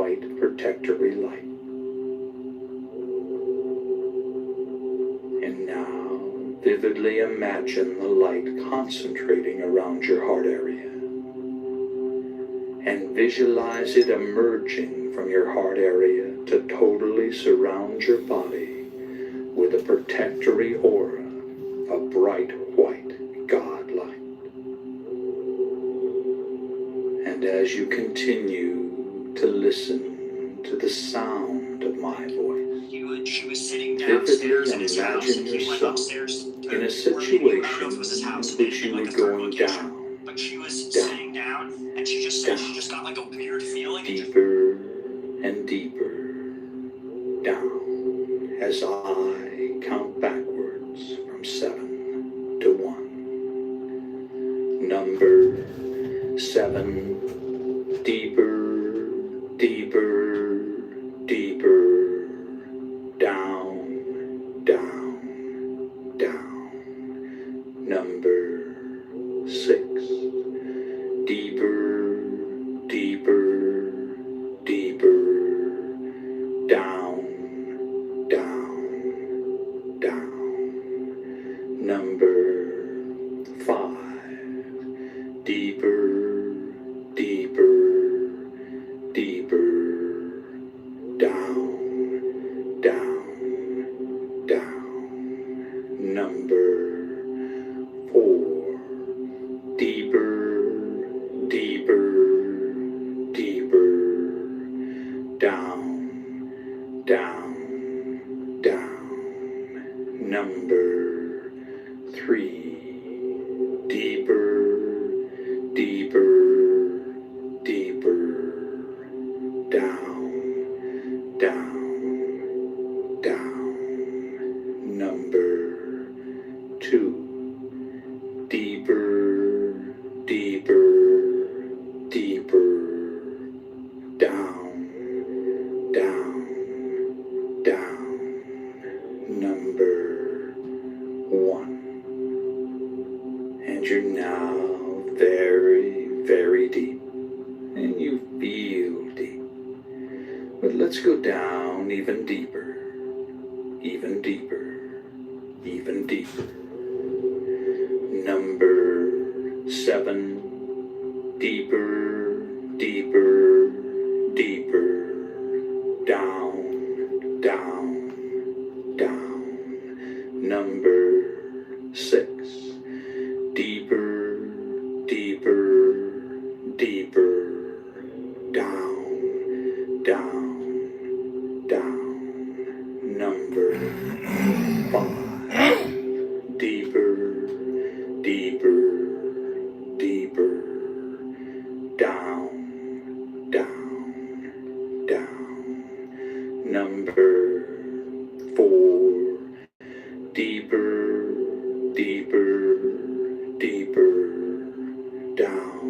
white protectory light. And now, vividly imagine the light concentrating around your heart area. And visualize it emerging from your heart area to totally surround your body with a protectory aura of bright white God light. And as you continue to listen to the sound of my voice, she was sitting downstairs in his house, and he went yourself upstairs in a situation in which you were going down, but she was sitting down, and she just said she just got like a weird feeling. Deeper and deeper down as I count backwards from 7 to 1. Number 7, deeper, deeper, deeper, down, down, down. Number 6, deeper, deeper, deeper, down, down, down. Number 5, deeper, deeper, deeper, down, down, down. Number 4, deeper, deeper, deeper, down, down, down. Number 3, deeper, deeper, deeper, down, down, down. Number 2, deeper, deeper, deeper, down, down, down. Number 1. And you're now very, very deep, and you feel deep. But let's go down even deeper, even deeper, even deeper. Number 7, deeper, deeper, deeper, down, down, down. Number 6, deeper, deeper, deeper, down, down, down. Number 5, deeper, deeper, deeper, down, down, down. Number 4, deeper, deeper, deeper, down,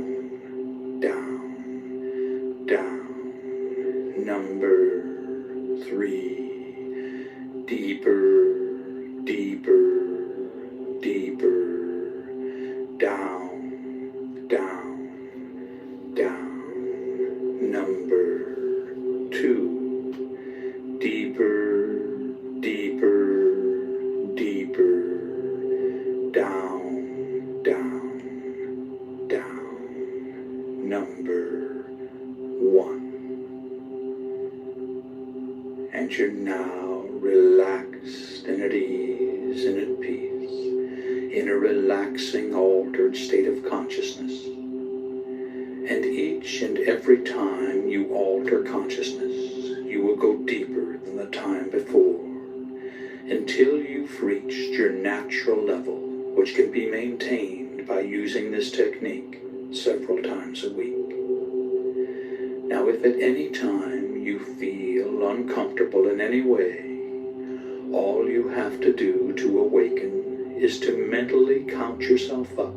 down, down. Number 3, deeper, deeper, deeper, down, down, down. Number 2, deeper, deeper, deeper, down, down, down. Number 1. And you're now relaxed and at ease and at peace, in a relaxing, altered state of consciousness. And each and every time you alter consciousness, you will go deeper than the time before, until you've reached your natural level, which can be maintained by using this technique several times a week. Now, if at any time you feel uncomfortable in any way, all you have to do to awaken is to mentally count yourself up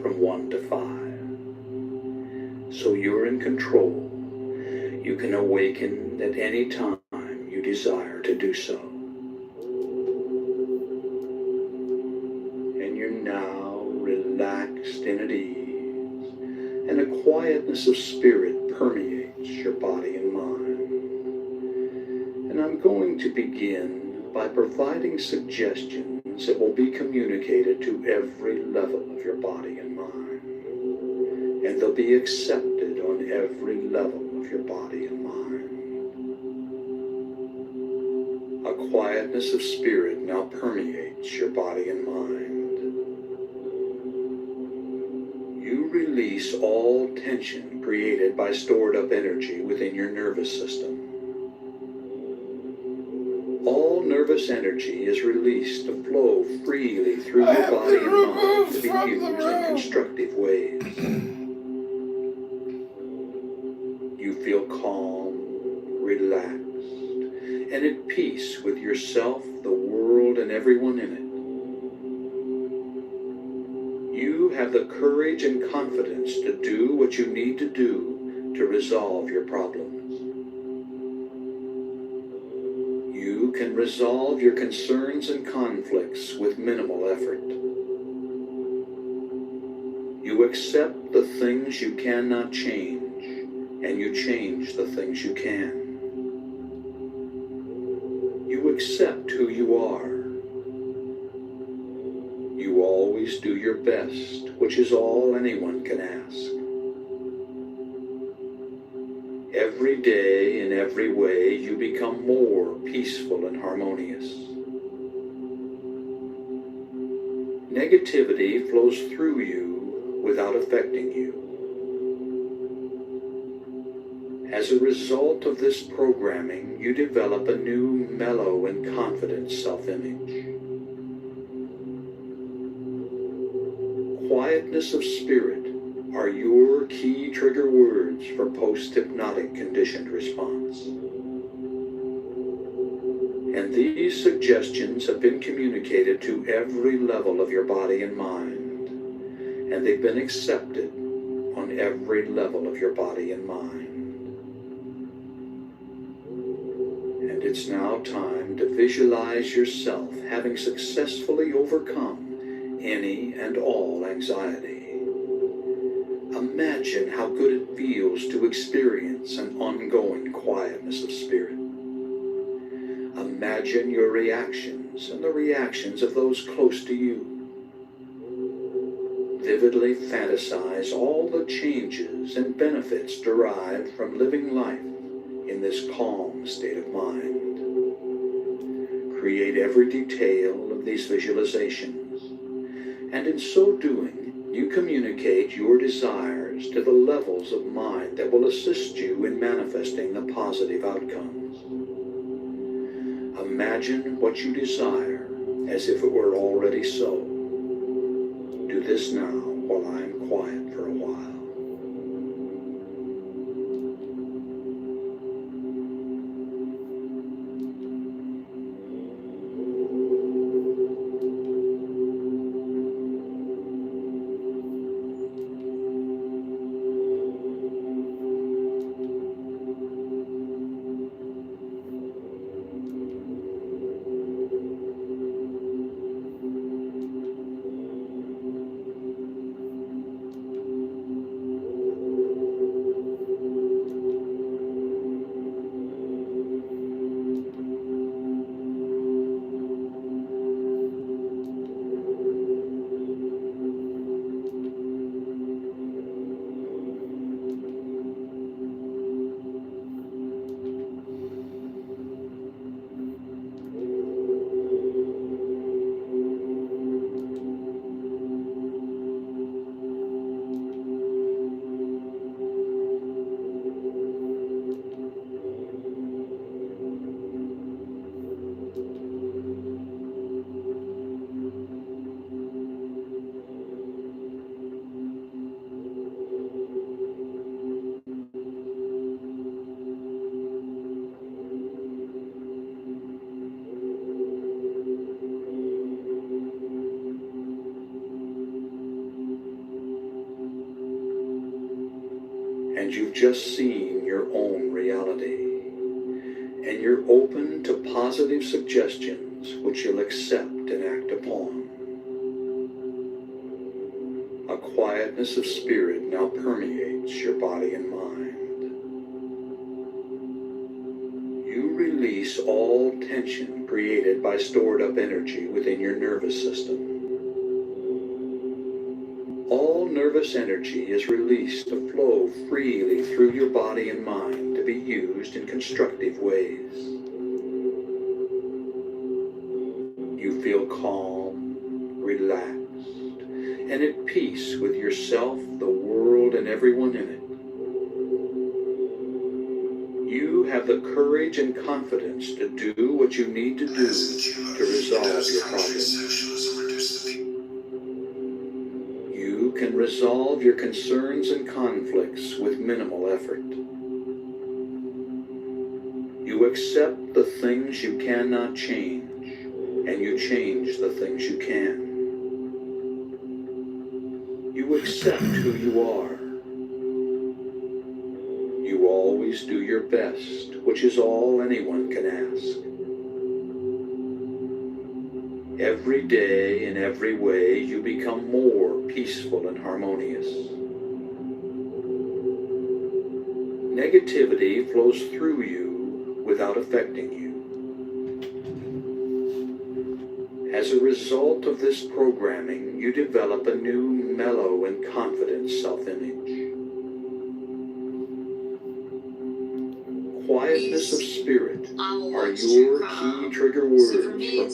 from 1 to 5. So you're in control. You can awaken at any time you desire to do so. And you're now relaxed and at ease, and a quietness of spirit permeates your body and mind. And I'm going to begin by providing suggestions that will be communicated to every level of your body and mind. And they'll be accepted on every level of your body and mind. A quietness of spirit now permeates your body and mind. You release all tension created by stored up energy within your nervous system. All nervous energy is released to flow freely through your body and mind to be used in constructive ways. You feel calm, relaxed, and at peace with yourself, the world, and everyone in it. You have the courage and confidence to do what you need to do to resolve your problems. You can resolve your concerns and conflicts with minimal effort. You accept the things you cannot change, and you change the things you can. You accept who you are. You always do your best, which is all anyone can ask. Every day, in every way, you become more peaceful and harmonious. Negativity flows through you without affecting you. As a result of this programming, you develop a new, mellow, and confident self-image. Quietness of spirit are your key trigger words for post-hypnotic conditioned response. And these suggestions have been communicated to every level of your body and mind, and they've been accepted on every level of your body and mind. And it's now time to visualize yourself having successfully overcome any and all anxiety. Imagine how good it feels to experience an ongoing quietness of spirit. Imagine your reactions and the reactions of those close to you. Vividly fantasize all the changes and benefits derived from living life in this calm state of mind. Create every detail of these visualizations, and in so doing, you communicate your desires to the levels of mind that will assist you in manifesting the positive outcomes. Imagine what you desire as if it were already so. Do this now while I am quiet for a while. And you've just seen your own reality, and you're open to positive suggestions which you'll accept and act upon. A quietness of spirit now permeates your body and mind. release all tension created by stored up energy within your nervous system. All nervous energy is released to flow freely through your body and mind to be used in constructive ways. You feel calm, relaxed, and at peace with yourself, the world, and everyone in it. You have the courage and confidence to do what you need to do to resolve your problems. You can resolve your concerns and conflicts with minimal effort. You accept the things you cannot change, and you change the things you can. You accept who you are. You always do your best, which is all anyone can ask. Every day, in every way, you become more peaceful and harmonious. Negativity flows through you without affecting you. As a result of this programming, you develop a new, mellow, and confident self-image. Quietness of spirit are your key trigger words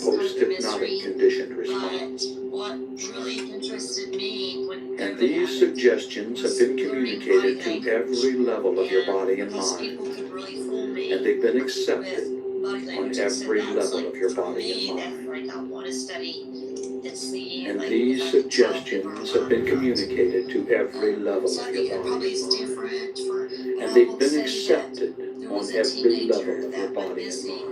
for post-hypnotic conditioned response. What really interested me when And these suggestions have been communicated to every level of your body and mind, and they've been accepted on every level of your body and mind. And these suggestions have been communicated to every level of your body and mind, and they've been accepted on every level of your body and mind.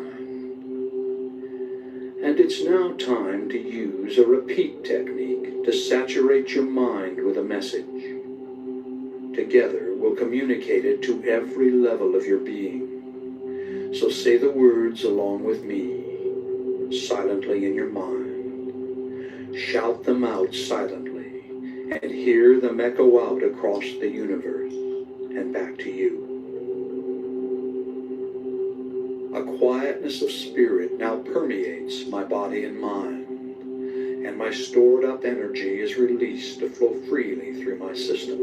And it's now time to use a repeat technique to saturate your mind with a message. Together, we'll communicate it to every level of your being. So say the words along with me, silently in your mind. Shout them out silently, and hear them echo out across the universe and back to you. A quietness of spirit now permeates my body and mind, and my stored up energy is released to flow freely through my system.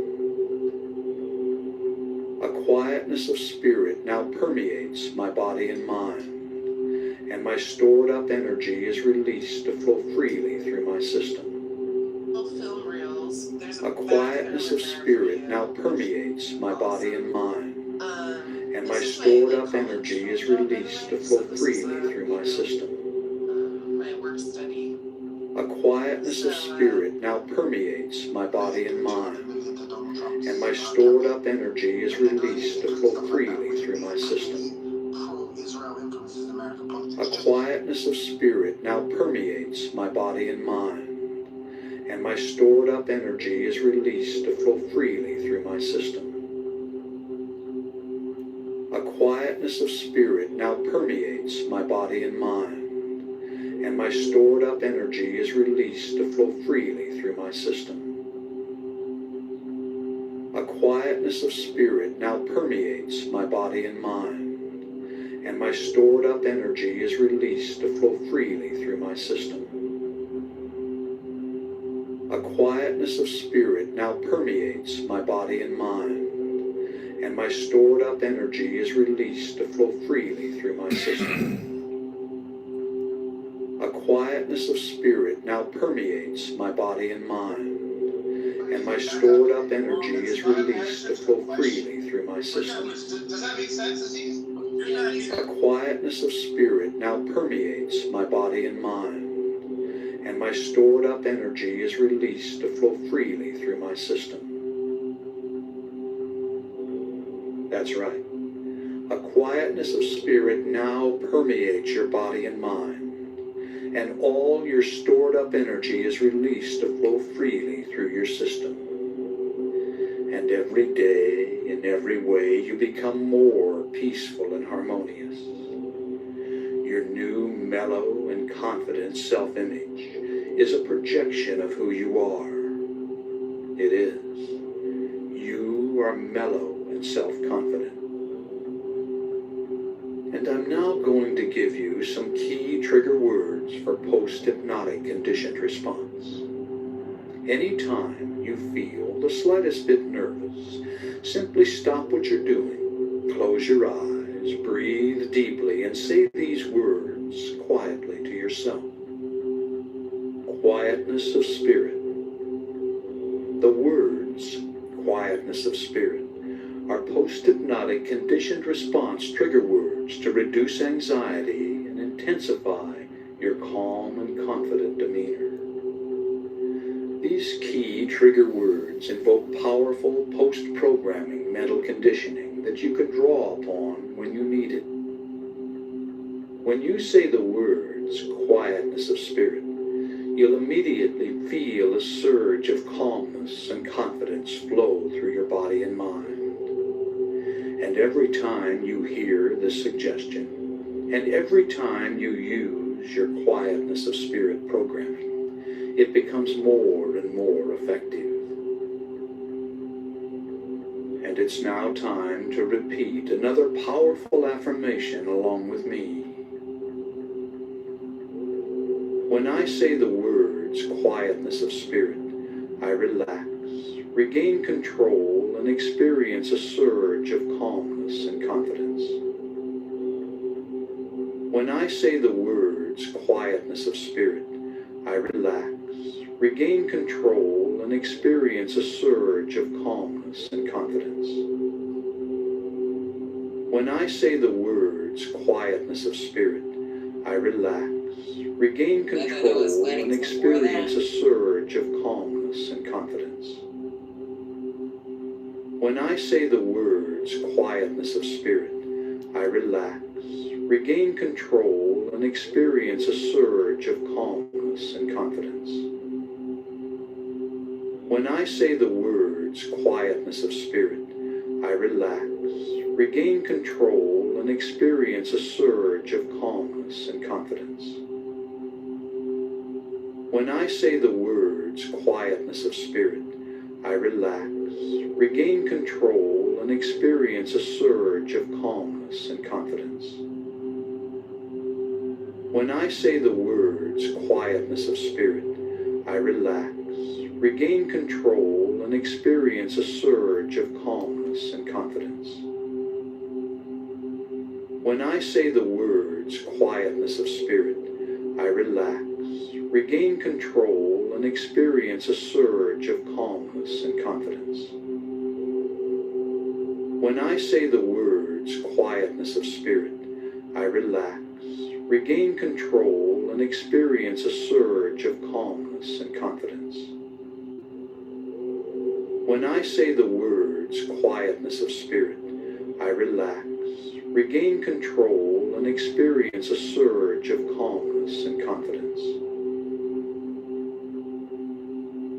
A quietness of spirit now permeates my body and mind, and my stored up energy is released to flow freely through my system. A quietness of spirit now permeates my body and mind, and my stored up energy is released to flow freely through my system. A quietness of spirit now permeates my body and mind, and my stored up energy is released to flow freely through my system. A quietness of spirit now permeates my body and mind, and my stored up energy is released to flow freely through my system. A quietness of spirit now permeates my body and mind, and my stored up energy is released to flow freely through my system. A quietness of spirit now permeates my body and mind, and my stored up energy is released to flow freely through my system. A quietness of spirit now permeates my body and mind, and my stored up energy is released to flow freely through my system. A quietness of spirit now permeates my body and mind, and my stored up energy is released to flow freely through my system. Does that make sense, Aziz? A quietness of spirit now permeates my body and mind, and my stored up energy is released to flow freely through my system. That's right. A quietness of spirit now permeates your body and mind, and all your stored up energy is released to flow freely through your system. And every day, in every way, you become more peaceful and harmonious. Your new, mellow, and confident self-image is a projection of who you are. It is. You are mellow and self-confident. And I'm now going to give you some key trigger words for post-hypnotic conditioned response. Anytime you feel the slightest bit nervous, simply stop what you're doing, close your eyes, breathe deeply, and say these words quietly to yourself. Quietness of spirit. The words quietness of spirit are post-hypnotic conditioned response trigger words to reduce anxiety and intensify your calm and confident demeanor. These key trigger words invoke powerful post-programming mental conditioning that you can draw upon when you need it. When you say the words quietness of spirit, you'll immediately feel a surge of calmness and confidence flow through your body and mind. And every time you hear this suggestion, and every time you use your quietness of spirit programming, it becomes more and more effective. And it's now time to repeat another powerful affirmation along with me. When I say the words quietness of spirit, I relax, regain control, and experience a surge of calmness and confidence. When I say the words quietness of spirit, I relax, regain control, and experience a surge of calmness and confidence. When I say the words quietness of spirit, I relax, regain control, and experience a surge of calmness and confidence. When I say the words quietness of spirit, I relax, regain control, and experience a surge of calmness and confidence. When I say the words quietness of spirit, I relax, regain control, and experience a surge of calmness and confidence. When I say the words quietness of spirit, I relax, regain control, and experience a surge of calmness and confidence. When I say the words quietness of spirit, I relax, regain control, and experience a surge of calmness and confidence. When I say the words quietness of spirit, I relax, regain control, and experience a surge of calmness and confidence. When I say the words quietness of spirit, I relax, regain control, and experience a surge of calmness and confidence. When I say the words quietness of spirit, I relax, regain control, and experience a surge of calmness and confidence.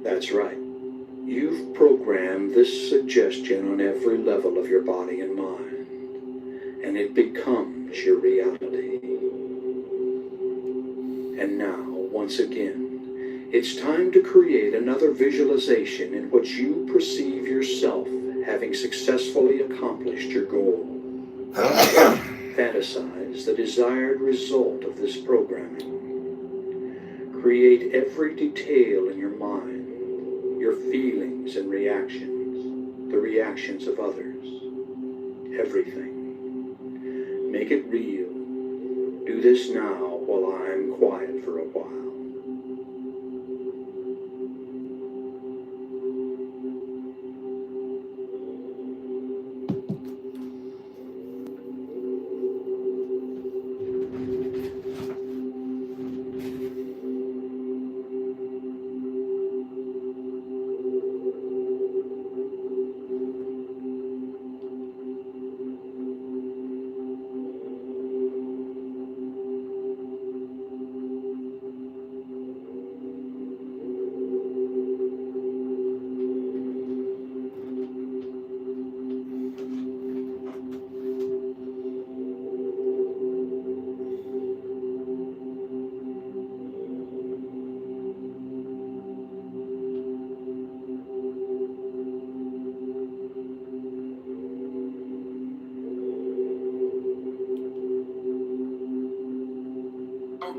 That's right. You've programmed this suggestion on every level of your body and mind, and it becomes your reality. And now, once again, it's time to create another visualization in which you perceive yourself having successfully accomplished your goal. Fantasize the desired result of this programming. Create every detail in your mind, your feelings and reactions, the reactions of others, everything. Make it real. Do this now while I'm quiet for a while.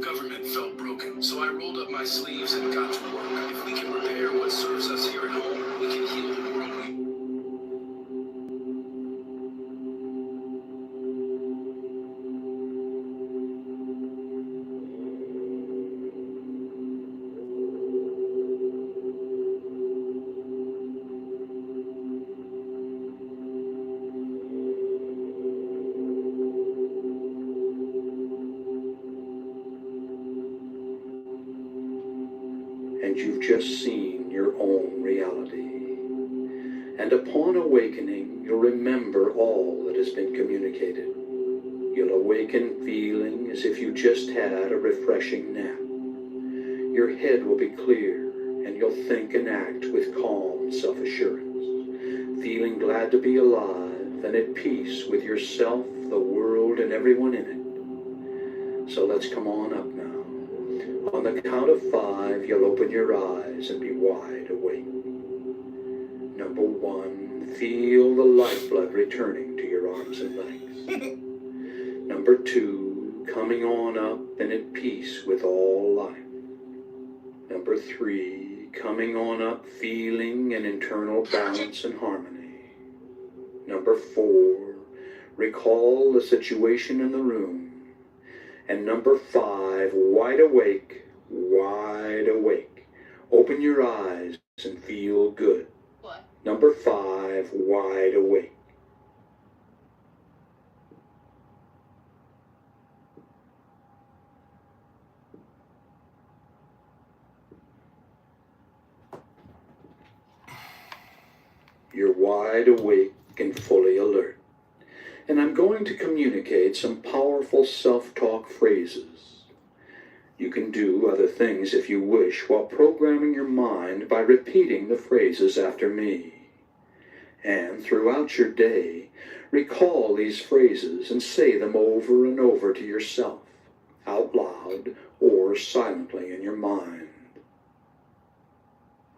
Government felt broken, so I rolled up my sleeves and got to work. If we can repair what serves us here at home, we can heal the world we... And you've just seen your own reality. And upon awakening, you'll remember all that has been communicated. You'll awaken feeling as if you just had a refreshing nap. Your head will be clear, and you'll think and act with calm self-assurance, feeling glad to be alive and at peace with yourself, the world, and everyone in it. So let's come on up now. On the count of 5, you'll open your eyes and be wide awake. Number 1, feel the lifeblood returning to your arms and legs. Number 2, coming on up and at peace with all life. Number 3, coming on up feeling an internal balance and harmony. Number 4, recall the situation in the room. And number 5, wide awake, wide awake. Open your eyes and feel good. What? Number 5, wide awake. You're wide awake and fully alert. And I'm going to communicate some powerful self-talk phrases. You can do other things if you wish while programming your mind by repeating the phrases after me. And throughout your day, recall these phrases and say them over and over to yourself, out loud or silently in your mind.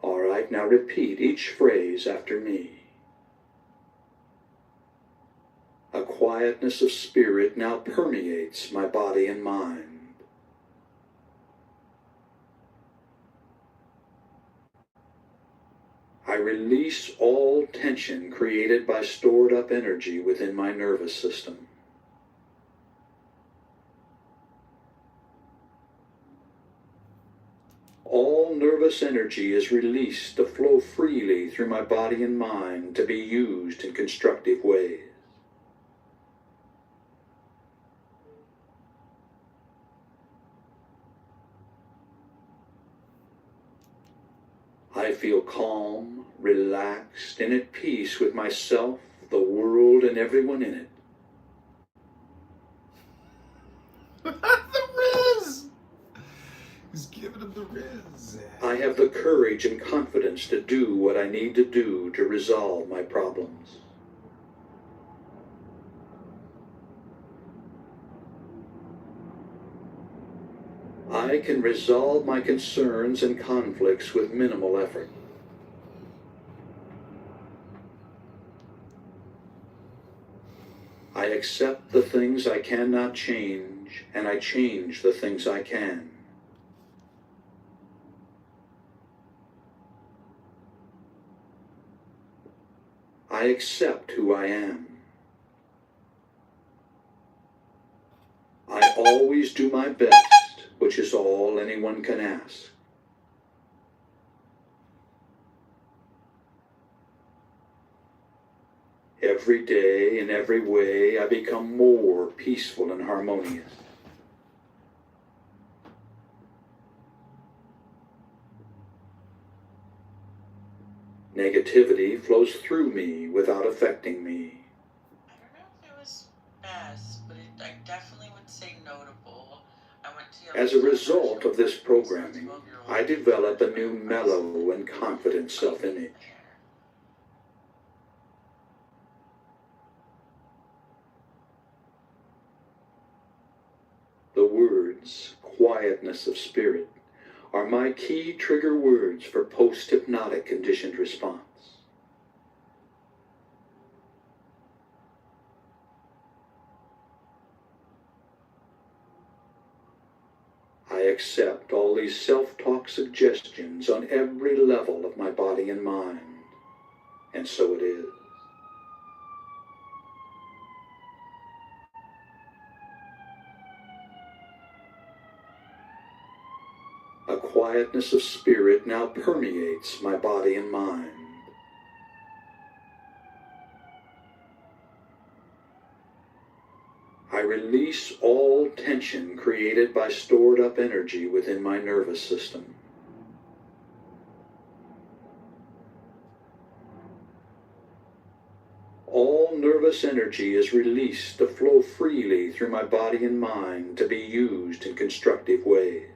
All right, now repeat each phrase after me. A quietness of spirit now permeates my body and mind. I release all tension created by stored up energy within my nervous system. All nervous energy is released to flow freely through my body and mind to be used in constructive ways. I feel calm, relaxed, and at peace with myself, the world, and everyone in it. The Riz! He's giving him the Riz. I have the courage and confidence to do what I need to do to resolve my problems. I can resolve my concerns and conflicts with minimal effort. I accept the things I cannot change, and I change the things I can. I accept who I am. I always do my best, which is all anyone can ask. Every day, in every way, I become more peaceful and harmonious. Negativity flows through me without affecting me. I don't know if it was best, but I definitely would say notable. I went to As a result of this programming, I develop a new mellow and confident self-image. The words, quietness of spirit, are my key trigger words for post-hypnotic conditioned response. accept all these self-talk suggestions on every level of my body and mind, and so it is. A quietness of spirit now permeates my body and mind. I release all tension created by stored up energy within my nervous system. All nervous energy is released to flow freely through my body and mind to be used in constructive ways.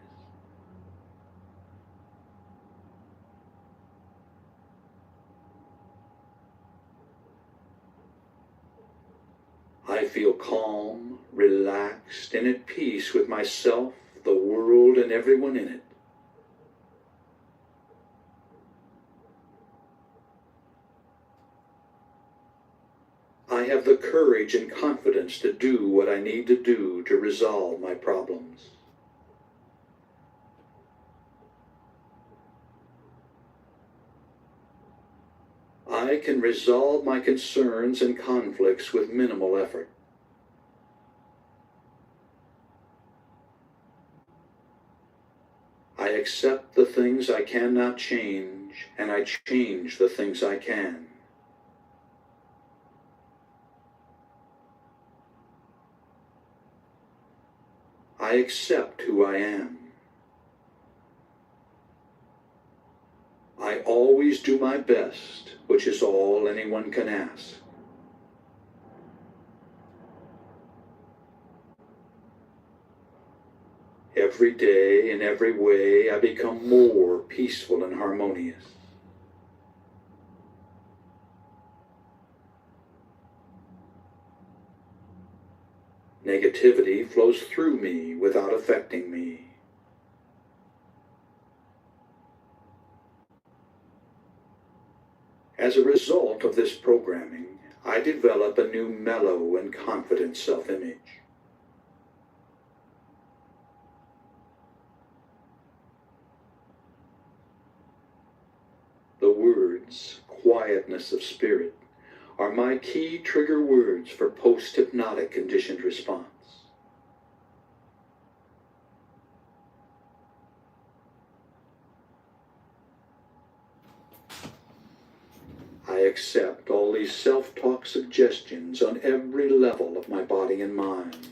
I feel calm, relaxed, and at peace with myself, the world, and everyone in it. I have the courage and confidence to do what I need to do to resolve my problems. I can resolve my concerns and conflicts with minimal effort. I accept the things I cannot change, and I change the things I can. I accept who I am. I always do my best, which is all anyone can ask. Every day, in every way, I become more peaceful and harmonious. Negativity flows through me without affecting me. As a result of this programming, I develop a new mellow and confident self-image. The words, quietness of spirit, are my key trigger words for post-hypnotic conditioned response. I accept all these self-talk suggestions on every level of my body and mind,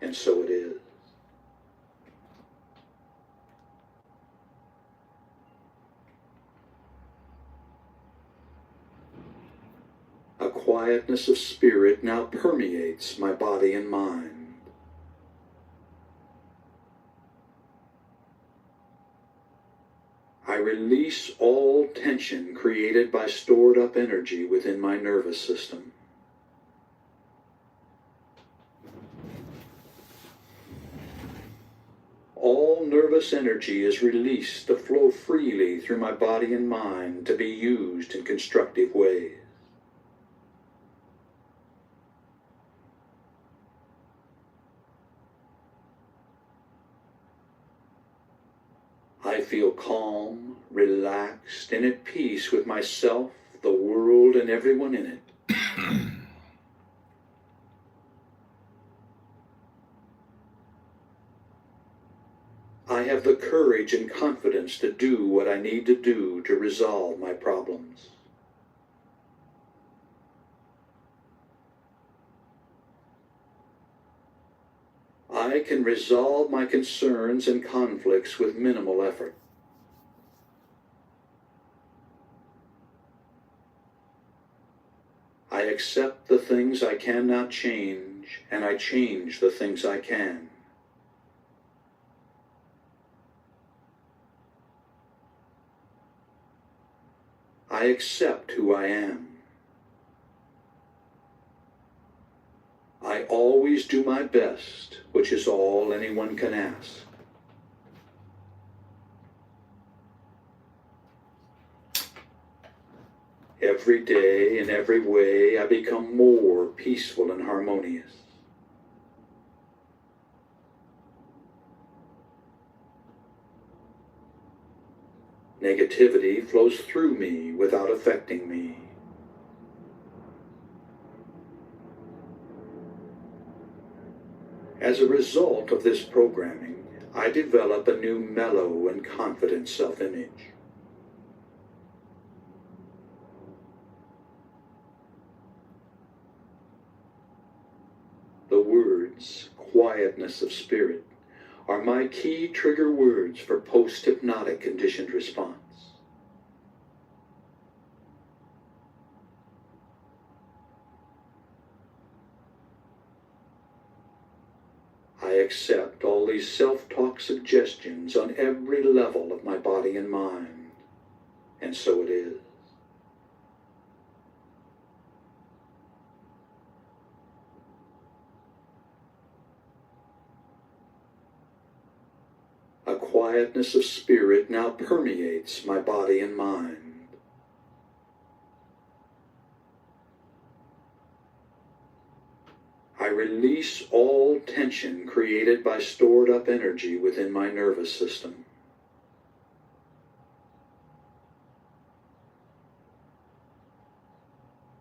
and so it is. A quietness of spirit now permeates my body and mind. I release all tension created by stored up energy within my nervous system. All nervous energy is released to flow freely through my body and mind to be used in constructive ways. I feel calm, relaxed, and at peace with myself, the world, and everyone in it. I have the courage and confidence to do what I need to do to resolve my problems. I can resolve my concerns and conflicts with minimal effort. I accept the things I cannot change, and I change the things I can. I accept who I am. I always do my best, which is all anyone can ask. Every day, in every way, I become more peaceful and harmonious. Negativity flows through me without affecting me. As a result of this programming, I develop a new mellow and confident self-image. The words, quietness of spirit, are my key trigger words for post-hypnotic conditioned response. I accept all these self-talk suggestions on every level of my body and mind, and so it is. A quietness of spirit now permeates my body and mind. I release all tension created by stored up energy within my nervous system.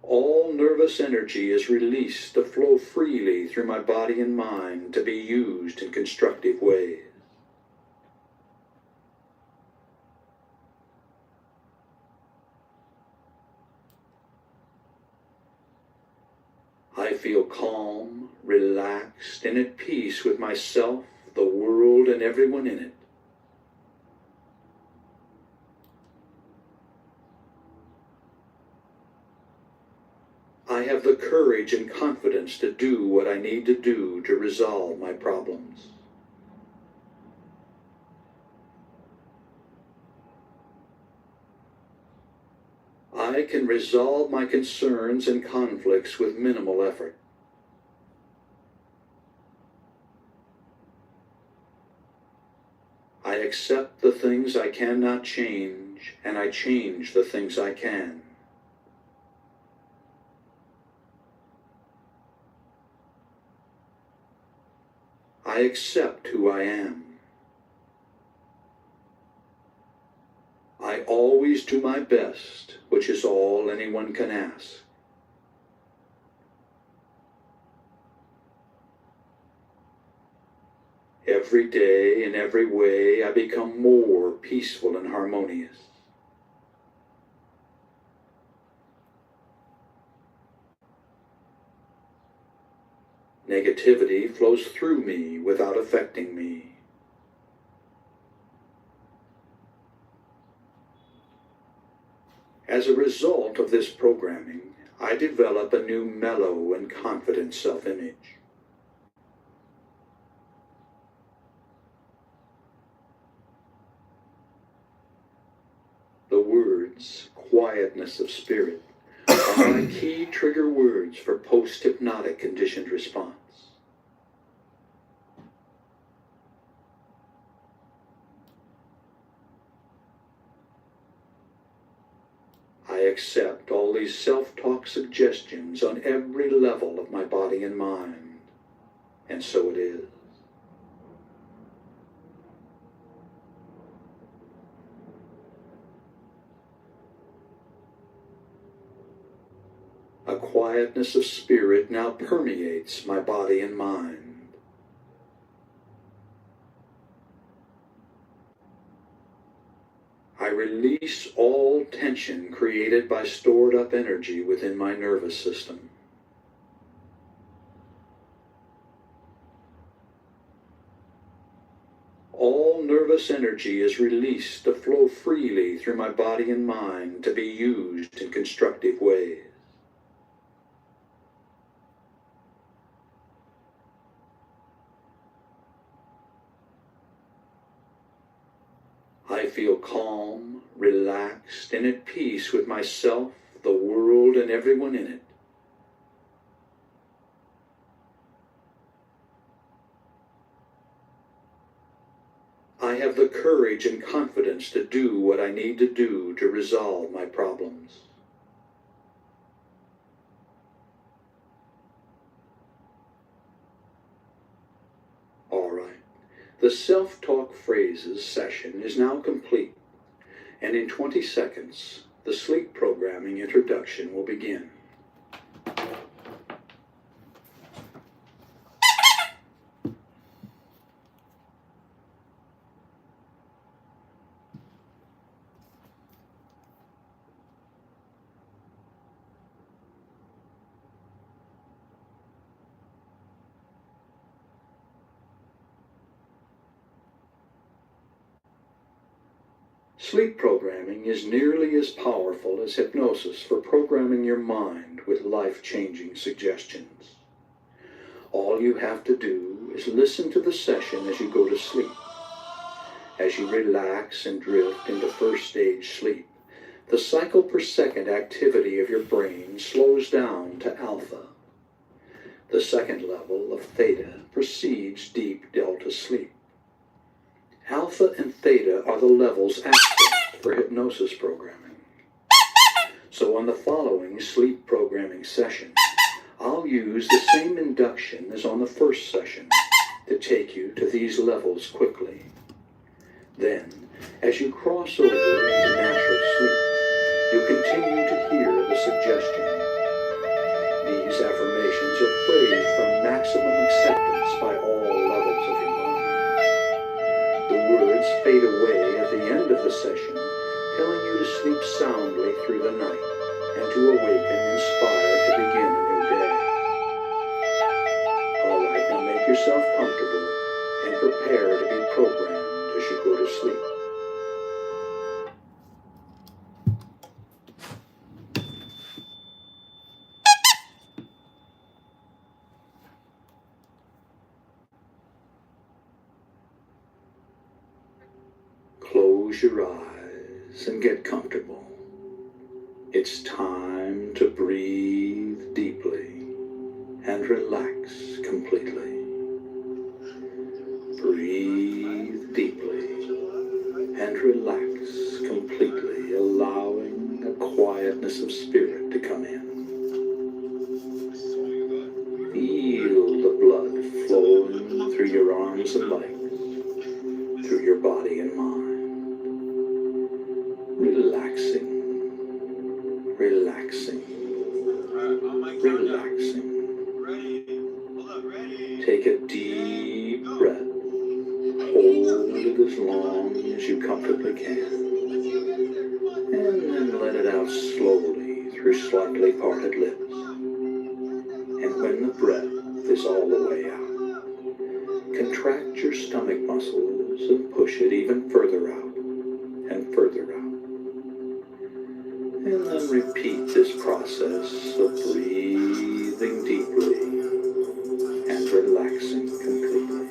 All nervous energy is released to flow freely through my body and mind to be used in constructive ways. I feel calm, relaxed, and at peace with myself, the world, and everyone in it. I have the courage and confidence to do what I need to do to resolve my problems. I can resolve my concerns and conflicts with minimal effort. I accept the things I cannot change, and I change the things I can. I accept who I am. I always do my best, which is all anyone can ask. Every day, in every way, I become more peaceful and harmonious. Negativity flows through me without affecting me. As a result of this programming, I develop a new mellow and confident self-image. The words, quietness of spirit, are my key trigger words for post-hypnotic conditioned response. I accept all these self-talk suggestions on every level of my body and mind, and so it is. A quietness of spirit now permeates my body and mind. I release all tension created by stored up energy within my nervous system. All nervous energy is released to flow freely through my body and mind to be used in constructive ways. I feel calm, relaxed, and at peace with myself, the world, and everyone in it. I have the courage and confidence to do what I need to do to resolve my problems. All right. The self-talk phrases session is now complete, And in 20 seconds, the sleep programming introduction will begin. Sleep programming is nearly as powerful as hypnosis for programming your mind with life-changing suggestions. All you have to do is listen to the session as you go to sleep. As you relax and drift into first-stage sleep, the cycle per second activity of your brain slows down to alpha. The second level of theta precedes deep delta sleep. Alpha and theta are the levels accessed for hypnosis programming. So on the following sleep programming session, I'll use the same induction as on the first session to take you to these levels quickly. Then, as you cross over into natural sleep, you'll continue to hear the suggestion. These affirmations are phrased for maximum acceptance by all levels of your mind. The words fade away at the end of the session, telling you to sleep soundly through the night and to awaken inspired to begin a new day. All right, now make yourself comfortable and prepare to be programmed as you go to sleep. Close your eyes and get comfortable. It's time to breathe deeply and relax completely. Breathe deeply and relax completely, allowing a quietness of spirit to come in. Feel the blood flowing through your arms and legs, through your body and mind. Relaxing, relaxing, relaxing. Take a deep breath. Hold it as long as you comfortably can. And then let it out slowly through slightly parted lips. And when the breath is all the way out, contract your stomach muscles and push it even further out and further out. And then repeat this process of breathing deeply and relaxing completely.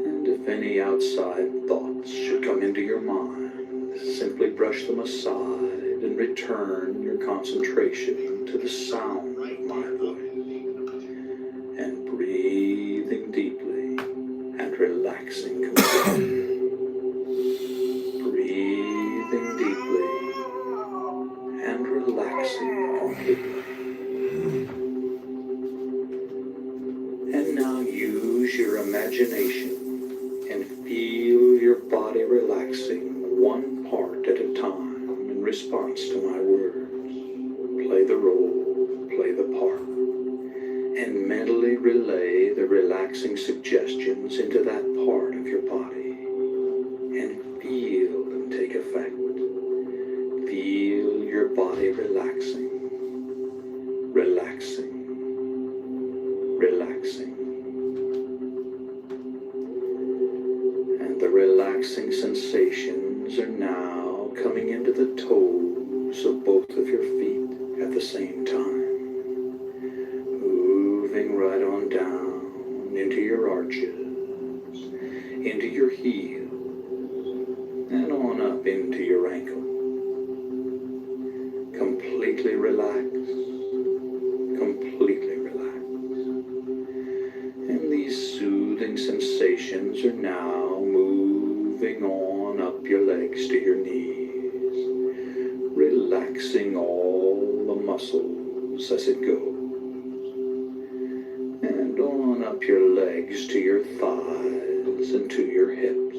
And if any outside thoughts should come into your mind, simply brush them aside and return your concentration to the sound of my voice. And breathing deeply and relaxing completely. Breathing deeply and relaxing completely. And now use your imagination and feel your body relaxing one part at a time in response to my words. Play the role, play the part, and mentally relay the relaxing suggestions into that part of your body. And feel them take effect. Feel your body relaxing, relaxing, relaxing. And the relaxing sensations are now coming into the toes of both of your feet at the same time. Moving right on down into your arches, into your heels, and on up into your ankle. Completely relaxed, completely relaxed. And these soothing sensations are now moving on up your legs to your knees, relaxing all the muscles as it goes. And on up your legs to your thighs and to your hips.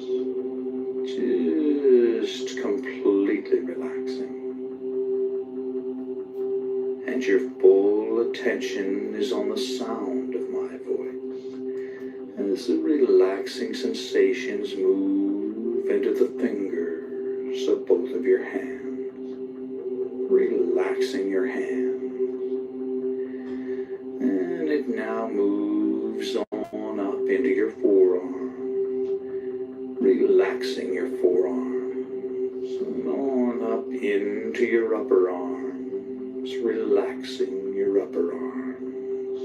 just completely relaxing. And your full attention is on the sound of my voice, as the relaxing sensations move into the fingers of both of your hands, relaxing your hands. And it now moves on up into your forearms, relaxing your forearms, and on up into your upper arms, relaxing your upper arms.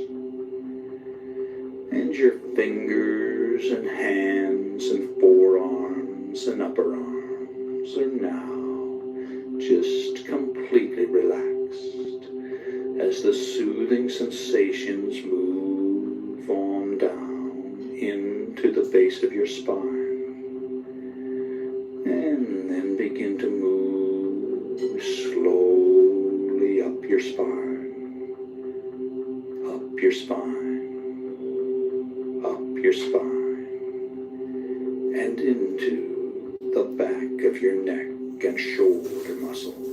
And your fingers and hands and forearms and upper arms are now just completely relaxed as the soothing sensations move on down into the base of your spine, and then begin to move slowly up your spine, up your spine, up your spine, and into the back of your neck and shoulder muscles.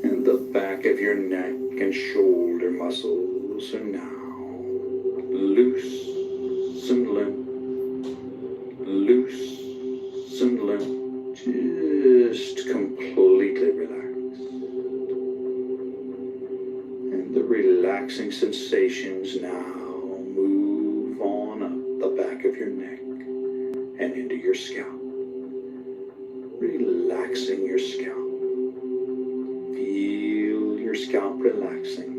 And the back of your neck and shoulder muscles are now loose and limp, loose and limp, just completely relaxed. And the relaxing sensations now move on up the back of your neck and into your scalp, relaxing your scalp. Feel your scalp relaxing,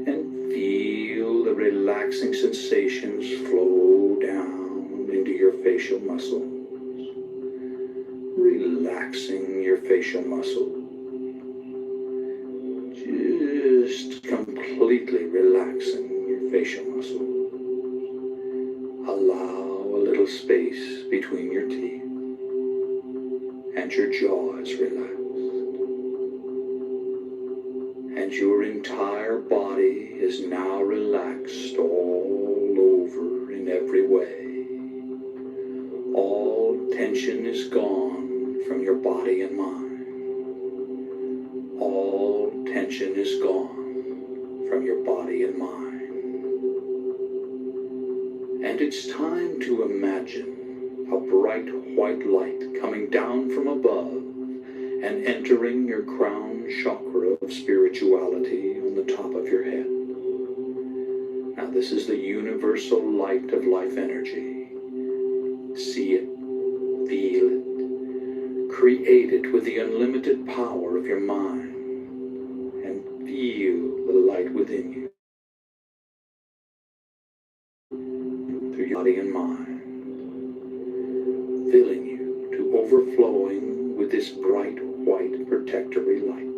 and feel the relaxing sensations flow down into your facial muscles, relaxing your facial muscles, just completely relaxing your facial muscles. Allow a little space between your teeth, and your jaw is relaxed. And your entire body is now relaxed all over in every way. All tension is gone from your body and mind. All tension is gone from your body and mind. And it's time to imagine a bright white light coming down from above and entering your crown chakra of spirituality on the top of your head. Now this is the universal light of life energy. See it, feel it, create it with the unlimited power of your mind, and feel the light within you, through your body and mind, filling you to overflowing with this bright white protectory light.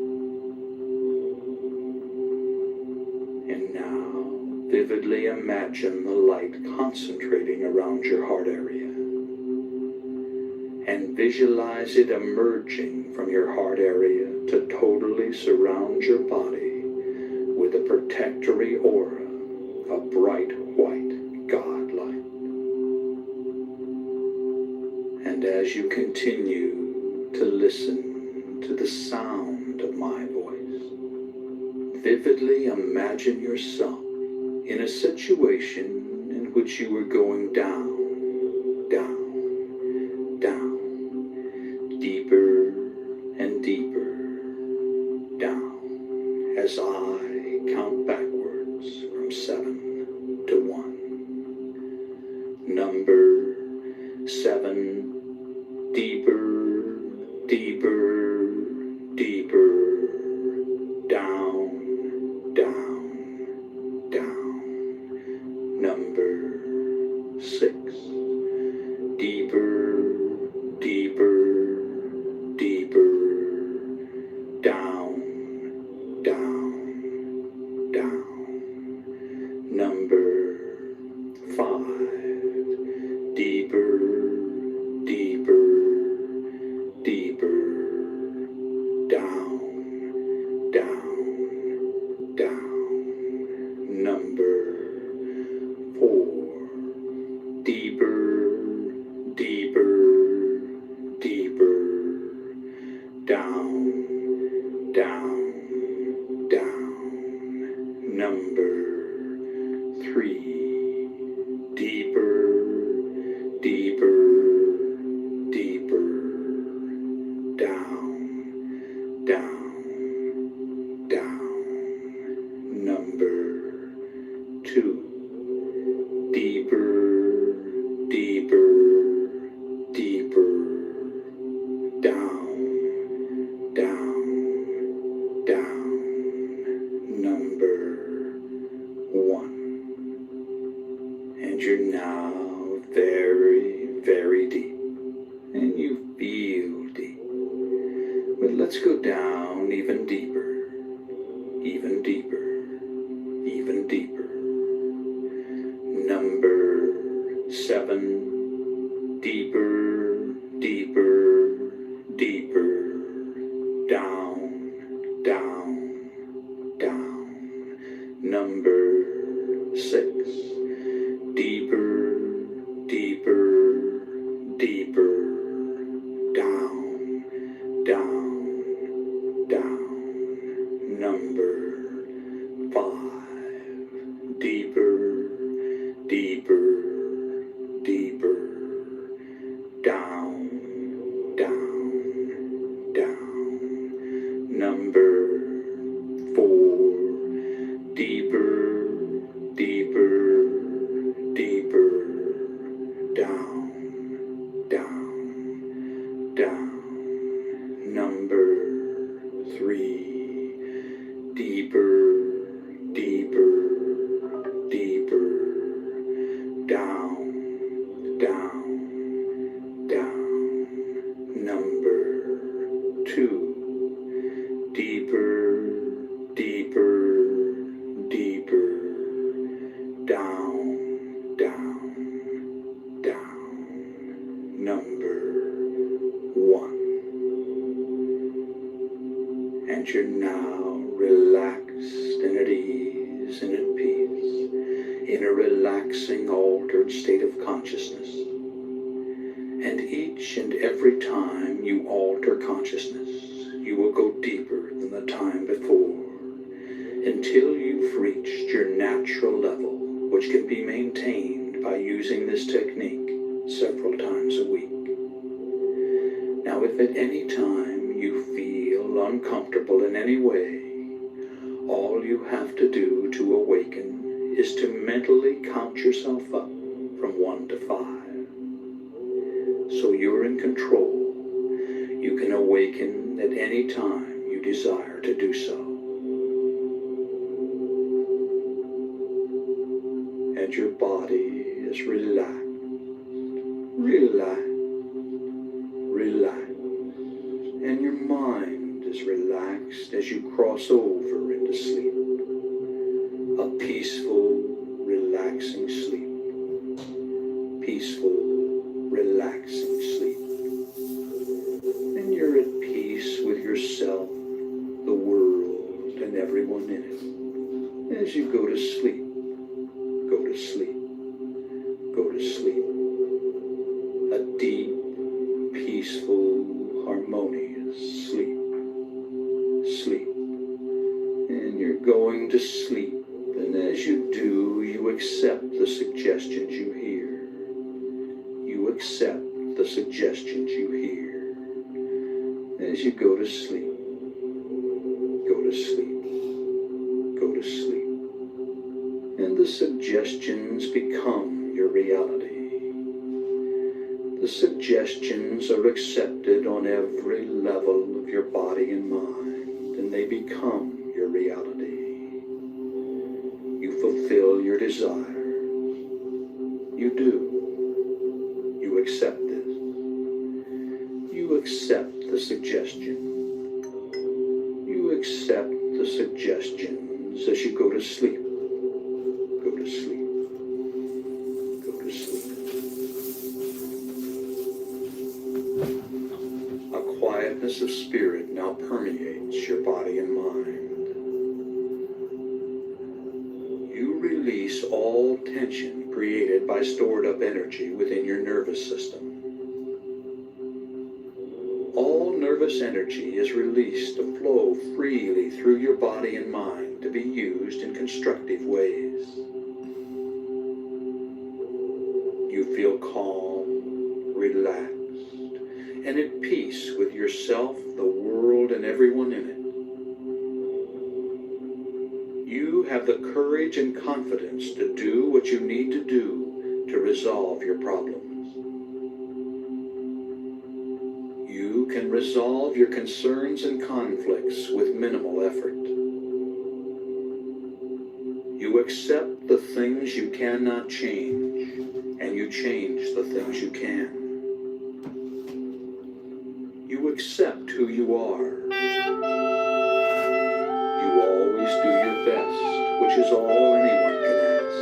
And now, vividly imagine the light concentrating around your heart area, and visualize it emerging from your heart area to totally surround your body with a protectory aura, a bright white God light. And as you continue to listen to the sound of my voice, vividly imagine yourself in a situation in which you were going down, down, down, deeper and deeper down, as I count backwards from 7 to 1. Number 7, deeper, deeper, deeper, down, down, down. Number 6, deeper, deeper, deeper, down, down, down. Number 5, deeper, deeper, deeper, down, down, down. Number 4, deeper, deeper, Number 3. Deeper, deeper, deeper. Down, down, down. Number 2. Deeper, deeper, deeper. Down, down, down. Number 1. And you're now very, very deep. And you feel deep. But let's go down even deeper, even deeper, even deeper. Number 7. Deeper, deeper, deeper. Down, down, down. Number 6. Deeper, deeper, deeper. Down, down, down. Number 5. Deeper, deeper, deeper. Down, down, down. Number 4. Deeper, deeper, deeper. Down, down, down. Number 3. Deeper, deeper, deeper. Down, down, down. Number 2. Deeper, deeper, deeper. Down, down, down. Number 1. And you're now relaxed and at ease and at peace in a relaxing, altered state of consciousness. And each and every time you alter consciousness, you will go deeper than the time before, until you've reached your natural level, which can be maintained by using this technique several times a week. Now, if at any time you feel uncomfortable in any way, all you have to do to awaken is to mentally count yourself up from 1 to 5. So you're in control. You can awaken at any time you desire to do so. And your body is relaxed, relaxed, relaxed. And your mind is relaxed as you cross over into sleep. A peaceful, relaxing sleep. Peaceful, relaxing sleep. And you're at peace with yourself, the world, and everyone in it. As you go to sleep, go to sleep, go to sleep. A deep, peaceful, harmonious sleep. Sleep. And you're going to sleep. And as you do, you accept the suggestions you hear. You accept the suggestions you hear. As you go to sleep, go to sleep, go to sleep. And the suggestions become your reality. The suggestions are accepted on every level of your body and mind, and they become your reality. You fulfill your desire. You do. You accept this. You accept the suggestion. You accept the suggestions as you go to sleep. Go to sleep. Go to sleep. A quietness of spirit now permeates your body and mind. You release all tension created by stored up energy within your nervous system. All nervous energy is released to flow freely through your body and mind designed to be used in constructive ways. You feel calm, relaxed, and at peace with yourself, the world, and everyone in it. You have the courage and confidence to do what you need to do to resolve your problems. You can resolve your concerns and conflicts with minimal effort. You accept the things you cannot change, and you change the things you can. You accept who you are. You always do your best, which is all anyone can ask.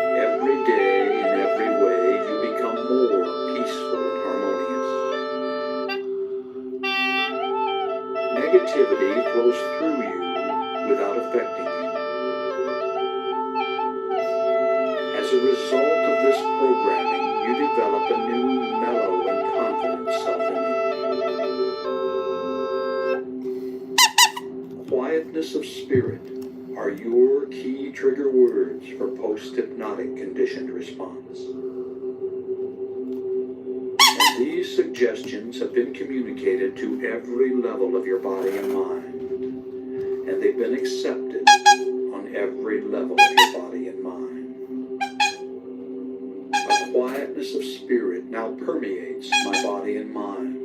Every day, in every way, you become more peaceful and harmonious. Negativity flows through you without affecting you. As a result of this programming, you develop a new, mellow, and confident self-image. Quietness of spirit are your key trigger words for post-hypnotic conditioned response. And these suggestions have been communicated to every level of your body and mind, and they've been accepted on every level of your body and mind. A quietness of spirit now permeates my body and mind,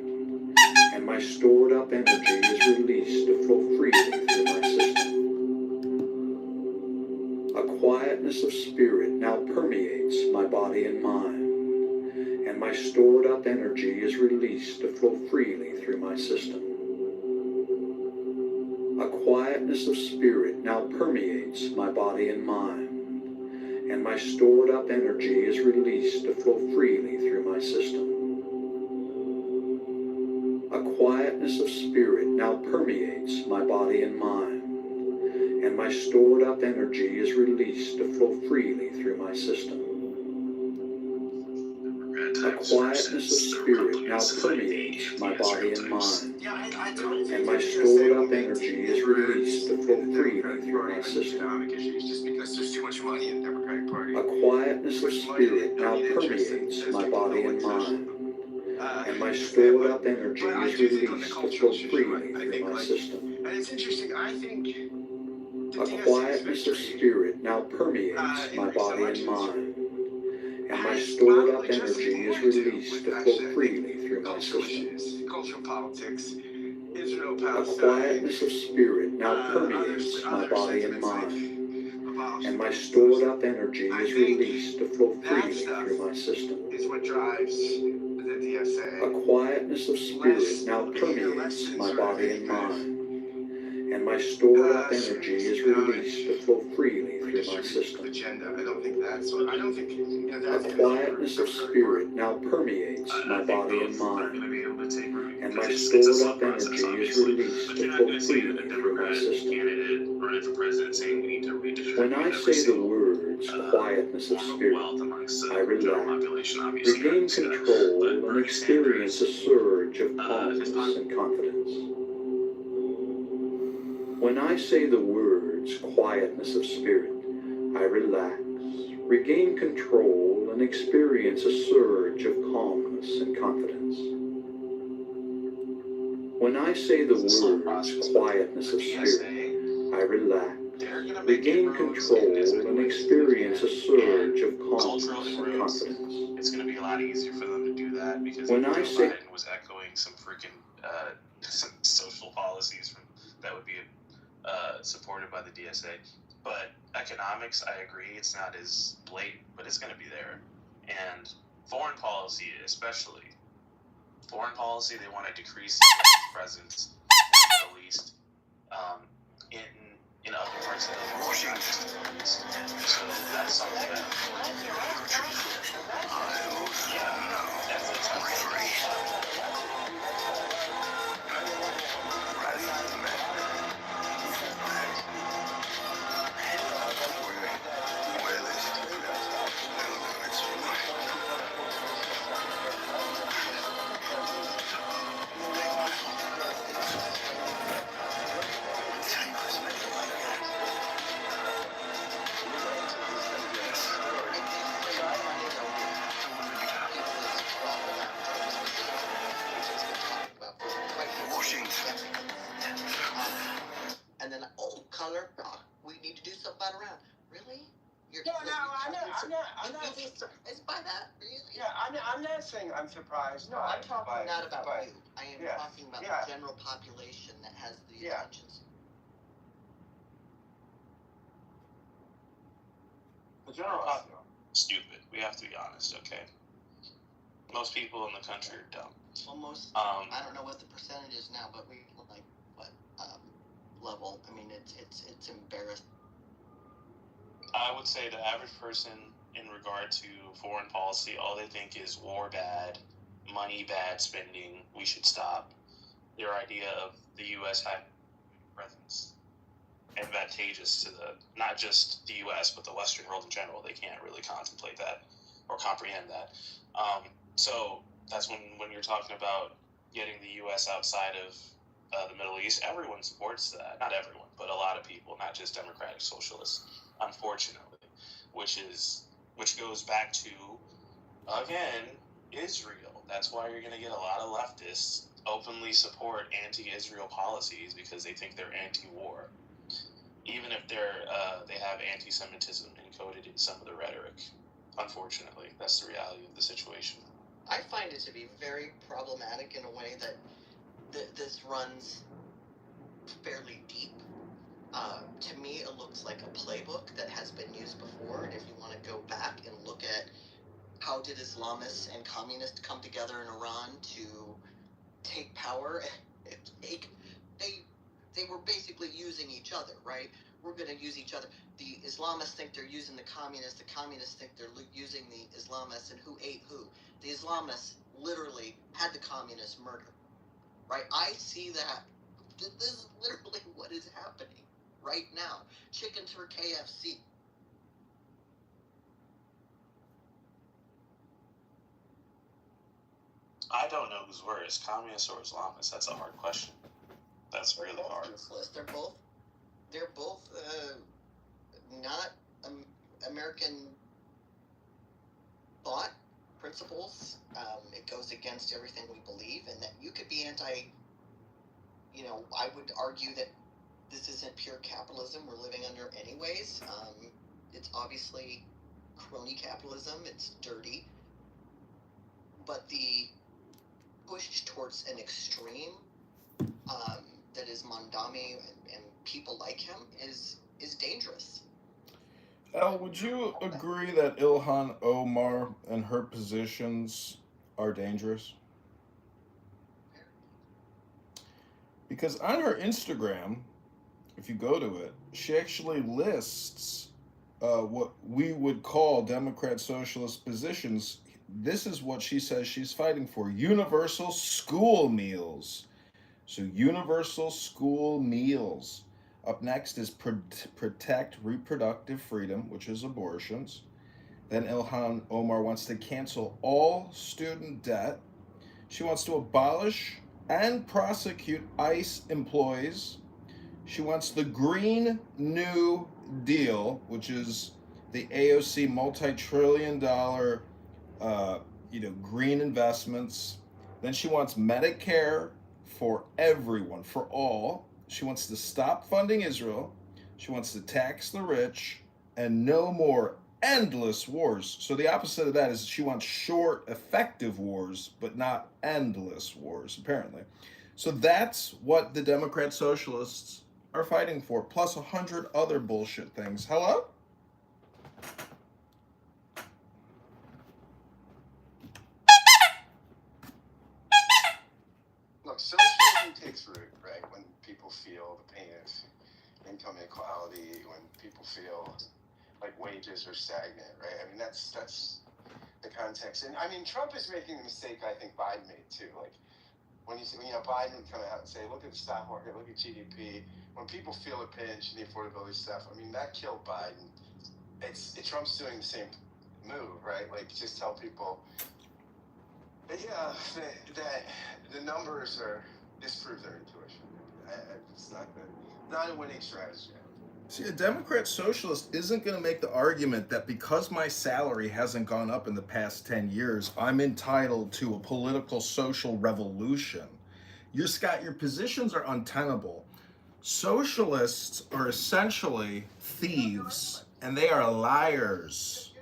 and my stored up energy is released to flow freely through my system. A quietness of spirit now permeates my body and mind, and my stored up energy is released to flow freely through my system. A quietness of spirit now permeates my body and mind, and my stored up energy is released to flow freely through my system. A quietness of spirit now permeates my body and mind, and my stored up energy is released to flow freely through my system. A quietness of spirit now permeates my body and mind, and my stored up energy is released to flow freely through my system. A quietness of spirit now permeates my body and mind, and my stored up energy is released to flow freely through my system. And it's interesting, I think A quietness of spirit now permeates my body and mind, and my stored up energy is released to flow freely through my system. cultural politics, Israel, A Palestine. quietness of spirit now permeates my body and mind, and my stored up energy is released to flow freely through my system. Is what drives the DSA. A quietness of spirit now permeates my body and mind, and my stored up energy is released to flow freely through my system. Agenda. I don't think that's what. I don't think A quietness of spirit now permeates my body and mind, and my stored up energy is released to flow freely through my system. When I say the words quietness of spirit, I relax, regain control, and experience a surge of calmness and confidence. When I say the words quietness of spirit, I relax, regain control, and experience a surge of calmness and confidence. When I say the words quietness of spirit, I relax, regain control, and experience a surge of calmness and confidence. It's going to be a lot easier for them to do that because When Joe I say- Biden was echoing some freaking some social policies that would be supported by the DSA. But economics, I agree, it's not as blatant, but it's going to be there. And foreign policy, especially. Foreign policy, they want to decrease the U.S. presence in the Middle East, in other parts of the world, not just the Middle East. So that's something that that's we need to do something about Iran. Really? No, I'm not. You'd be surprised by that, really? Yeah, I'm not saying I'm surprised. No, I'm talking not about you. I am yeah, talking about yeah. the general population that has the Yeah. attentions. The general population. Stupid. We have to be honest, okay? Most people in the country are dumb. Almost. I don't know what the percentage is now, but we like what level? I mean, it's embarrassing. I would say the average person, in regard to foreign policy, all they think is war bad, money bad, spending, we should stop. Their idea of the U.S. having presence advantageous to not just the U.S., but the Western world in general. They can't really contemplate that or comprehend that. So that's when you're talking about getting the U.S. outside of the Middle East, everyone supports that. Not everyone, but a lot of people, not just democratic socialists, unfortunately, which goes back to, again, Israel. That's why you're going to get a lot of leftists openly support anti-Israel policies, because they think they're anti-war, even if they have anti-Semitism encoded in some of the rhetoric. Unfortunately, that's the reality of the situation. I find it to be very problematic in a way that this runs fairly deep. To me, it looks like a playbook that has been used before. And if you want to go back and look at how did Islamists and communists come together in Iran to take power, they were basically using each other, right? We're going to use each other. The Islamists think they're using the communists think they're using the Islamists, and who ate who? The Islamists literally had the communists murdered, right? I see that. This is literally what is happening right now. Chickens for KFC. I don't know who's worse, communists or Islamists. That's a hard question. That's really hard. Useless. They're both not American thought principles. It goes against everything we believe, and that you could be anti. I would argue that this isn't pure capitalism we're living under anyways. It's obviously crony capitalism. It's dirty, but the push towards an extreme that is Mondami and people like him is dangerous. Al, would you agree that Ilhan Omar and her positions are dangerous? Because on her Instagram, if you go to it, she actually lists what we would call Democrat socialist positions. This is what she says she's fighting for: universal school meals. So universal school meals. Up next is protect reproductive freedom, which is abortions. Then Ilhan Omar wants to cancel all student debt. She wants to abolish and prosecute ICE employees. She wants the Green New Deal, which is the AOC multi-trillion-dollar green investments. Then she wants Medicare for everyone, for all. She wants to stop funding Israel. She wants to tax the rich and no more endless wars. So the opposite of that is she wants short, effective wars, but not endless wars, apparently. So that's what the Democrat socialists are fighting for, plus 100 other bullshit things. Hello? Look, socialism takes root, right? When people feel the pain of income inequality, when people feel like wages are stagnant, right? I mean, that's the context. And I mean, Trump is making the mistake I think Biden made too. Like when Biden would come out and say, look at the stock market, look at GDP. When people feel a pinch and the affordability stuff, I mean, that killed Biden. Trump's doing the same move, right? Like just tell people, that the numbers disprove their intuition. It's not a winning strategy. See, a Democrat socialist isn't going to make the argument that because my salary hasn't gone up in the past 10 years, I'm entitled to a political social revolution. Scott, your positions are untenable. Socialists are essentially thieves, and they are liars.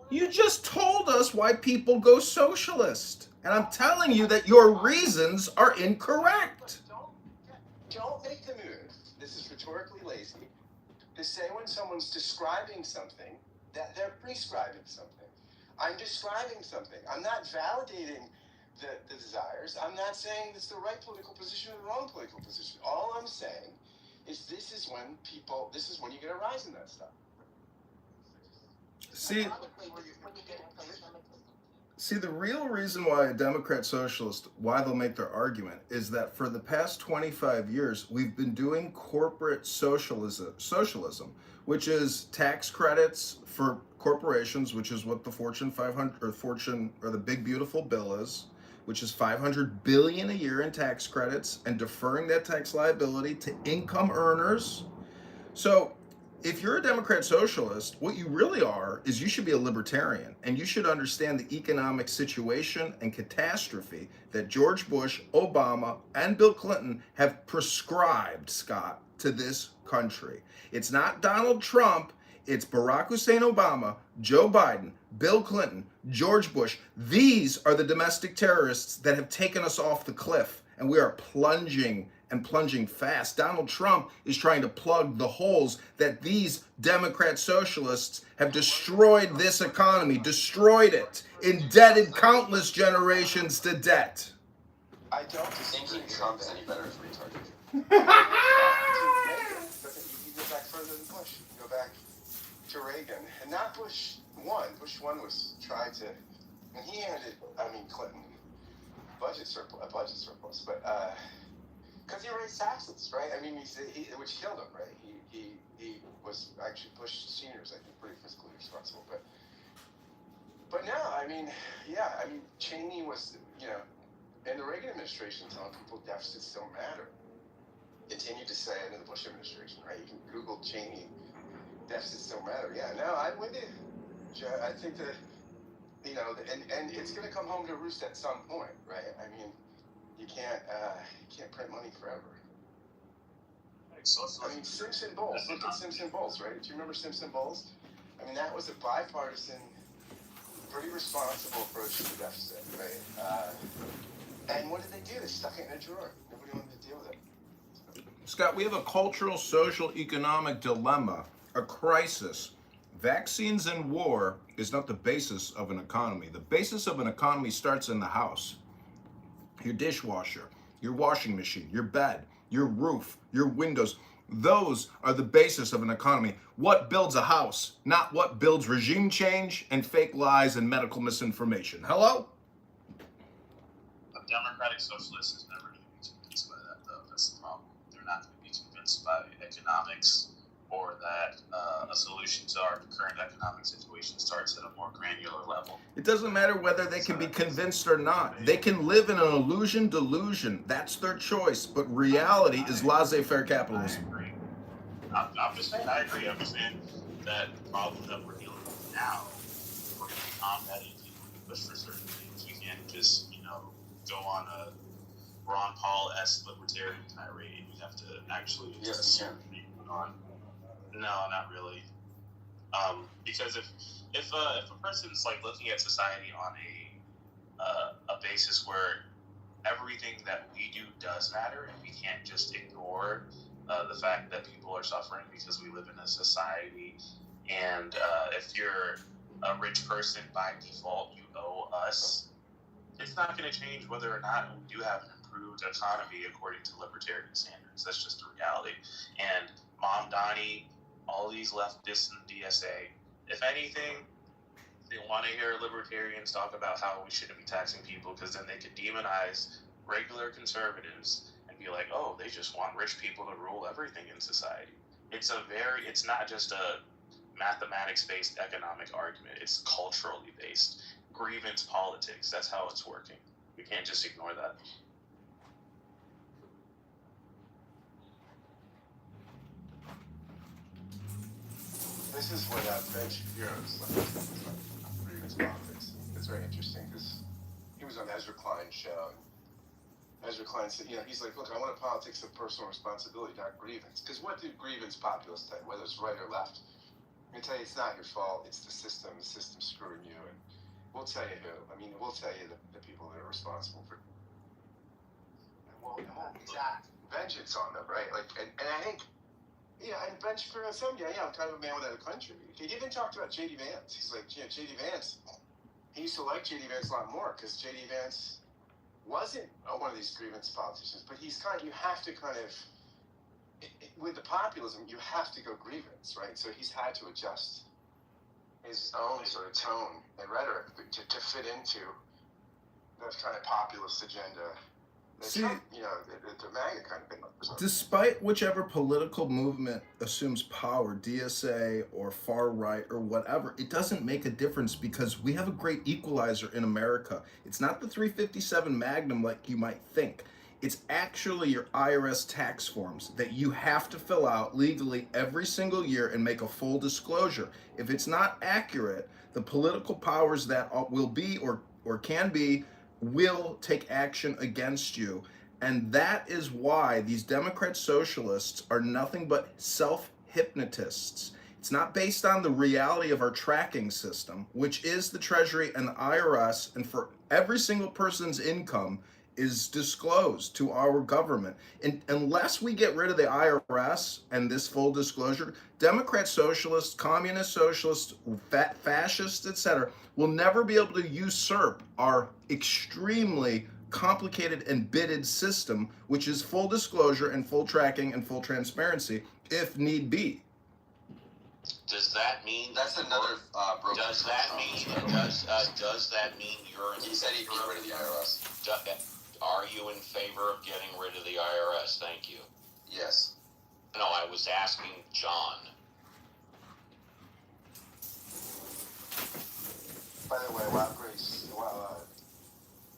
You just told us why people go socialist, and I'm telling you that your reasons are incorrect. Don't make the move. This is rhetorically lazy. To say when someone's describing something that they're prescribing something. I'm describing something. I'm not validating the desires. I'm not saying it's the right political position or the wrong political position. All I'm saying is this is when you get a rise in that stuff. See, the real reason why a Democrat socialist, why they'll make their argument, is that for the past 25 years, we've been doing corporate socialism, which is tax credits for corporations, which is what the Fortune 500 or the Big Beautiful Bill is, which is $500 billion a year in tax credits and deferring that tax liability to income earners. So if you're a Democrat socialist, what you really are is you should be a libertarian, and you should understand the economic situation and catastrophe that George Bush, Obama, and Bill Clinton have prescribed, Scott, to this country. It's not Donald Trump, it's Barack Hussein Obama, Joe Biden, Bill Clinton, George Bush. These are the domestic terrorists that have taken us off the cliff, and we are plunging fast. Donald Trump is trying to plug the holes that these Democrat socialists have destroyed this economy, destroyed it, indebted countless generations to debt. I don't think Trump's any better for retarded. You go back further than Bush. You go back to Reagan, and not Bush 1. Bush 1 was trying to, and he handed, Clinton a budget surplus, but because he raised taxes, right? Which killed him, right? He was actually Bush seniors, I think, pretty fiscally responsible, but no, Cheney was, in the Reagan administration telling people deficits don't matter. Continued to say it in the Bush administration, right? You can Google Cheney, deficits don't matter. Yeah, no, I'm with you. I think that, and it's going to come home to roost at some point, right? You can't print money forever. Simpson Bowles. Look at Simpson Bowles, right? Do you remember Simpson Bowles? That was a bipartisan, pretty responsible approach to the deficit, right? And what did they do? They stuck it in a drawer. Nobody wanted to deal with it. Scott, we have a cultural, social, economic dilemma, a crisis. Vaccines and war is not the basis of an economy. The basis of an economy starts in the house. Your dishwasher, your washing machine, your bed, your roof, your windows. Those are the basis of an economy. What builds a house, not what builds regime change and fake lies and medical misinformation. Hello? A democratic socialist is never going to be convinced by that, though. That's the problem. They're not going to be convinced by economics or that a solution to our current economic situation starts at a more granular level. It doesn't matter whether they can be convinced or not. They can live in an illusion delusion. That's their choice. But reality is laissez-faire capitalism. I agree. I'm just saying, I agree. I'm just saying that the problem that we're dealing with now, we're going to be combating people who push for certain things. You can't just, go on a Ron Paul-esque libertarian tirade. You have to actually just on. No, not really. Because if a person's like looking at society on a basis where everything that we do does matter, and we can't just ignore the fact that people are suffering because we live in a society, and if you're a rich person by default, you owe us. It's not going to change whether or not we do have an improved economy according to libertarian standards. That's just the reality. And Mom Donnie, all these leftists in the DSA, if anything, they want to hear libertarians talk about how we shouldn't be taxing people, because then they could demonize regular conservatives and be like, oh, they just want rich people to rule everything in society. It's not just a mathematics-based economic argument. It's culturally based. Grievance politics. That's how it's working. We can't just ignore that. This is what Ben Shapiro's grievance politics. It's very interesting because he was on Ezra Klein's show. And advisor client said, he's like, look, I want a politics of personal responsibility, not grievance. Because what do grievance populists say, whether it's right or left? I tell you, it's not your fault. It's the system. The system's screwing you. And we'll tell you who. I mean, we'll tell you the people that are responsible for. And we'll exact vengeance on them, right? Like, and I think, and vengeance for some, I'm kind of a man without a country. He even talked about J.D. Vance. He's like, J.D. Vance. He used to like J.D. Vance a lot more because J.D. Vance wasn't one of these grievance politicians, but he's you have to kind of, with the populism, you have to go grievance, right? So he's had to adjust his own sort of tone and rhetoric to fit into that kind of populist agenda. See, Trump, the MAGA kind of thing. Despite whichever political movement assumes power, DSA or far right or whatever, it doesn't make a difference because we have a great equalizer in America. It's not the 357 Magnum like you might think. It's actually your IRS tax forms that you have to fill out legally every single year and make a full disclosure. If it's not accurate, the political powers that will be or can be will take action against you. And that is why these Democrat socialists are nothing but self-hypnotists. It's not based on the reality of our tracking system, which is the Treasury and the IRS, and for every single person's income is disclosed to our government. And unless we get rid of the IRS and this full disclosure, Democrat socialists, communist socialists, fascists, etc., will never be able to usurp our extremely complicated and bidded system, which is full disclosure and full tracking and full transparency, if need be. Does that mean that's another broken? Does that mean you're? He said he'd get rid of the IRS. Are you in favor of getting rid of the IRS? Thank you. Yes. No, I was asking John. By the way,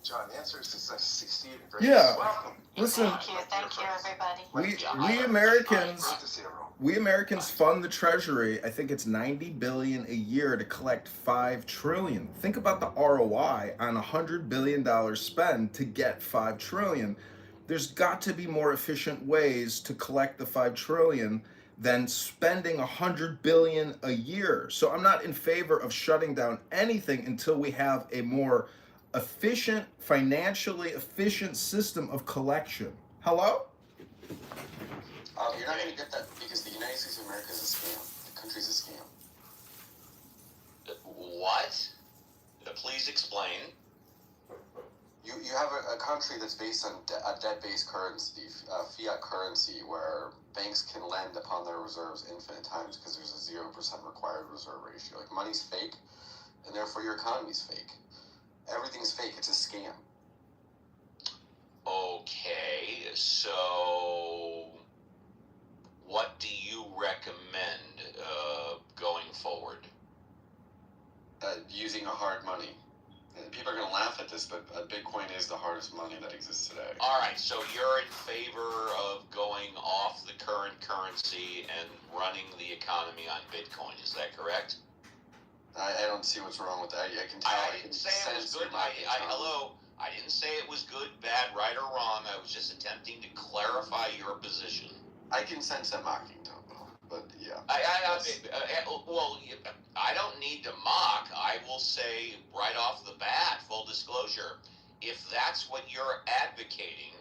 John answers since I succeeded. Yeah. Welcome. Listen. Thank you, everybody. We Americans fund the Treasury. I think it's $90 billion a year to collect $5 trillion. Think about the ROI on $100 billion spend to get $5 trillion. There's got to be more efficient ways to collect the $5 trillion than spending $100 billion a year. So I'm not in favor of shutting down anything until we have a more efficient, financially efficient system of collection. Hello? You're not going to get that because the United States of America is a scam. The country's a scam. What? Please explain. You have a country that's based on a debt-based currency, fiat currency, where banks can lend upon their reserves infinite times because there's a 0% required reserve ratio. Like, money's fake, and therefore your economy's fake. Everything's fake. It's a scam. Okay, so what do you recommend going forward? Using a hard money. People are going to laugh at this, but Bitcoin is the hardest money that exists today. All right, so you're in favor of going off the current currency and running the economy on Bitcoin. Is that correct? I don't see what's wrong with that. I can tell. I didn't say it was good. Hello. I didn't say it was good, bad, right, or wrong. I was just attempting to clarify your position. I can sense a mocking tone, but yeah. I don't need to mock. I will say right off the bat, full disclosure, if that's what you're advocating,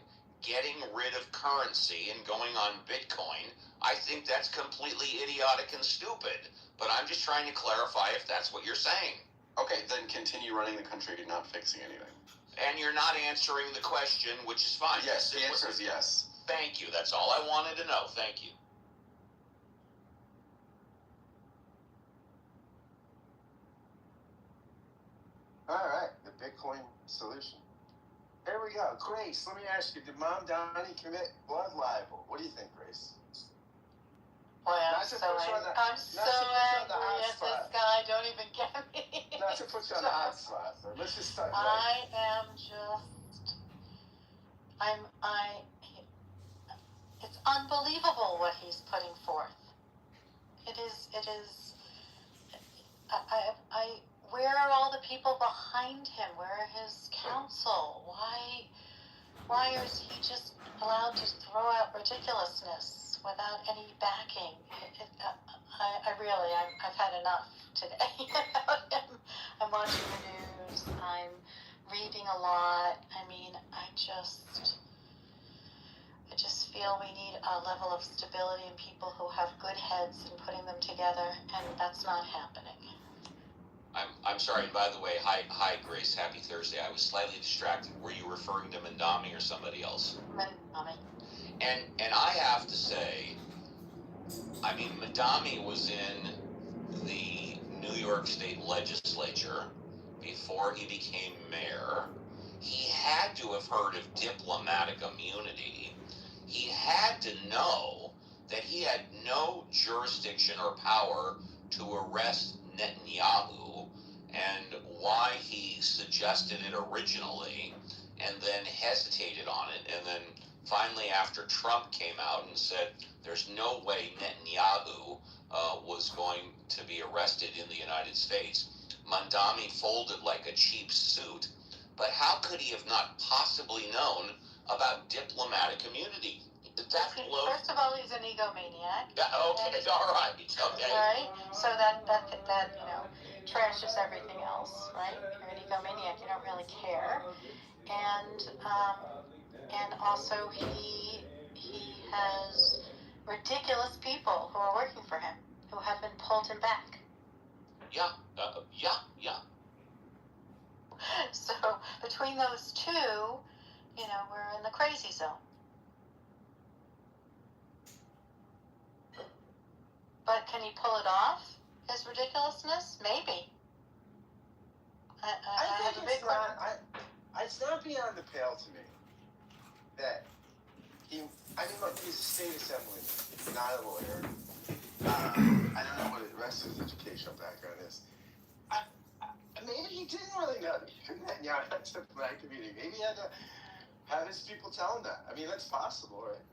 getting rid of currency and going on Bitcoin, I think that's completely idiotic and stupid. But I'm just trying to clarify if that's what you're saying. Okay, then continue running the country, not fixing anything. And you're not answering the question, which is fine. Yes, the answer is yes. Thank you. That's all I wanted to know. Thank you. All right, the Bitcoin solution. Here we go. Grace, let me ask you, did Mom Donnie commit blood libel? What do you think, Grace? Boy, I'm so angry at this guy. Don't even get me. Not to put you on the hot spot. Let's just start. I am just. It's unbelievable what he's putting forth. It is. Where are all the people behind him? Where are his counsel? Why why is he just allowed to throw out ridiculousness without any backing? I've had enough today about him. I'm watching the news. I'm reading a lot. I mean, I just feel we need a level of stability in people who have good heads and putting them together, and that's not happening. I'm sorry. And by the way, hi Grace. Happy Thursday. I was slightly distracted. Were you referring to Mandami or somebody else? Mandami. And I have to say, I mean, Mandami was in the New York State Legislature before he became mayor. He had to have heard of diplomatic immunity. He had to know that he had no jurisdiction or power to arrest Netanyahu, and why he suggested it originally and then hesitated on it, and then finally after Trump came out and said there's no way Netanyahu was going to be arrested in the United States, Mandami folded like a cheap suit. But how could he have not possibly known about diplomatic immunity? First of all, he's an egomaniac. Yeah, okay, all right. Okay. Right? So that trashes everything else, right? You're an egomaniac, you don't really care. And also he has ridiculous people who are working for him, who have been pulled him back. Yeah. So between those two, we're in the crazy zone. But can he pull it off, his ridiculousness? Maybe. I have a big question. It's not beyond the pale to me that look, he's a state assemblyman, not a lawyer. I don't know what the rest of his educational background is. Maybe he didn't really know that that's a black community. Maybe he had to have his people tell him that. I mean, that's possible, right?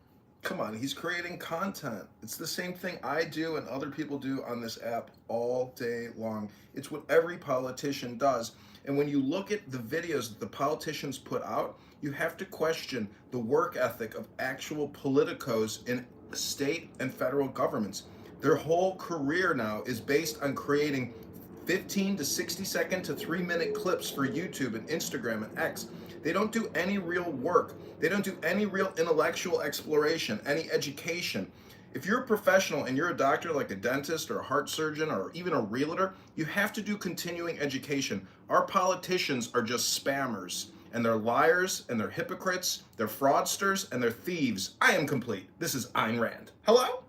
Come on, he's creating content. It's the same thing I do and other people do on this app all day long. It's what every politician does. And when you look at the videos that the politicians put out, you have to question the work ethic of actual politicos in state and federal governments. Their whole career now is based on creating 15 to 60 second to 3-minute clips for YouTube and Instagram and X. They don't do any real work. They don't do any real intellectual exploration, any education. If you're a professional and you're a doctor like a dentist or a heart surgeon or even a realtor, you have to do continuing education. Our politicians are just spammers, and they're liars, and they're hypocrites, they're fraudsters, and they're thieves. I am complete. This is Ayn Rand. Hello?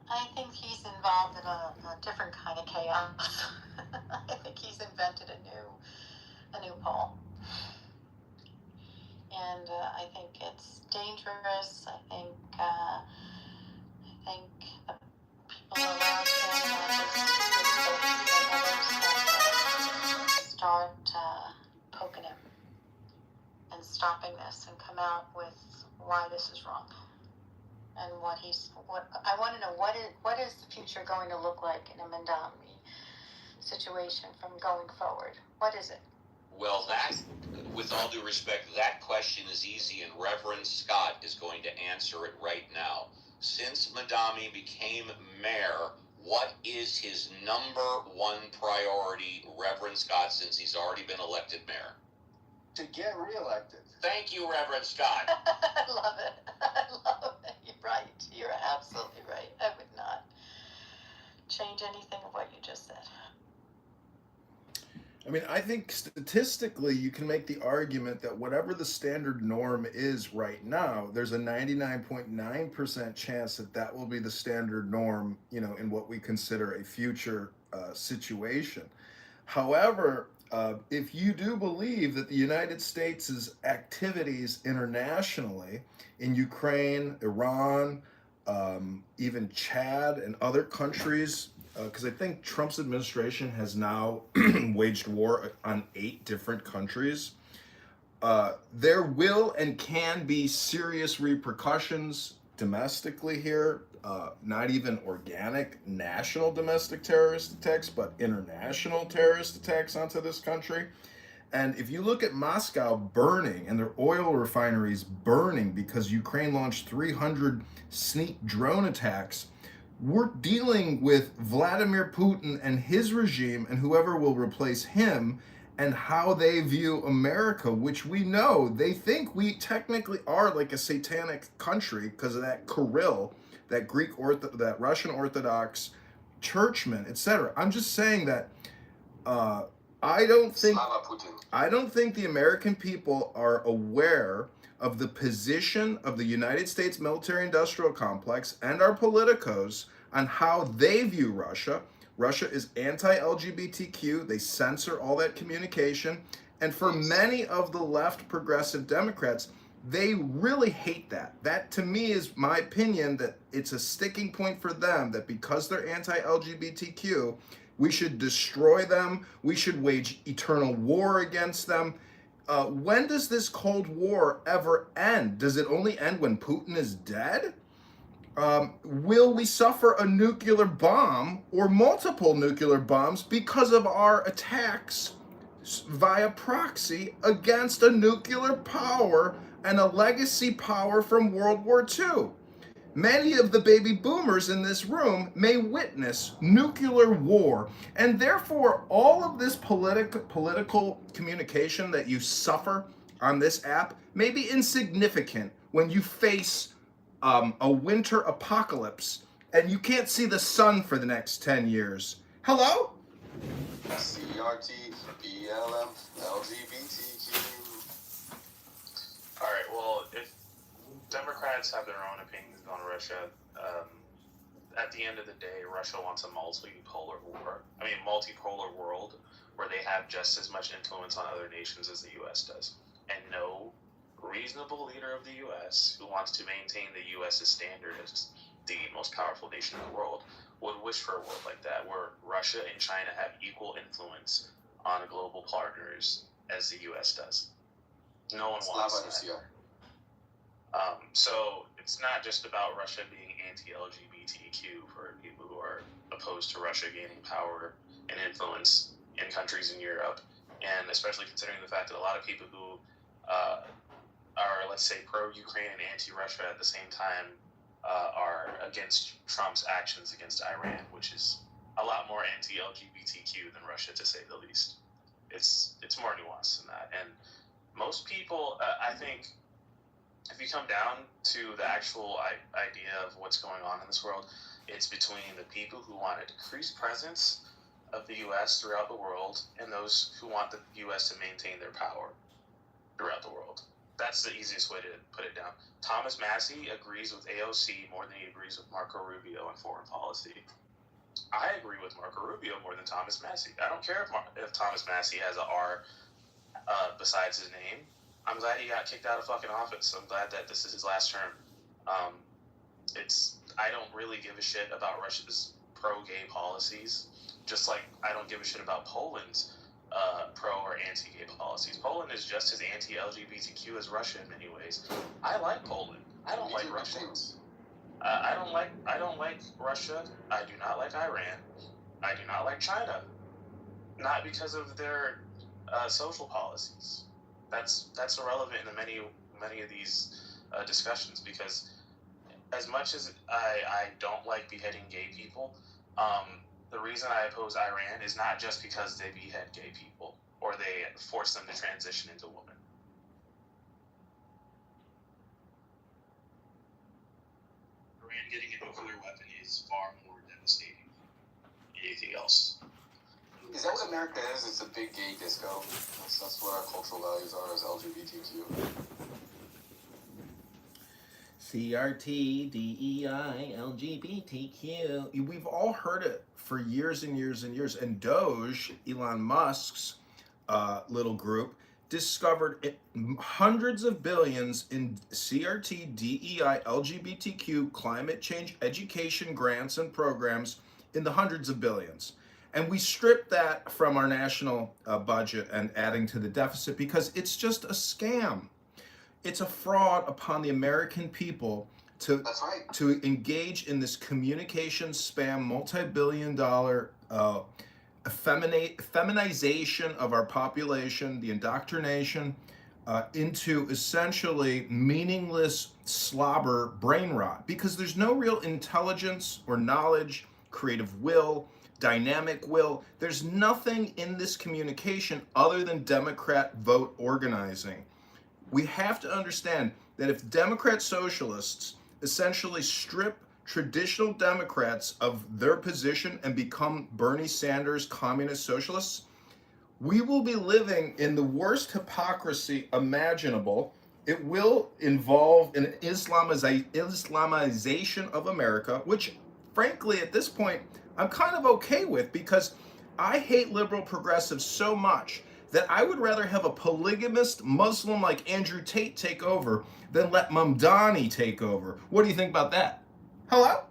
I think he's involved in a different kind of chaos. I think he's invented a new pole, and I think it's dangerous. I think the people around him start poking him and stopping this and come out with why this is wrong. And what I want to know, what is the future going to look like in a Mandami situation from going forward? What is it? Well, that, with all due respect, that question is easy, and Reverend Scott is going to answer it right now. Since Mandami became mayor, what is his number one priority, Reverend Scott, since he's already been elected mayor? To get reelected. Thank you, Reverend Scott. I love it. I love it. You're right. You're absolutely right. I would not change anything of what you just said. I mean, I think statistically you can make the argument that whatever the standard norm is right now, there's a 99.9% chance that that will be the standard norm, in what we consider a future situation. However, if you do believe that the United States' activities internationally in Ukraine, Iran, even Chad and other countries, because I think Trump's administration has now waged war on 8 different countries, there will and can be serious repercussions domestically here. not even organic national domestic terrorist attacks, but international terrorist attacks onto this country. And if you look at Moscow burning and their oil refineries burning because Ukraine launched 300 sneak drone attacks, we're dealing with Vladimir Putin and his regime and whoever will replace him and how they view America, which we know they think we technically are like a satanic country because of that Kirill, that that Russian Orthodox churchman, etc. I'm just saying that I don't think the American people are aware of the position of the United States military-industrial complex and our politicos on how they view Russia. Russia is anti-LGBTQ. They censor all that communication. And for many of the left progressive Democrats, they really hate that. That, to me, is my opinion, that it's a sticking point for them that because they're anti-LGBTQ, we should destroy them. We should wage eternal war against them. When does this Cold War ever end? Does it only end when Putin is dead? Will we suffer a nuclear bomb or multiple nuclear bombs because of our attacks via proxy against a nuclear power and a legacy power from World War II? Many of the baby boomers in this room may witness nuclear war, and therefore all of this political communication that you suffer on this app may be insignificant when you face a winter apocalypse and you can't see the sun for the next 10 years. Hello? CRT, BLM, LGBTQ. All right, well, if Democrats have their own opinions on Russia, at the end of the day, Russia wants a multipolar world where they have just as much influence on other nations as the U.S. does. And no reasonable leader of the U.S. who wants to maintain the U.S.'s standard as the most powerful nation in the world would wish for a world like that, where Russia and China have equal influence on global partners as the U.S. does. No one wants that. So it's not just about Russia being anti-LGBTQ for people who are opposed to Russia gaining power and influence in countries in Europe, and especially considering the fact that a lot of people who are, let's say, pro-Ukraine and anti-Russia at the same time are against Trump's actions against Iran, which is a lot more anti-LGBTQ than Russia, to say the least. It's more nuanced than that. And most people, I think, if you come down to the actual idea of what's going on in this world, it's between the people who want a decreased presence of the U.S. throughout the world and those who want the U.S. to maintain their power throughout the world. That's the easiest way to put it down. Thomas Massie agrees with AOC more than he agrees with Marco Rubio on foreign policy. I agree with Marco Rubio more than Thomas Massie. I don't care if Thomas Massie has a R besides his name. I'm glad he got kicked out of fucking office. I'm glad that this is his last term. I don't really give a shit about Russia's pro-gay policies, just like I don't give a shit about Poland's pro or anti-gay policies. Poland is just as anti-LGBTQ as Russia in many ways. I like Poland. I don't like Russia. I don't like Russia. I do not like Iran. I do not like China. Not because of their social policies. That's irrelevant in many of these discussions, because as much as I don't like beheading gay people, the reason I oppose Iran is not just because they behead gay people or they force them to transition into women. Iran getting a nuclear weapon is far more devastating than anything else. Is that what America is? It's a big gay disco. That's what our cultural values are, as LGBTQ. CRT, DEI, LGBTQ. We've all heard it for years and years and years. And Doge, Elon Musk's little group, discovered hundreds of billions in CRT, DEI, LGBTQ, climate change, education grants and programs in the hundreds of billions. And we stripped that from our national budget and adding to the deficit because it's just a scam. It's a fraud upon the American people That's right. to engage in this communication spam, multi-billion-dollar feminization of our population, the indoctrination into essentially meaningless slobber brain rot, because there's no real intelligence or knowledge, creative will, dynamic will. There's nothing in this communication other than Democrat vote organizing. We have to understand that if Democrat socialists essentially strip traditional Democrats of their position and become Bernie Sanders communist socialists, we will be living in the worst hypocrisy imaginable. It will involve an Islamization of America, which frankly at this point I'm kind of okay with, because I hate liberal progressives so much that I would rather have a polygamist Muslim like Andrew Tate take over than let Mamdani take over. What do you think about that? Hello?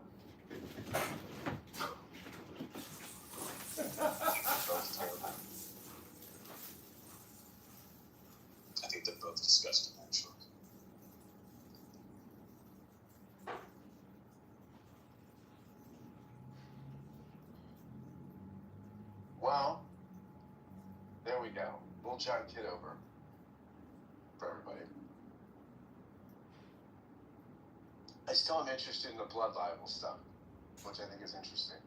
I think they're both disgusting, actually. Well, there we go. Little John Kitover for everybody. I still am interested in the blood libel stuff, which I think is interesting.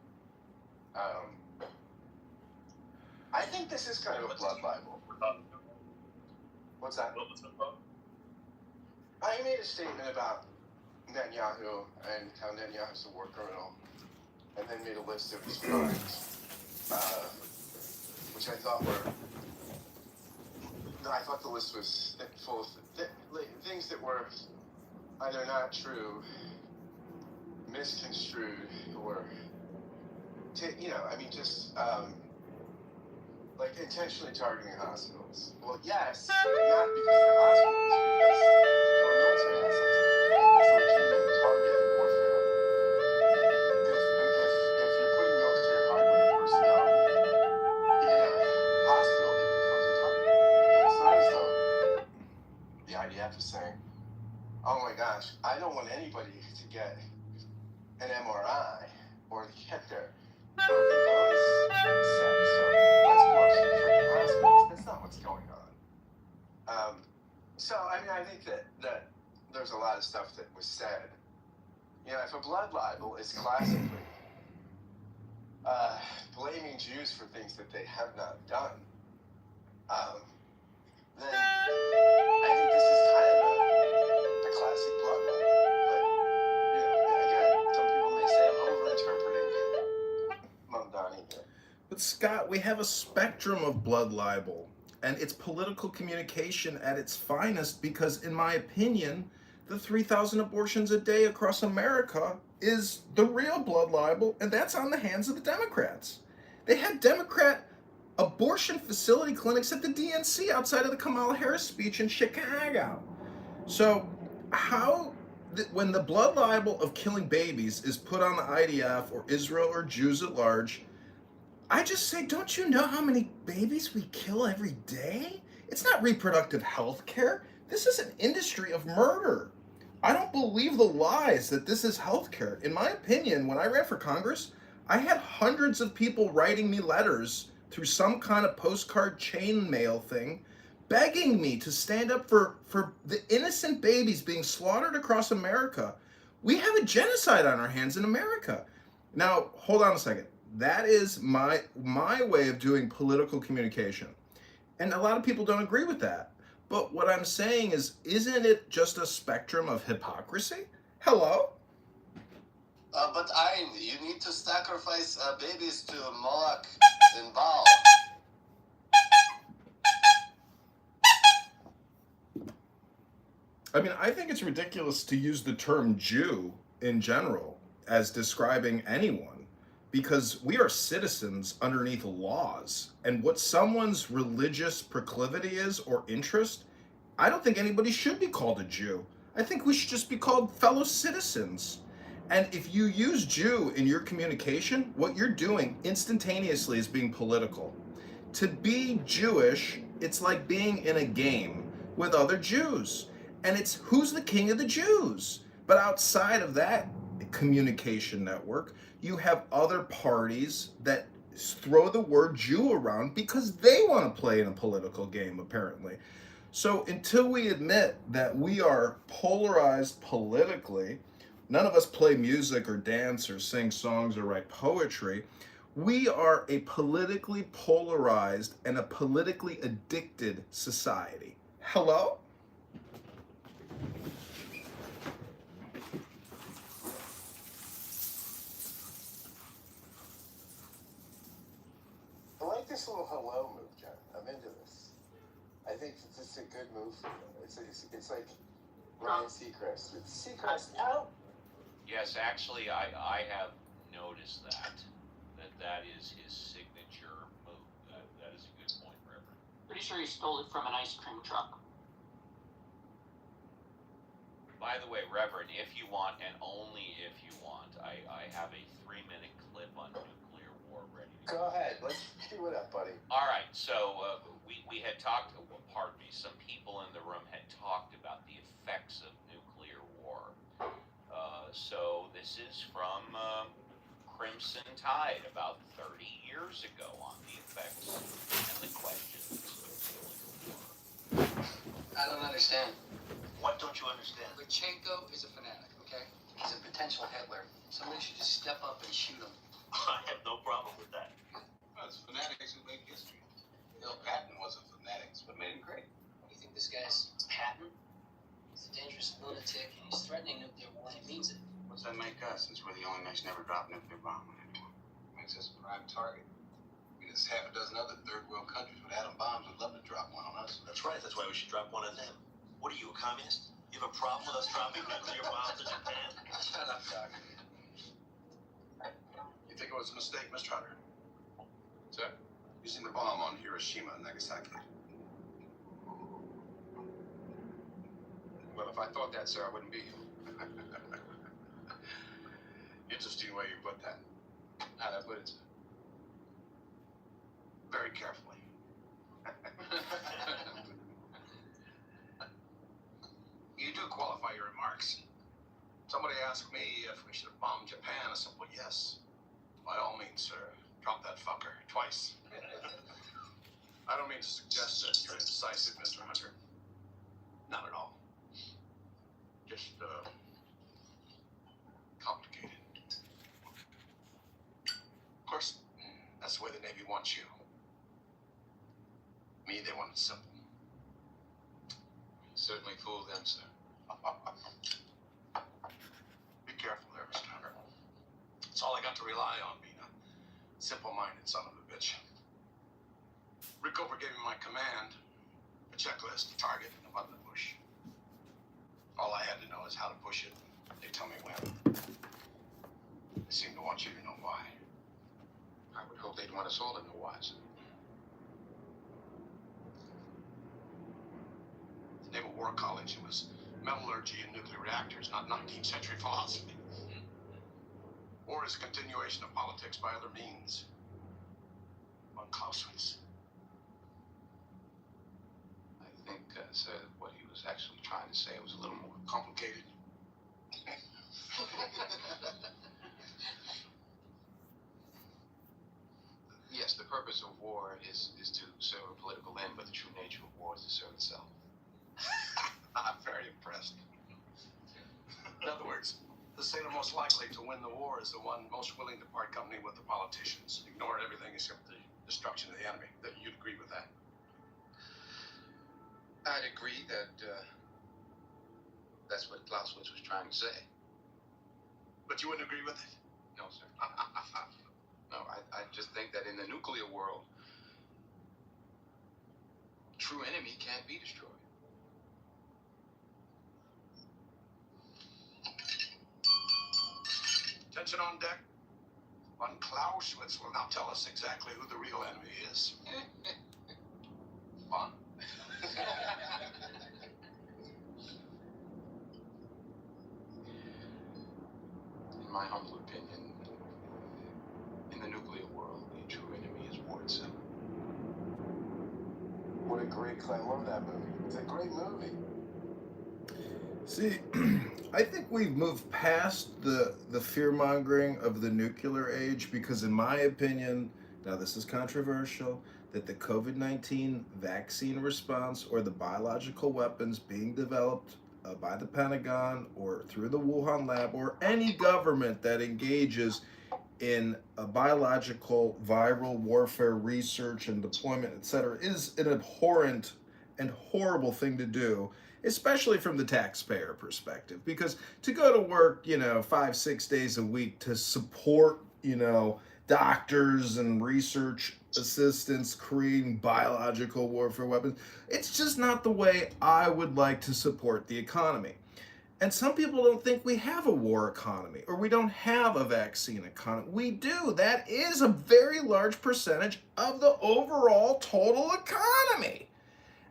I think this is kind of a blood libel. What's that? I made a statement about Netanyahu and how Netanyahu's a war criminal, and then made a list of his crimes, which I thought were. I thought the list was full of things that were either not true, misconstrued, or, like intentionally targeting hospitals. Well, yes, not because they're hospitals, because they're military assets. It's a legitimate target in warfare. If you're putting military hardware personnel in a hospital, it becomes a target. It's not as though the IDF is saying, oh my gosh, I don't want anybody to get an MRI or to get their broken bones set, so let's blow up some freaking hospitals. That's not what's going on. I think that there's a lot of stuff that was said. If a blood libel is classically blaming Jews for things that they have not done, then I think this is kind of a classic blood libel. But, again, some people may say I'm over-interpreting Mamdani here. But Scott, we have a spectrum of blood libel, and it's political communication at its finest, because in my opinion, the 3,000 abortions a day across America is the real blood libel, and that's on the hands of the Democrats. They had Democrat abortion facility clinics at the DNC outside of the Kamala Harris speech in Chicago. So when the blood libel of killing babies is put on the IDF or Israel or Jews at large, I just say, don't you know how many babies we kill every day? It's not reproductive health care. This is an industry of murder. I don't believe the lies that this is health care. In my opinion, when I ran for Congress, I had hundreds of people writing me letters through some kind of postcard chain mail thing, begging me to stand up for the innocent babies being slaughtered across America. We have a genocide on our hands in America. Now, hold on a second. That is my way of doing political communication. And a lot of people don't agree with that. But what I'm saying is, isn't it just a spectrum of hypocrisy? Hello? But you need to sacrifice babies to Moloch and Baal. I mean, I think it's ridiculous to use the term Jew in general as describing anyone, because we are citizens underneath laws, and what someone's religious proclivity is or interest, I don't think anybody should be called a Jew. I think we should just be called fellow citizens. And if you use Jew in your communication, what you're doing instantaneously is being political. To be Jewish, it's like being in a game with other Jews. And it's who's the king of the Jews? But outside of that communication network, you have other parties that throw the word Jew around because they want to play in a political game, apparently. So until we admit that we are polarized politically, none of us play music or dance or sing songs or write poetry, we are a politically polarized and a politically addicted society. Hello? I like this little hello move, John. I'm into this. I think it's a good move for you. It's like Ryan Seacrest. It's Seacrest out. Yes, actually, I have noticed that is his signature move. That is a good point, Reverend. Pretty sure he stole it from an ice cream truck. By the way, Reverend, if you want, and only if you want, I have a 3-minute clip on nuclear war ready to Go ahead. Let's do it up, buddy. All right, so we had talked, pardon me, some people in the room had talked about the effects of nuclear war. So this is from Crimson Tide about 30 years ago on the effects and the questions of nuclear war. I don't understand. What don't you understand? Lutsenko is a fanatic, okay? He's a potential Hitler. Somebody should just step up and shoot him. I have no problem with that. Well, it's fanatics who make history. Bill Patton wasn't fanatics, but made him great. You think this guy's Patton? He's a dangerous lunatic, and he's threatening nuclear war, and he means it. What's that make us, since we're the only nation ever dropped a nuclear bomb on anyone? Makes us a prime target. I mean, there's half a dozen other third world countries with atom bombs who'd love to drop one on us. That's right. That's why we should drop one on them. What are you, a communist? You have a problem with us dropping nuclear bombs in Japan? Shut up, Doc. You think it was a mistake, Mr. Hunter? Sir? Using the bomb on Hiroshima and Nagasaki. Well, if I thought that, sir, I wouldn't be here. Interesting way you put that. How'd I put it, sir? Very carefully. You do qualify your remarks. Somebody asked me if we should have bombed Japan. A simple yes. By all means, sir. Drop that fucker twice. I don't mean to suggest that you're indecisive, Mr. Hunter. Not at all. Just, complicated. Of course, that's the way the Navy wants you. Me, they want it simple. Certainly fooled them, sir. Be careful there, Mr. Hunter. It's all I got to rely on, being a simple-minded son of a bitch. Rickover gave me my command, a checklist, a target, and a button to push. All I had to know is how to push it. They tell me when. They seem to want you to know why. I would hope they'd want us all to know why, sir. The Naval War College, it was metallurgy and nuclear reactors, not 19th century philosophy. War is a continuation of politics by other means. Von Clausewitz. I think, sir, what he was actually trying to say was a little more complicated. Yes, the purpose of war is to serve a political end, but the true nature of war is to serve itself. I'm very impressed. In other words, the sailor most likely to win the war is the one most willing to part company with the politicians, ignore everything except the destruction of the enemy. That you'd agree with that? I'd agree that that's what Clausewitz was trying to say. But you wouldn't agree with it? No, sir. No, I just think that in the nuclear world, true enemy can't be destroyed. Attention on deck. Von Clausewitz will now tell us exactly who the real enemy is. Von? In my humble opinion, in the nuclear world, the true enemy is war itself. What a great, I love that movie. It's a great movie. See, I think we've moved past the fear-mongering of the nuclear age because, in my opinion, now this is controversial, that the COVID-19 vaccine response or the biological weapons being developed by the Pentagon or through the Wuhan lab or any government that engages in a biological viral warfare research and deployment, etc., is an abhorrent and horrible thing to do, especially from the taxpayer perspective. Because to go to work, 5-6 days a week to support, doctors and research assistants creating biological warfare weapons, it's just not the way I would like to support the economy. And some people don't think we have a war economy or we don't have a vaccine economy. We do. That is a very large percentage of the overall total economy.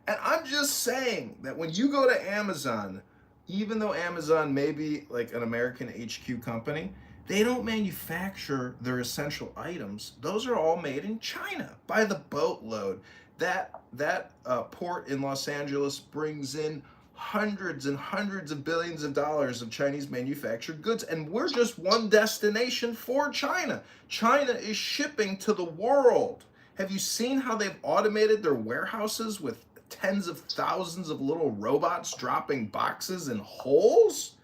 And I'm just saying that when you go to Amazon, even though Amazon may be like an American HQ company, they don't manufacture their essential items. Those are all made in China by the boatload. That port in Los Angeles brings in hundreds and hundreds of billions of dollars of Chinese manufactured goods, and we're just one destination for China. China is shipping to the world. Have you seen how they've automated their warehouses with tens of thousands of little robots dropping boxes in holes?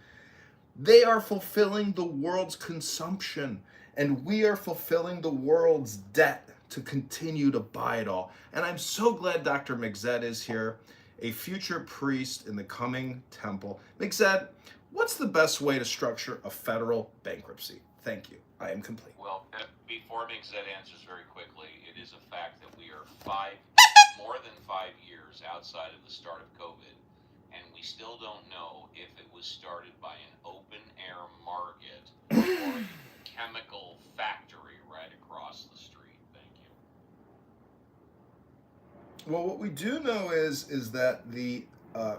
They are fulfilling the world's consumption, and we are fulfilling the world's debt to continue to buy it all. And I'm so glad Dr. Migzet is here, a future priest in the coming temple. Migzet, what's the best way to structure a federal bankruptcy? Thank you. I am complete. Well, before Migzet answers very quickly, it is a fact that we are more than 5 years outside of the start of COVID, and we still don't know if it was started by an open-air market or a chemical factory right across the street. Thank you. Well, what we do know is that the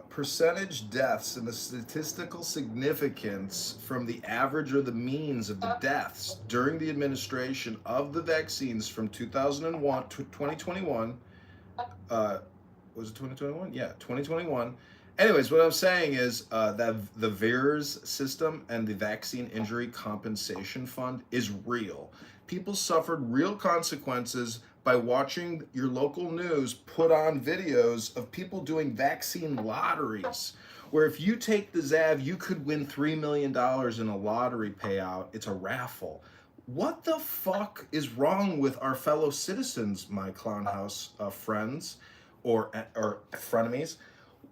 percentage deaths and the statistical significance from the average or the means of the deaths during the administration of the vaccines from 2001 to 2021, was it 2021? Yeah, 2021. Anyways, what I'm saying is that the VAERS system and the Vaccine Injury Compensation Fund is real. People suffered real consequences by watching your local news put on videos of people doing vaccine lotteries, where if you take the ZAV, you could win $3 million in a lottery payout. It's a raffle. What the fuck is wrong with our fellow citizens, my clown house friends or frenemies?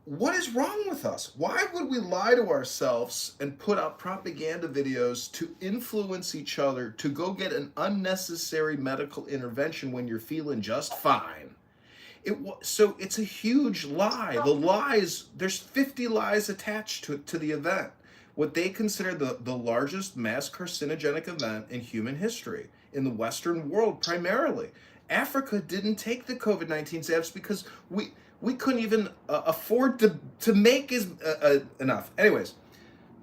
What is wrong with us? Why would we lie to ourselves and put out propaganda videos to influence each other to go get an unnecessary medical intervention when you're feeling just fine? So it's a huge lie. The lies, there's 50 lies attached to the event. What they consider the largest mass carcinogenic event in human history, in the Western world primarily. Africa didn't take the COVID-19 jabs because we couldn't even afford to make enough. Anyways,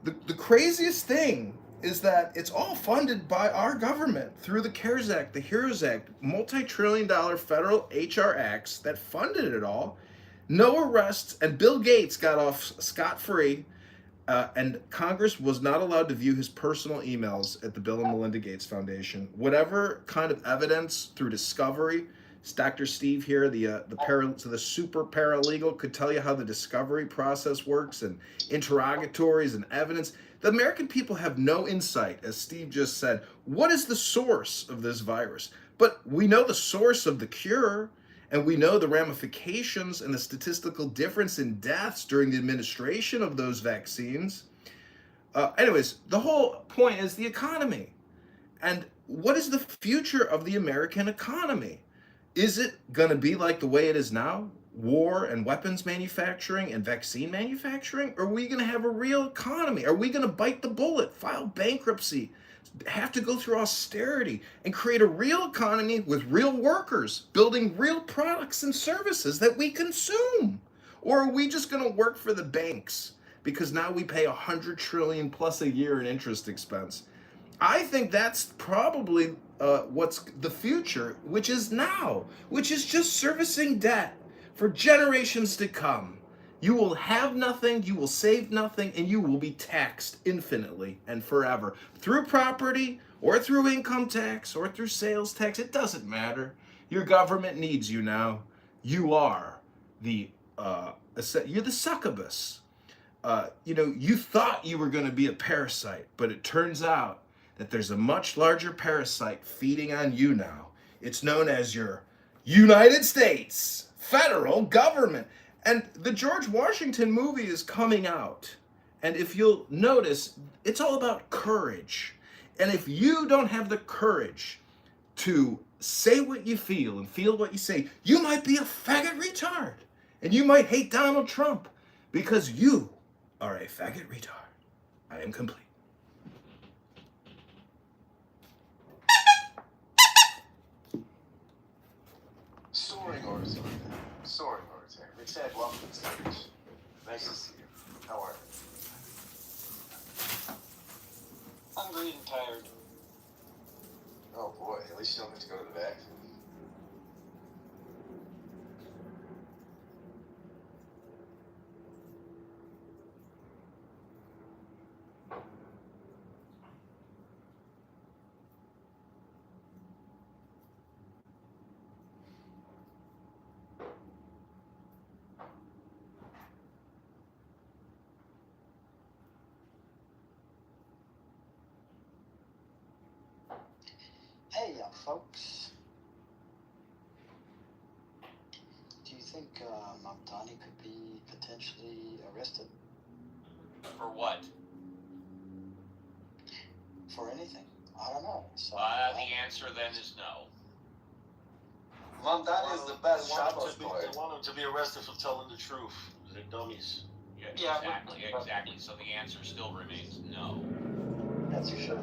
the craziest thing is that it's all funded by our government through the CARES Act, the HEROES Act, multi-trillion-dollar federal HR acts that funded it all. No arrests, and Bill Gates got off scot-free, and Congress was not allowed to view his personal emails at the Bill and Melinda Gates Foundation. Whatever kind of evidence through discovery, Dr. Steve here, the super paralegal, could tell you how the discovery process works and interrogatories and evidence. The American people have no insight, as Steve just said. What is the source of this virus? But we know the source of the cure, and we know the ramifications and the statistical difference in deaths during the administration of those vaccines. Anyways, the whole point is the economy. And what is the future of the American economy? Is it going to be like the way it is now? War and weapons manufacturing and vaccine manufacturing? Or are we going to have a real economy? Are we going to bite the bullet, file bankruptcy, have to go through austerity, and create a real economy with real workers, building real products and services that we consume? Or are we just going to work for the banks because now we pay $100 trillion plus a year in interest expense? I think that's probably what's the future, which is now, which is just servicing debt for generations to come. You will have nothing, you will save nothing, and you will be taxed infinitely and forever. Through property, or through income tax, or through sales tax, it doesn't matter. Your government needs you now. You are you're the succubus. You thought you were going to be a parasite, but it turns out that there's a much larger parasite feeding on you now. It's known as your United States federal government. And the George Washington movie is coming out. And if you'll notice, it's all about courage. And if you don't have the courage to say what you feel and feel what you say, you might be a faggot retard. And you might hate Donald Trump because you are a faggot retard. I am complete. Soaring orator. Soaring orator. Rich Ed, welcome to the stage. Nice to see you. How are you? Hungry and tired. Oh boy, at least you don't have to go to the bathroom. Hey, young folks. Do you think Mamdani could be potentially arrested For what? for anything? I don't know. So, The answer then is no. Mom, that is the best They Shabbos boy. want him to be arrested for telling the truth. They're dummies. Yeah, exactly. So the answer still remains no. that's for sure.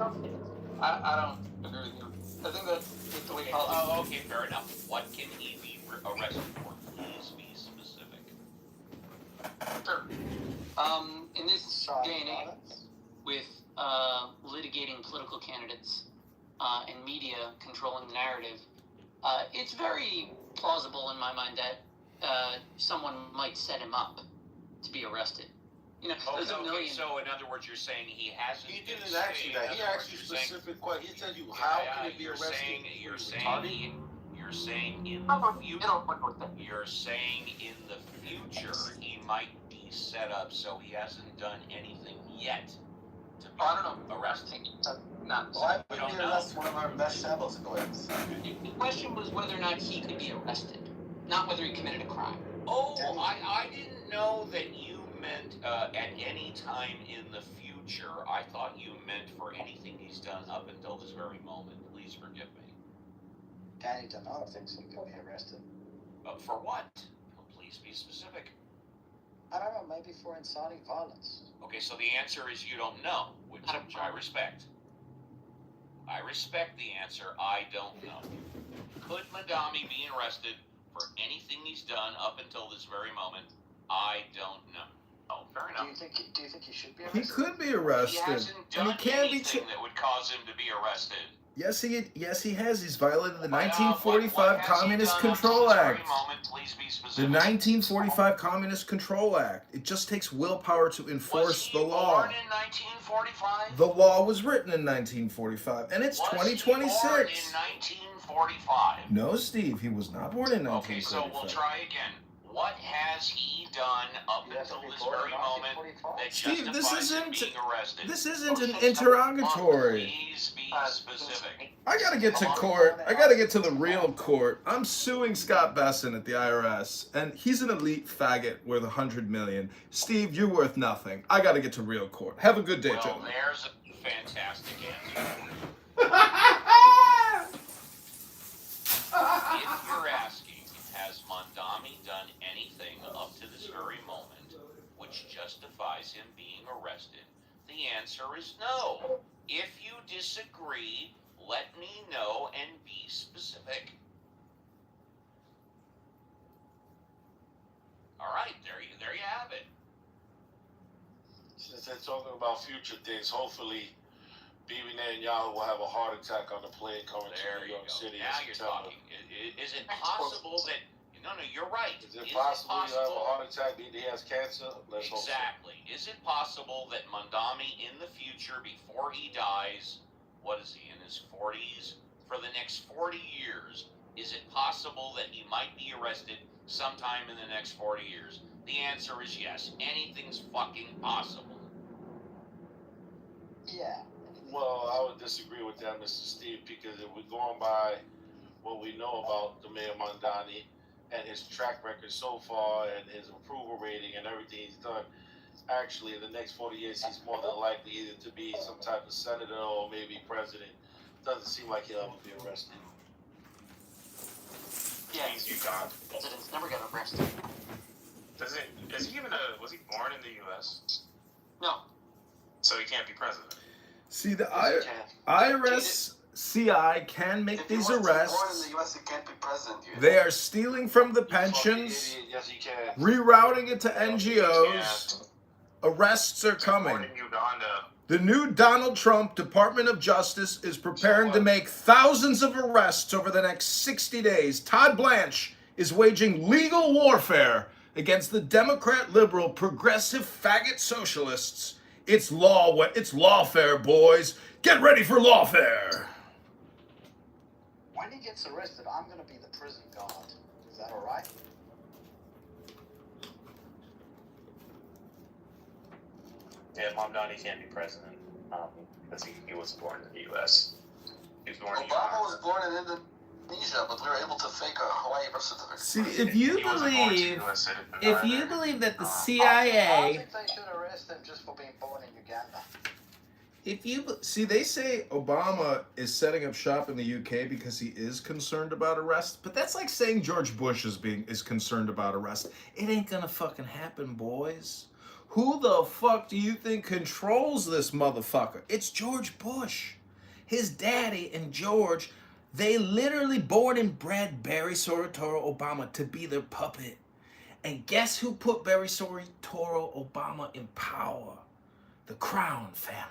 I don't agree with you. I think that with the way Okay, politics. okay, fair enough. What can he be arrested for? Please be specific. Sure. In this day and age, with litigating political candidates and media controlling the narrative, it's very plausible in my mind that someone might set him up to be arrested. You know, there's a million. So in other words, you're saying he hasn't. He didn't been ask you that. He asked you specific questions. He said you, how can it be arrested? You're saying in the future. You're saying in the future he might be set up, so he hasn't done anything yet to be I don't know. arrested. Not. Why would he arrest one of our best Shabbos boys? The question was whether or not he could be arrested, not whether he committed a crime. Oh, I didn't know that you meant at any time in the future. I thought you meant for anything he's done up until this very moment. Please forgive me. Danny Donato thinks he could be arrested. For what? Please be specific. I don't know, maybe for inciting violence. Okay, so the answer is you don't know, which I respect. I respect the answer. I don't know. Could Madami be arrested for anything he's done up until this very moment? I don't know. Oh, fair enough. Do you think he should be He arrested? could be arrested. He hasn't And done he can be anything that would cause him to be arrested. Yes, he has. He's violated the What 1945 has he Communist done up to Control this very Act. moment? Please be The specific. 1945 Communist Control Act. It just takes willpower to enforce the law. Was he born in 1945? The law was written in 1945, and it's Was 2026. he born in 1945? No, Steve, he was not born in Okay, 1945. so we'll try again. What has he done up until this very moment that Steve, justifies him being arrested? this isn't an interrogatory. Please be specific. I gotta get to court. I gotta get to the real court. I'm suing Scott Besson at the IRS, and he's an elite faggot worth $100 million. Steve, you're worth nothing. I gotta get to real court. Have a good day, Well, gentlemen. there's a fantastic answer. If you're asking, has Mondami done anything up to this very moment which justifies him being arrested? The answer is no. If you disagree, let me know and be specific. All right, there you have it. Since they're talking about future things, hopefully Bibi Netanyahu will have a heart attack on the plane coming There to New you York go. City. Now in you're September. talking. Is it possible that No, you're right. Is it possible you have a heart attack, he has cancer? Let's hope so. Exactly. Is it possible that Mondami in the future, before he dies, what is he, in his 40s? For the next 40 years, is it possible that he might be arrested sometime in the next 40 years? The answer is yes. Anything's fucking possible. Yeah. Well, I would disagree with that, Mr. Steve, because if we're going by what we know about the Mayor Mondani and his track record so far and his approval rating and everything he's done, actually in the next 40 years he's more than likely either to be some type of senator or maybe president. Doesn't seem like he'll ever be arrested. Yeah, He's Uganda. presidents never got arrested. Was he born in the U.S.? No. So he can't be president. See, the IRS, CI can make these Born in arrests. the U.S., he can't be president. They are stealing from the pensions, Yes, he can. rerouting it to NGOs. Arrests are coming. Born in Uganda. The new Donald Trump Department of Justice is preparing to make thousands of arrests over the next 60 days. Todd Blanche is waging legal warfare against the Democrat, liberal, progressive, faggot socialists. It's lawfare, boys. Get ready for lawfare. When he gets arrested, I'm going to be the prison guard. Is that all right? Yeah, Mondani can't be president because he wasn't born in the U.S. He was born in Uganda. Obama was born in Indonesia, but we were able to fake a Hawaii birth certificate. See, if you believe that the CIA, I think they should arrest him just for being born in Uganda. they say Obama is setting up shop in the UK because he is concerned about arrest, but that's like saying George Bush is concerned about arrest. It ain't gonna fucking happen, boys. Who the fuck do you think controls this motherfucker? It's George Bush. His daddy and George, they literally born and bred Barry Soetoro Obama to be their puppet. And guess who put Barry Soetoro Obama in power? The Crown family.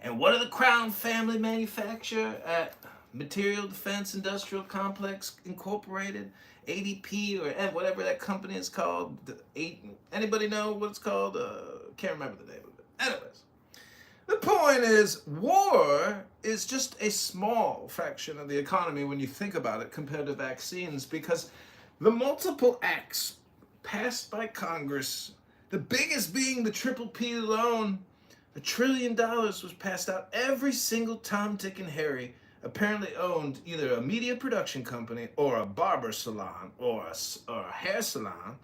And what do the Crown family manufacture at Material Defense Industrial Complex Incorporated? ADP or whatever that company is called. Anybody know what it's called? Can't remember the name of it. Anyways, the point is, war is just a small fraction of the economy when you think about it compared to vaccines, because the multiple acts passed by Congress, the biggest being the Triple P loan, $1 trillion was passed out. Every single Tom, Dick, and Harry apparently owned either a media production company or a barber salon or a hair salon.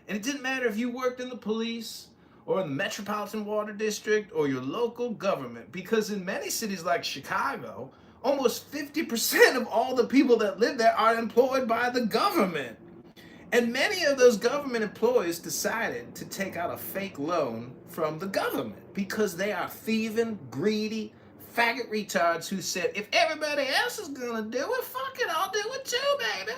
And it didn't matter if you worked in the police or in the Metropolitan Water District or your local government, because in many cities like Chicago, almost 50% of all the people that live there are employed by the government. And many of those government employees decided to take out a fake loan from the government because they are thieving, greedy, faggot retards who said, if everybody else is gonna do it, fuck it, I'll do it too, baby.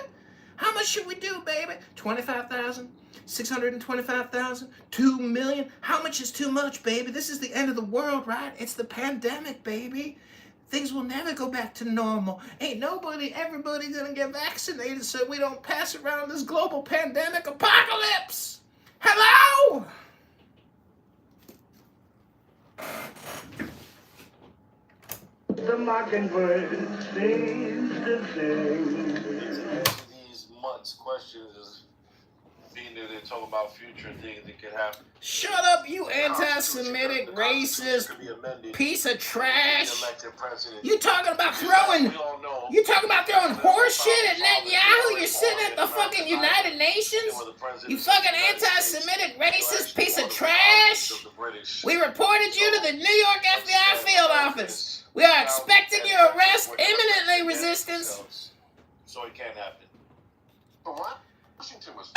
How much should we do, baby? 25,000? 625,000? 2 million? How much is too much, baby? This is the end of the world, right? It's the pandemic, baby. Things will never go back to normal. Ain't everybody gonna get vaccinated so we don't pass around this global pandemic apocalypse. Hello? The mockingbird sings to sing. These months questions is being that they're talking about future things that could happen. Shut up, you anti-Semitic, racist piece of trash. You talking about throwing horse shit at Netanyahu? You're sitting at the fucking United Nations? You fucking anti-Semitic, racist piece of trash. We reported you to the New York FBI field office. We are expecting your arrest imminently, resistance. So it can't happen. Washington was.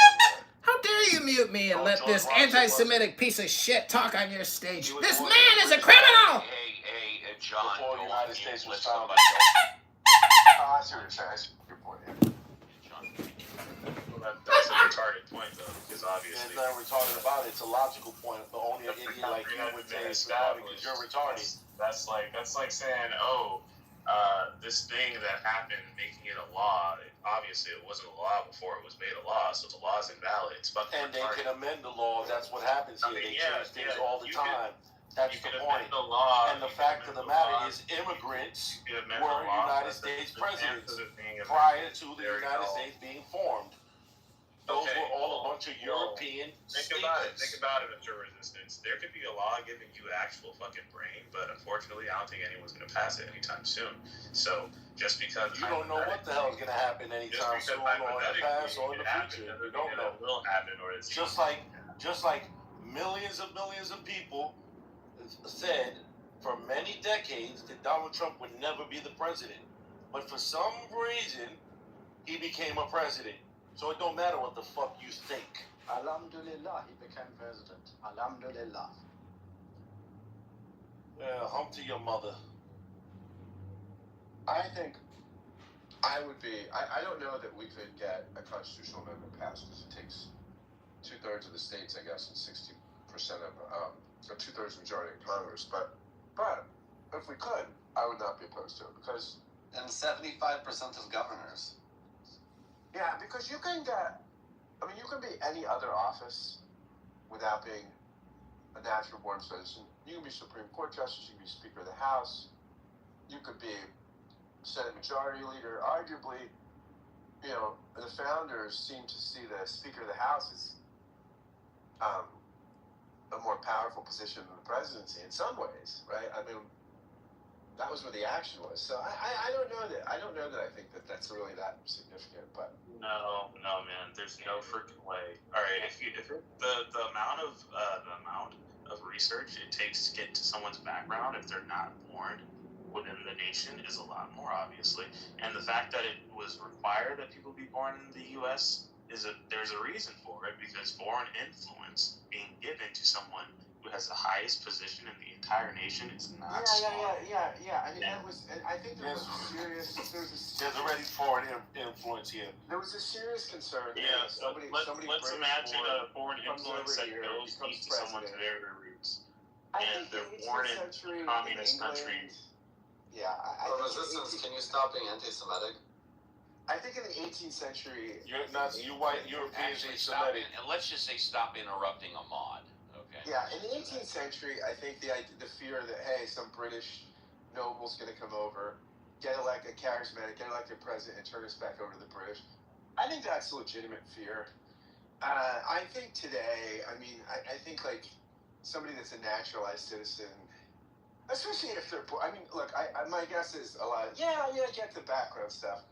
How dare you mute me and let this anti-Semitic piece of shit talk on your stage? This man is a criminal! Hey, John, before the United States was founded. I see what you're saying. I see your point. Well, that's a retarded point, though, because obviously. It's not retarded about it. It's a logical point. The only an idiot like you would say is retarded because you're retarded. That's like saying, oh, this thing that happened, making it a law, obviously it wasn't a law before it was made a law, so the law's invalid. It's fucking And they retarded. can amend the law. That's what happens here. They change things all the you time. Could, That's the point. And the fact of the matter is, immigrants were United States presidents prior to the United States being formed. Those were all a bunch of European Think about it, Mr. Resistance. There could be a law giving you actual fucking brain, but unfortunately, I don't think anyone's going to pass it anytime soon. So, just because you don't know what the hell is going to happen anytime soon, or in the past, or in the future, you don't know. It will happen, or it's just like millions of people said for many decades that Donald Trump would never be the president, but for some reason, he became a president. So it don't matter what the fuck you think. Alhamdulillah, he became president. Alhamdulillah. Hump to your mother. I think I would be. I don't know that we could get a constitutional amendment passed because it takes 2/3 of the states, I guess, and 60% of a 2/3 majority in Congress. But if we could, I would not be opposed to it because. And 75% of governors. Yeah, because you can get. I mean, you can be any other office without being a natural born citizen. You can be Supreme Court Justice. You can be Speaker of the House. You could be Senate Majority Leader. Arguably, the founders seem to see the Speaker of the House as a more powerful position than the presidency in some ways, right? I mean, that was where the action was. So I don't know that. I don't know that I think that that's really that significant. But no, man. There's no freaking way. All right, the amount of research it takes to get to someone's background if they're not born within the nation is a lot more, obviously. And the fact that it was required that people be born in the U.S. there's a reason for it, because foreign influence being given to someone who has the highest position in the entire nation is not smart. Yeah. I mean, I think there was a serious. There's already foreign influence here. There was a serious concern. Yeah. Somebody let's imagine a foreign influence that goes deep to someone's very roots, and they're born in a communist country. Yeah. Resistance, can you stop being anti-Semitic? I think in the 18th century, you white Europeans actually stop it, and let's just say stop interrupting Ahmad. Okay. Yeah, in the 18th century, I think the fear that hey, some British noble's going to come over, get elected president, and turn us back over to the British. I think that's a legitimate fear. I think today, I mean, I think like somebody that's a naturalized citizen, especially if they're poor. I mean, look, my guess is a lot. I get the background stuff,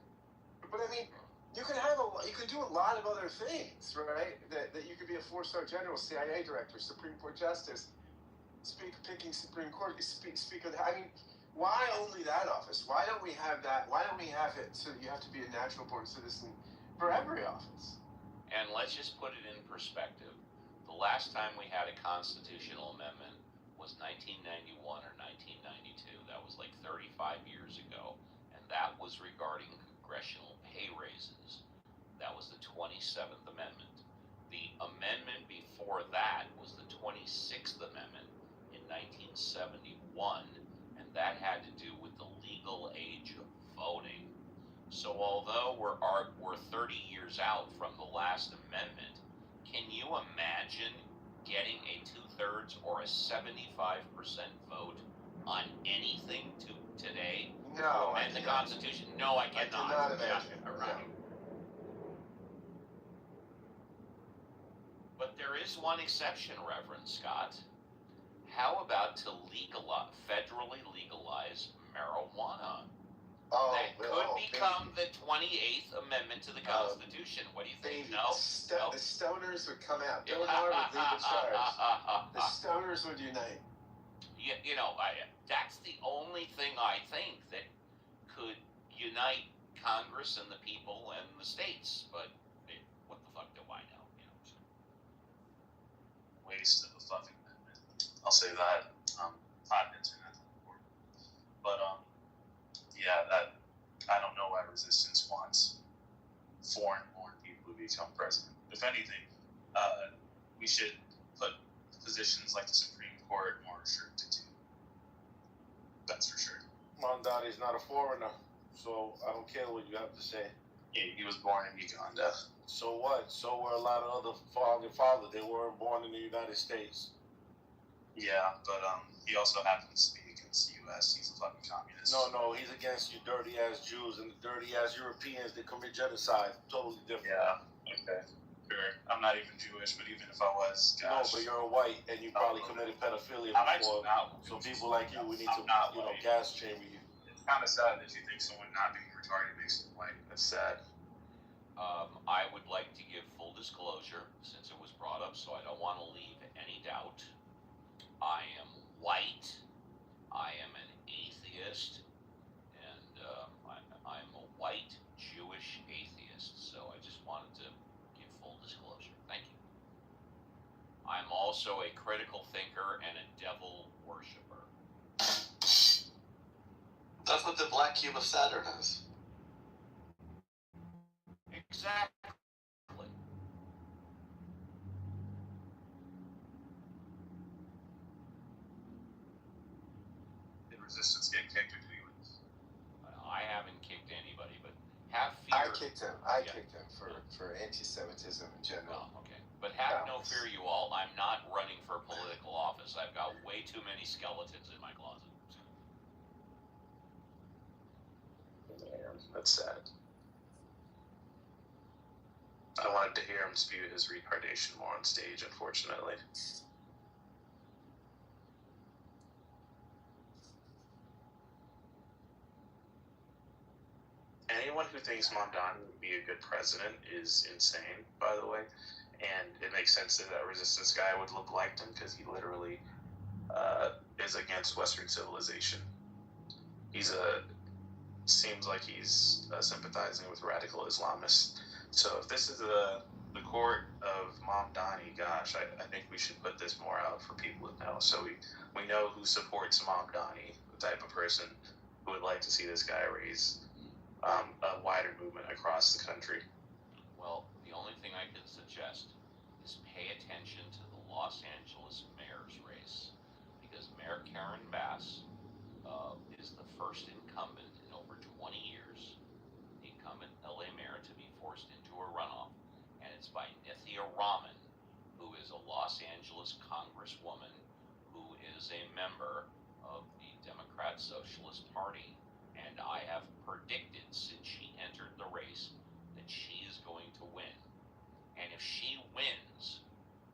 but I mean. You can do a lot of other things, right? That you could be a 4-star general, CIA director, Supreme Court justice, picking Supreme Court, speaker. I mean, why only that office? Why don't we have that? Why don't we have it so you have to be a natural born citizen for every office? And let's just put it in perspective. The last time we had a constitutional amendment was 1991 or 1992. That was like 35 years ago, and that was regarding congressional pay raises. That was the 27th Amendment. The amendment before that was the 26th Amendment in 1971, and that had to do with the legal age of voting. So although we're 30 years out from the last amendment, can you imagine getting a 2/3 or a 75% vote on anything today? No, and the Constitution? No, I cannot. I cannot imagine. Right. But there is one exception, Reverend Scott. How about to federally legalize marijuana? That could become the 28th Amendment to the Constitution. What do you think? No? The stoners would come out. Bill Maher would lead the charge. The stoners would unite. That's the only thing I think that could unite Congress and the people and the states. But what the fuck do I know? Waste of a fucking amendment. I'll say that. Hot internet. But that I don't know why resistance wants foreign-born people to become president. If anything, we should put positions like the Supreme Court more restricted too. That's for sure. Mondani's not a foreigner, so I don't care what you have to say. He was born in Uganda. So what? So were a lot of other founding fathers. They weren't born in the United States. Yeah, but he also happens to be against the U.S. He's a fucking communist. No, he's against you dirty ass Jews and the dirty ass Europeans that commit genocide. Totally different. Yeah. Okay. Sure. I'm not even Jewish, but even if I was, gosh. No, but you're a white and you probably committed pedophilia I'm before. actually not. So people like you, we need to, gas chamber you. It's kind of sad that you think someone not being retarded makes them white. That's sad. I would like to give full disclosure, since it was brought up, so I don't want to leave any doubt. I am white. I am an atheist, and I'm a white Jewish atheist. So I just wanted to give full disclosure. Thank you. I'm also a critical thinker and a devil worshiper. That's what the black cube of Saturn is. Exactly. Did Resistance get kicked or did he lose? I haven't kicked anybody, but have fear. I kicked him. I kicked him for anti-Semitism in general. Oh, okay. But have no fear, you all. I'm not running for political office. I've got way too many skeletons in my closet. Yeah, that's sad. I wanted to hear him spew his retardation more on stage, unfortunately. Anyone who thinks Mondani would be a good president is insane, by the way. And it makes sense that that resistance guy would look like him because he literally is against Western civilization. Seems like he's sympathizing with radical Islamists. So if this is the court of Mamdani, gosh, I think we should put this more out for people to know. So we know who supports Mamdani, the type of person who would like to see this guy raise a wider movement across the country. Well, the only thing I can suggest is pay attention to the Los Angeles mayor's race, because Mayor Karen Bass is the first incumbent in over 20 years, the incumbent LA mayor to be forced into a runoff, and it's by Nithya Raman, who is a Los Angeles congresswoman who is a member of the Democrat Socialist Party. And I have predicted since she entered the race that she is going to win. And if she wins,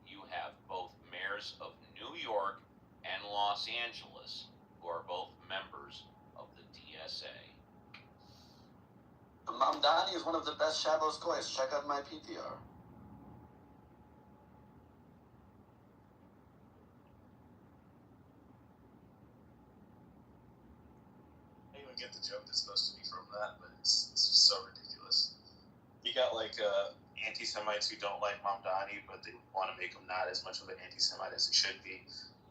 you have both mayors of New York and Los Angeles who are both members of the DSA. Mamdani is one of the best shadow squares. Check out my PTR. I don't even get the joke that's supposed to be from that, but it's just so ridiculous. You got like anti-Semites who don't like Mamdani, but they want to make him not as much of an anti-Semite as he should be.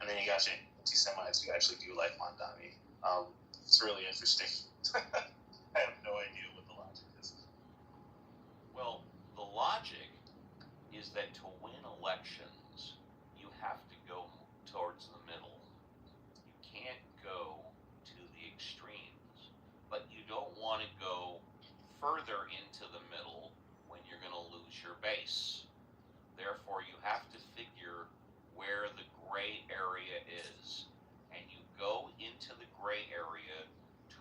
And then you got anti-Semites who actually do like Mamdani. It's really interesting. I have no idea what the logic is. Well, the logic is that to win elections, you have to go towards the middle. You can't go to the extremes, but you don't want to go further into the middle when you're going to lose your base. Therefore, you have to figure where the gray area is, and you go into the gray area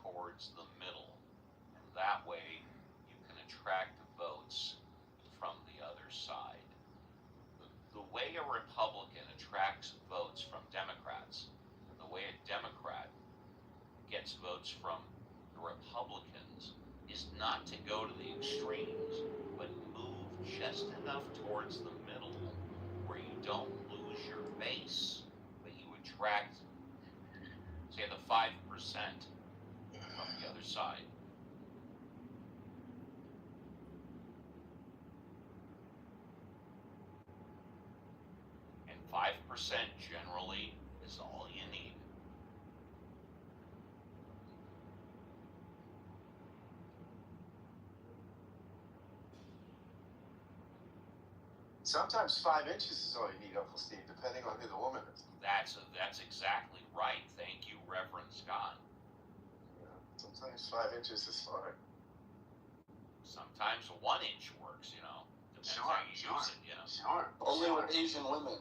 towards the middle. And that way, you can attract votes from the other side. The way a Republican attracts votes from Democrats, and the way a Democrat gets votes from the Republicans, is not to go to the extremes, but move just enough towards the middle where you don't lose your base, but you attract, say, the 5% from the other side. And 5% generally is all you need. Sometimes 5 inches is all you need, Uncle Steve, depending on who the woman is. That's exactly right. Thank you, Reverend Scott. 5 inches is fine. Sometimes 1 inch works, you know. Depends how you use it, you know. Sure. Only with Asian women.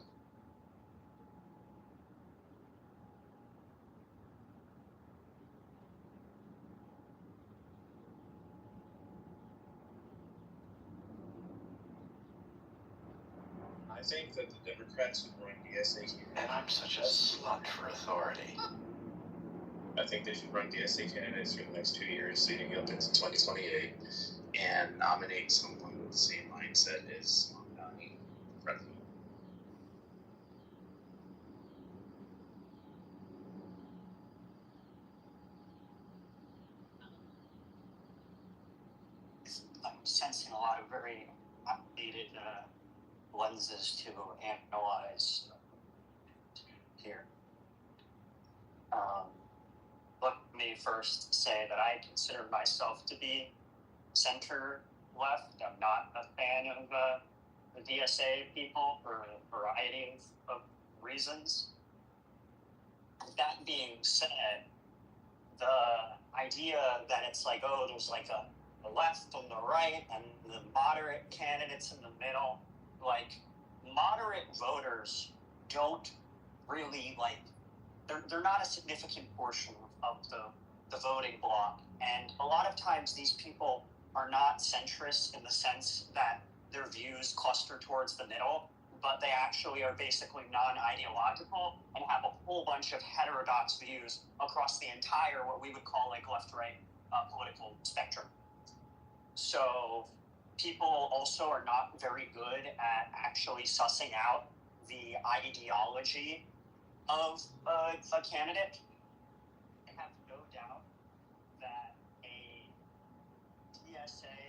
I think that the Democrats would run DSA here. And I'm such a slut for authority. I think they should run DSA candidates for the next 2 years, leading up into 2028, and nominate someone with the same mindset as Mamdani for president. I'm sensing a lot of very updated lenses to analyze here. Let me first say that I consider myself to be center left. I'm not a fan of the DSA people for a variety of reasons. That being said, the idea that it's like, oh, there's like the left and the right and the moderate candidates in the middle, like moderate voters don't really like, they're not a significant portion of the voting bloc. And a lot of times these people are not centrist in the sense that their views cluster towards the middle, but they actually are basically non-ideological and have a whole bunch of heterodox views across the entire, what we would call like left-right political spectrum. So people also are not very good at actually sussing out the ideology of a candidate. I have no doubt that a DSA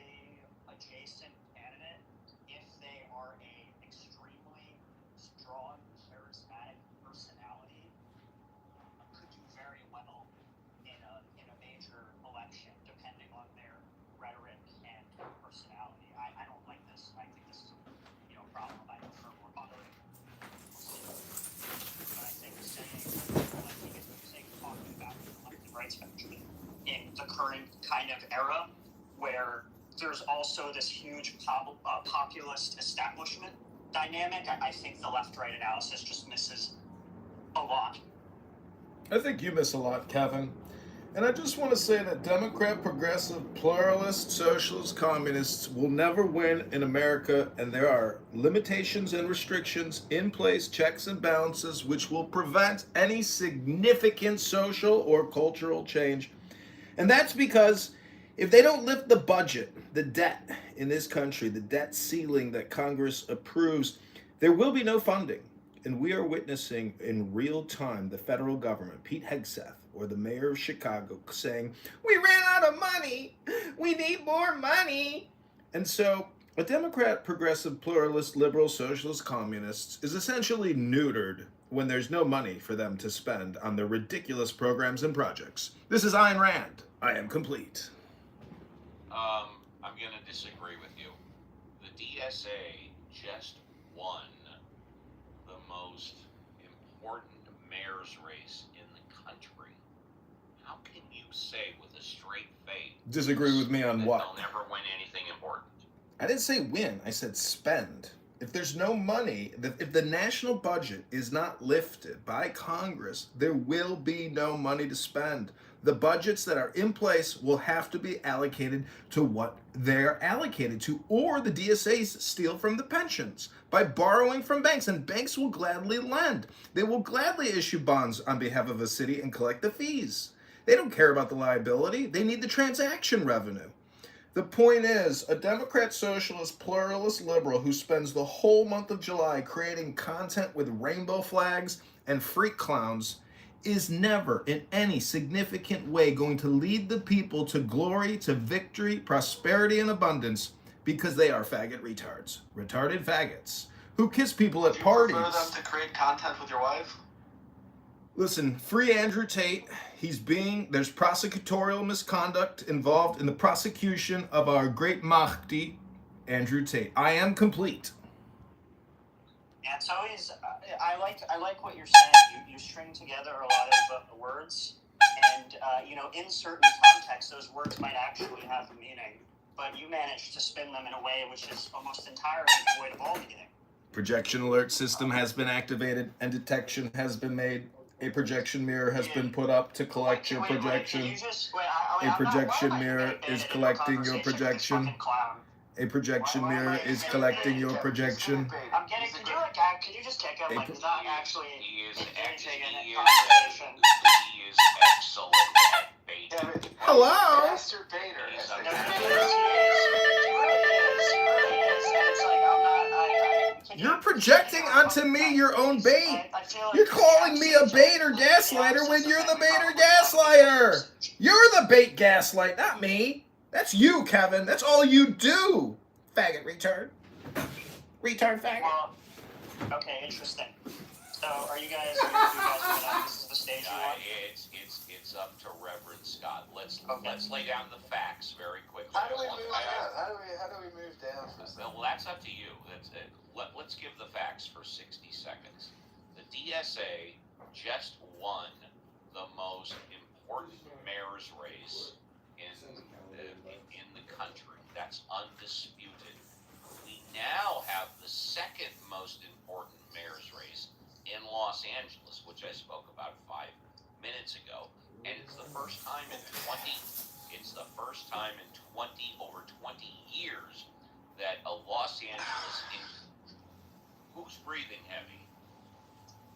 adjacent candidate, if they are a extremely strong, charismatic personality, could do very well in a major election, depending on their rhetoric and personality. I don't like this. I think this is a problem. I prefer more moderate. But I think talking about the elective rights spectrum in the current kind of era, where there's also this huge populist establishment dynamic, I think the left-right analysis just misses a lot. I think you miss a lot, Kevin. And I just want to say that Democrat, progressive, pluralist, socialist, communists will never win in America, and there are limitations and restrictions in place, checks and balances, which will prevent any significant social or cultural change. And that's because if they don't lift the budget, the debt in this country, the debt ceiling that Congress approves, there will be no funding. And we are witnessing in real time the federal government, Pete Hegseth, or the mayor of Chicago, saying, we ran out of money, we need more money. And so a Democrat, progressive, pluralist, liberal, socialist, communist is essentially neutered when there's no money for them to spend on their ridiculous programs and projects. This is Ayn Rand. I am complete. I'm going to disagree with you. The DSA just won the most important mayor's race in the country. How can you say with a straight face Disagree with me on that what? they'll never win anything important? I didn't say win, I said spend. If there's no money, if the national budget is not lifted by Congress, there will be no money to spend. The budgets that are in place will have to be allocated to what they're allocated to, or the DSAs steal from the pensions by borrowing from banks, and banks will gladly lend. They will gladly issue bonds on behalf of a city and collect the fees. They don't care about the liability. They need the transaction revenue. The point is, a Democrat, socialist, pluralist, liberal who spends the whole month of July creating content with rainbow flags and freak clowns is never in any significant way going to lead the people to glory, to victory, prosperity, and abundance, because they are faggot retards, retarded faggots, who kiss people at parties. Would you prefer them to create content with your wife? Listen, free Andrew Tate. There's prosecutorial misconduct involved in the prosecution of our great Mahdi, Andrew Tate. I am complete. Yeah, it's always, I like what you're saying. You string together a lot of words And, in certain contexts, those words might actually have meaning, but you manage to spin them in a way which is almost entirely devoid of all meaning. Projection alert system has been activated and detection has been made. A projection mirror has been put up to collect your projection. A projection mirror is collecting your projection. A projection mirror is collecting your projection. I'm getting. Could you just take him? Like, he's not actually engaging in a conversation. He is excellent at bait. Hello? Master Bader. He's as a they master say. He really is. And it's like, I'm not. You're projecting onto me your own bait. You're calling me a bait or gaslighter when you're the bait or gaslighter. You're the bait gaslight, not me. That's you, Kevin. That's all you do. Faggot retard. Retard faggot. Well, okay, interesting. So, are you guys? This is the stage you want? It's up to Reverend Scott. Let's lay down the facts very quickly. How do we move down? How do we move down for a second? Well, that's up to you. That's it. Let's give the facts for 60 seconds. The DSA just won the most important mayor's race in the country. That's undisputed. We now have the second most important mayor's race in Los Angeles, which I spoke about 5 minutes ago, and it's the first time in over 20 years that a Los Angeles who's breathing heavy?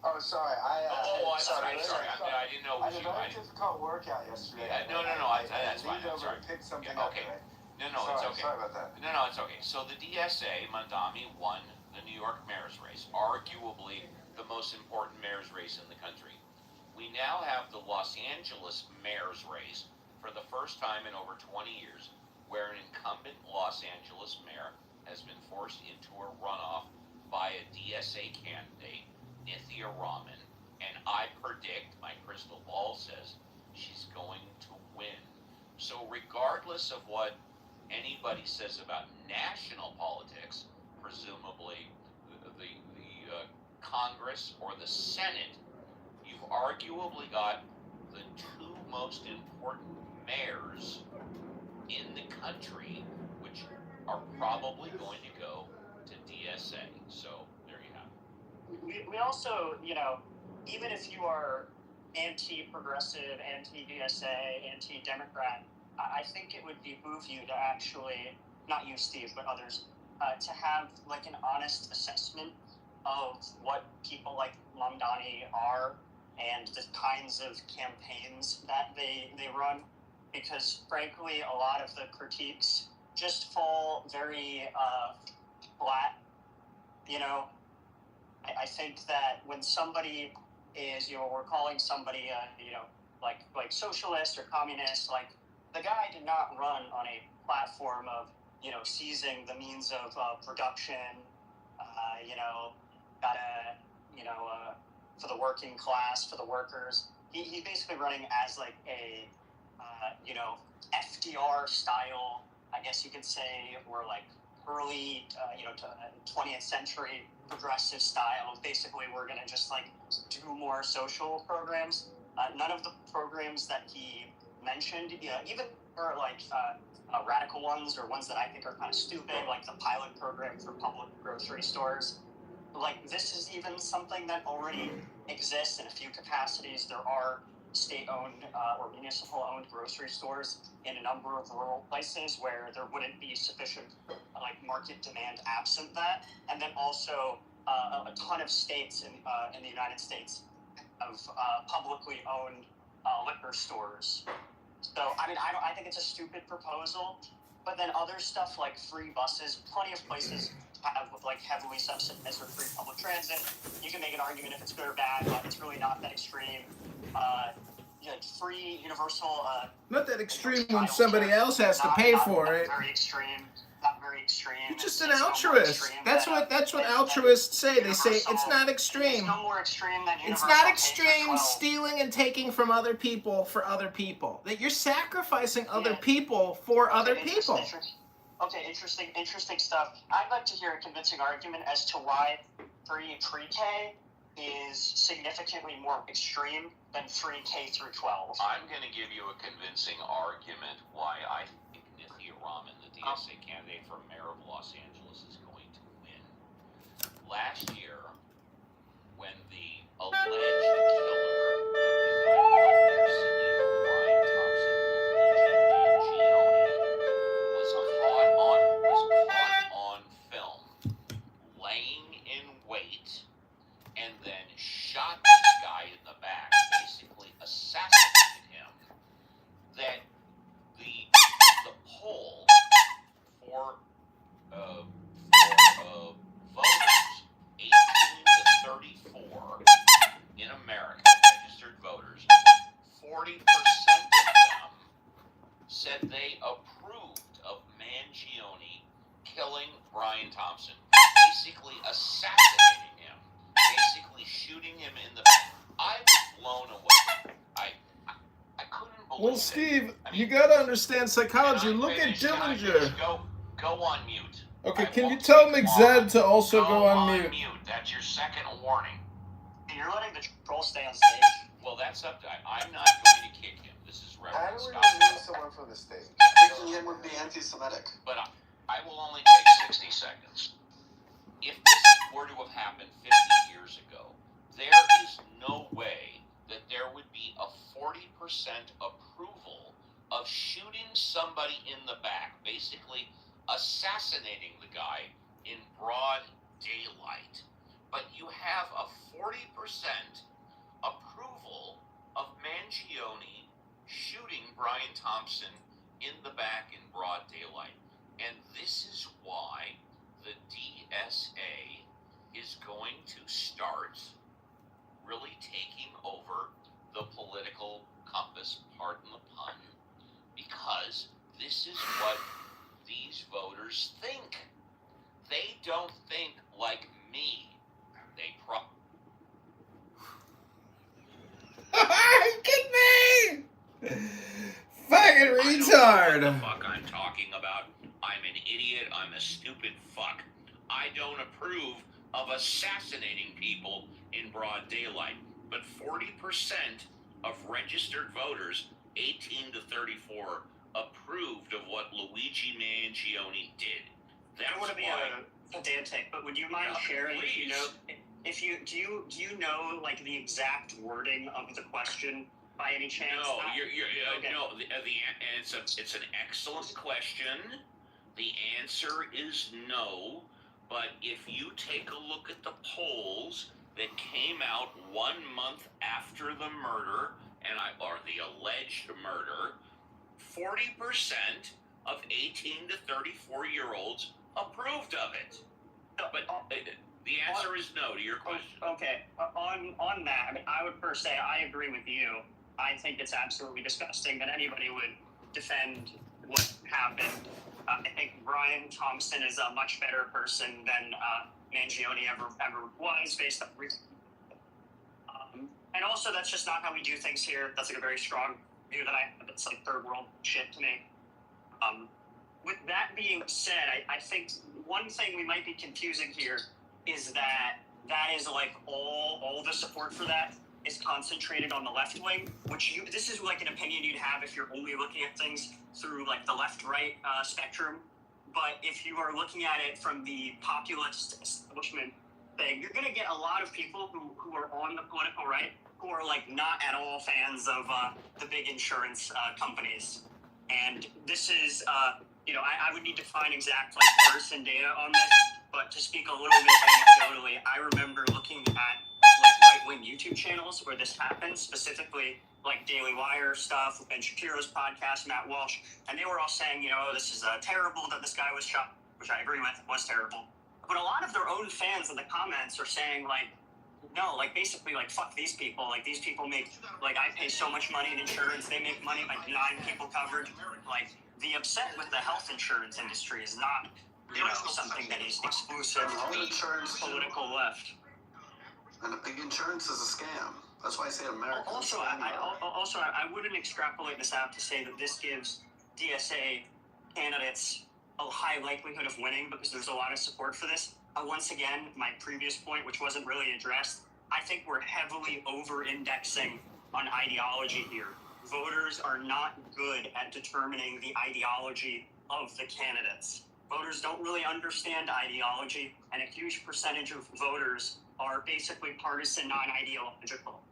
Oh, sorry. I'm sorry. I didn't know it was I had you. a very difficult workout yesterday. No. That's fine. I'm sorry. Pick something Okay. up. No, Sorry, it's okay. Sorry about that. No, it's okay. So the DSA, Mandami, won the New York mayor's race, arguably the most important mayor's race in the country. We now have the Los Angeles mayor's race for the first time in over 20 years, where an incumbent Los Angeles mayor has been forced into a runoff by a DSA candidate, Nithya Raman, and I predict, my crystal ball says, she's going to win. So regardless of what anybody says about national politics, presumably the Congress or the Senate, you've arguably got the two most important mayors in the country, which are probably going to go to DSA. So there you have it. We also, even if you are anti-progressive, anti-DSA, anti-Democrat, I think it would behoove you to actually, not you, Steve, but others, to have like an honest assessment of what people like Mamdani are and the kinds of campaigns that they run, because frankly, a lot of the critiques just fall very flat. I think that when somebody is, we're calling somebody, like socialist or communist, like the guy did not run on a platform of, seizing the means of production, for the working class, for the workers. He's basically running as like a, FDR style, I guess you could say, or like early, 20th century progressive style. Basically, we're going to just like do more social programs. None of the programs that he mentioned, even for like radical ones or ones that I think are kind of stupid, like the pilot program for public grocery stores. Like, this is even something that already exists in a few capacities. There are state-owned or municipal-owned grocery stores in a number of rural places where there wouldn't be sufficient market demand absent that. And then also a ton of states in the United States have publicly owned liquor stores. So, I think it's a stupid proposal. But then other stuff like free buses, plenty of places have heavily subsidized or free public transit. You can make an argument if it's good or bad, but it's really not that extreme. Free universal. Not that extreme when somebody else has to pay for it. Very extreme. Not very extreme. You're just an altruist. That's what altruists say. They say it's not extreme. It's no more extreme than It's not extreme stealing and taking from other people for other people. That you're sacrificing other people for other people. Okay, interesting stuff. I'd like to hear a convincing argument as to why free pre-K is significantly more extreme than free K through 12. I'm going to give you a convincing argument why I think Nithya Raman, the DSA candidate for mayor of Los Angeles, is going to win. Last year, when the alleged killer of United Healthcare CEO Brian Thompson, was caught on film, laying in wait, and then shot this guy in the back, basically assassinated him, that the poll for voters 18 to 34 in America, registered voters, 40% of them said they approved of Mangione killing Brian Thompson, basically assassinating him, basically shooting him in the back. I was blown away. I couldn't believe Well, Steve, you gotta understand psychology. Look at Dillinger. Go on mute. Okay, can you tell McZed to also go on mute? That's your second warning. You're letting the troll stay on stage. Well, that's up to I'm not going to kick him. This is How Reverend do we Scott. remove someone from the stage? Kicking him would be anti-Semitic. But I will only take 60 seconds. If this were to have happened 50 years ago, there is no way that there would be a 40% approval of shooting somebody in the back, basically assassinating the guy in broad daylight. But you have a 40% approval of Mangione shooting Brian Thompson in the back in broad daylight. And this is why the DSA is going to start really taking over the political compass, pardon the pun, because this is what these voters think. They don't think like me. They Are you kidding me? Fucking retard. I don't know what the fuck I'm talking about. I'm an idiot. I'm a stupid fuck. I don't approve of assassinating people in broad daylight. But 40% of registered voters, 18 to 34, approved of what Luigi Mangione did. I don't want to be a pedantic, but would you mind sharing if you know do you know like the exact wording of the question by any chance? No, Okay. no. It's an excellent question. The answer is no. But if you take a look at the polls that came out 1 month after the murder, or the alleged murder, 40% of 18 to 34-year-olds approved of it. But the answer is no to your question. Okay, on that, I mean, I would first say I agree with you. I think it's absolutely disgusting that anybody would defend what happened. I think Brian Thompson is a much better person than Mangione ever was, based on and also that's just not how we do things here. That's like a very strong view that I have. It's like third world shit to me. With that being said, I think one thing we might be confusing here is that is like all the support for that is concentrated on the left wing, this is like an opinion you'd have if you're only looking at things through like the left-right spectrum. But if you are looking at it from the populist establishment thing, you're going to get a lot of people who are on the political right who are like not at all fans of the big insurance companies. And this is, I would need to find exact like partisan data on this, but to speak a little bit anecdotally, I remember looking at like right-wing YouTube channels where this happens, specifically like Daily Wire stuff, Ben Shapiro's podcast, Matt Walsh, and they were all saying, this is terrible that this guy was shot, which I agree with, was terrible. But a lot of their own fans in the comments are saying like, no, like basically like fuck these people. Like these people make like I pay so much money in insurance, they make money by denying people coverage. Like the upset with the health insurance industry is not something that is exclusive to the political left. And insurance is a scam. That's why I say America. Also, I wouldn't extrapolate this out to say that this gives DSA candidates a high likelihood of winning because there's a lot of support for this. Once again, my previous point, which wasn't really addressed, I think we're heavily over-indexing on ideology here. Voters are not good at determining the ideology of the candidates. Voters don't really understand ideology, and a huge percentage of voters are basically partisan, non-ideological.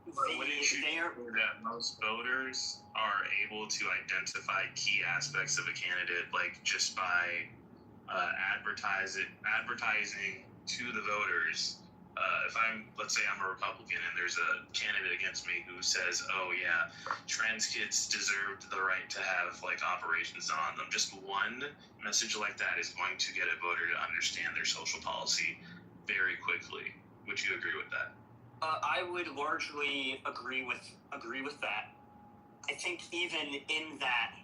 Wouldn't you say that most voters are able to identify key aspects of a candidate, like just by advertising to the voters? Let's say I'm a Republican and there's a candidate against me who says, oh yeah, trans kids deserved the right to have like operations on them. Just one message like that is going to get a voter to understand their social policy very quickly. Would you agree with that? I would largely agree with that. I think even in that,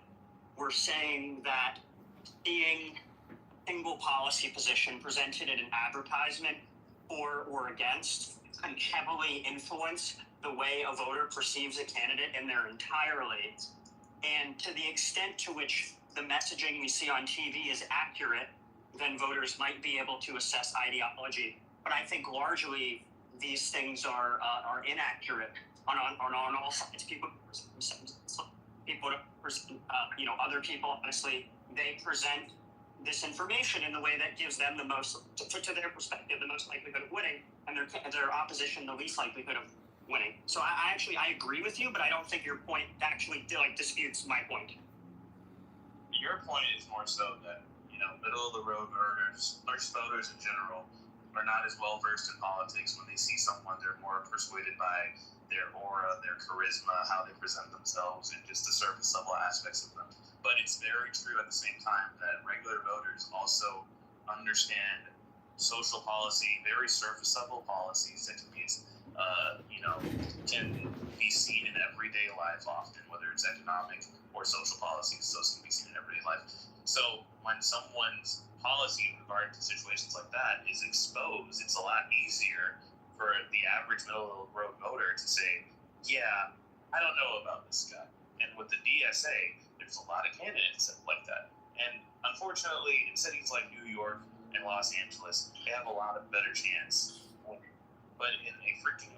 we're saying that being single policy position presented in an advertisement for or against can heavily influence the way a voter perceives a candidate in their entirety. And to the extent to which the messaging we see on TV is accurate, then voters might be able to assess ideology. But I think largely these things are inaccurate on all sides. People present themselves, people present, other people, honestly, they present this information in the way that gives them the most, to their perspective, the most likelihood of winning, and their opposition the least likelihood of winning. So I agree with you, but I don't think your point actually disputes my point. Your point is more so that, middle of the road voters, or just voters in general, are not as well versed in politics. When they see someone, they're more persuaded by their aura, their charisma, how they present themselves, and just the surface level aspects of them. But it's very true at the same time that regular voters also understand social policy, very surface level policies that can be, can be seen in everyday life often, whether it's economic or social policies, those can be seen in everyday life. So when someone's policy in regard to situations like that is exposed, it's a lot easier for the average middle of the road voter to say, yeah, I don't know about this guy. And with the DSA, there's a lot of candidates like that. And unfortunately, in cities like New York and Los Angeles, they have a lot of better chance. But in a freaking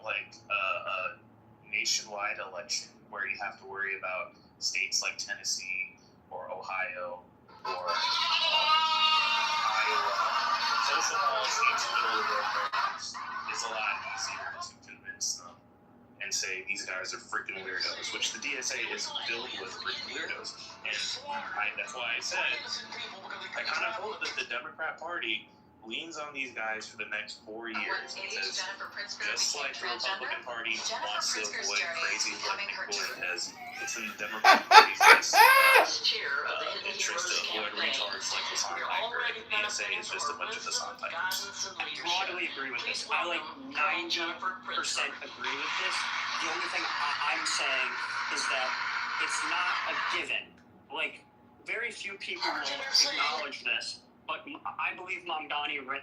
nationwide election where you have to worry about states like Tennessee or Ohio or Iowa, social policy is a lot easier to convince them and say these guys are freaking weirdos, which the DSA is filled with freaking weirdos. And that's why I said I kind of hope that the Democrat Party leans on these guys for the next 4 years, because just like the Republican Party wants to avoid crazy left-wing Cortez, it's in the Democrat Party's best interest to avoid retards like Hassan Piker, and the DSA is just a bunch of Hassan Pikers. I broadly agree with this. I 90% agree with this. The only thing I'm saying is that it's not a given. Very few people will acknowledge this, but I believe Mamdani ran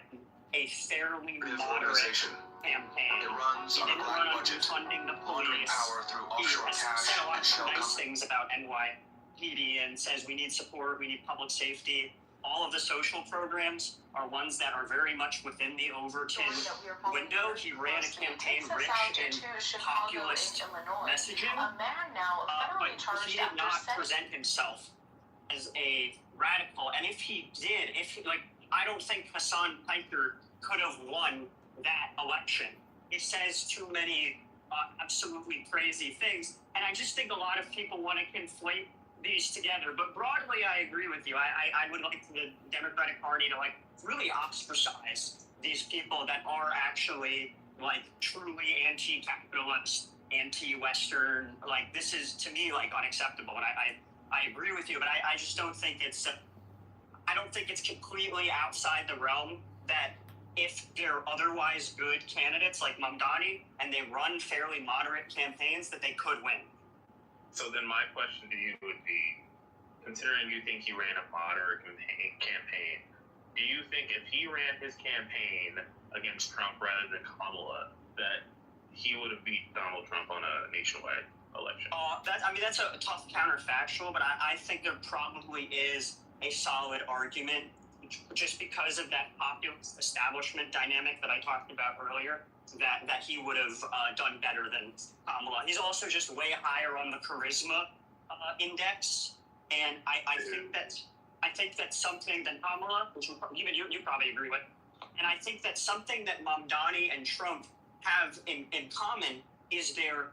a fairly moderate campaign. He didn't run on defunding the police. He has said a lot of nice things about NYPD and says we need support, we need public safety. All of the social programs are ones that are very much within the Overton window. He ran a campaign rich in populist messaging, but he did not present himself as a radical. And if he did, I don't think Hassan Piker could have won that election. It says too many absolutely crazy things, and I just think a lot of people want to conflate these together. But broadly, I agree with you. I would like the Democratic Party to really ostracize these people that are actually truly anti-capitalist, anti-Western. This is to me unacceptable, and I agree with you, but I just don't think it's I don't think it's completely outside the realm that if they're otherwise good candidates like Mamdani and they run fairly moderate campaigns, that they could win. So then my question to you would be, considering you think he ran a moderate campaign, do you think if he ran his campaign against Trump rather than Kamala, that he would have beat Donald Trump on a nationwide election? That's a tough counterfactual, but I think there probably is a solid argument just because of that populist establishment dynamic that I talked about earlier, that he would have done better than Kamala. He's also just way higher on the charisma index, and I think that's something that Kamala, which even you probably agree with, and I think that's something that Mamdani and Trump have in common is their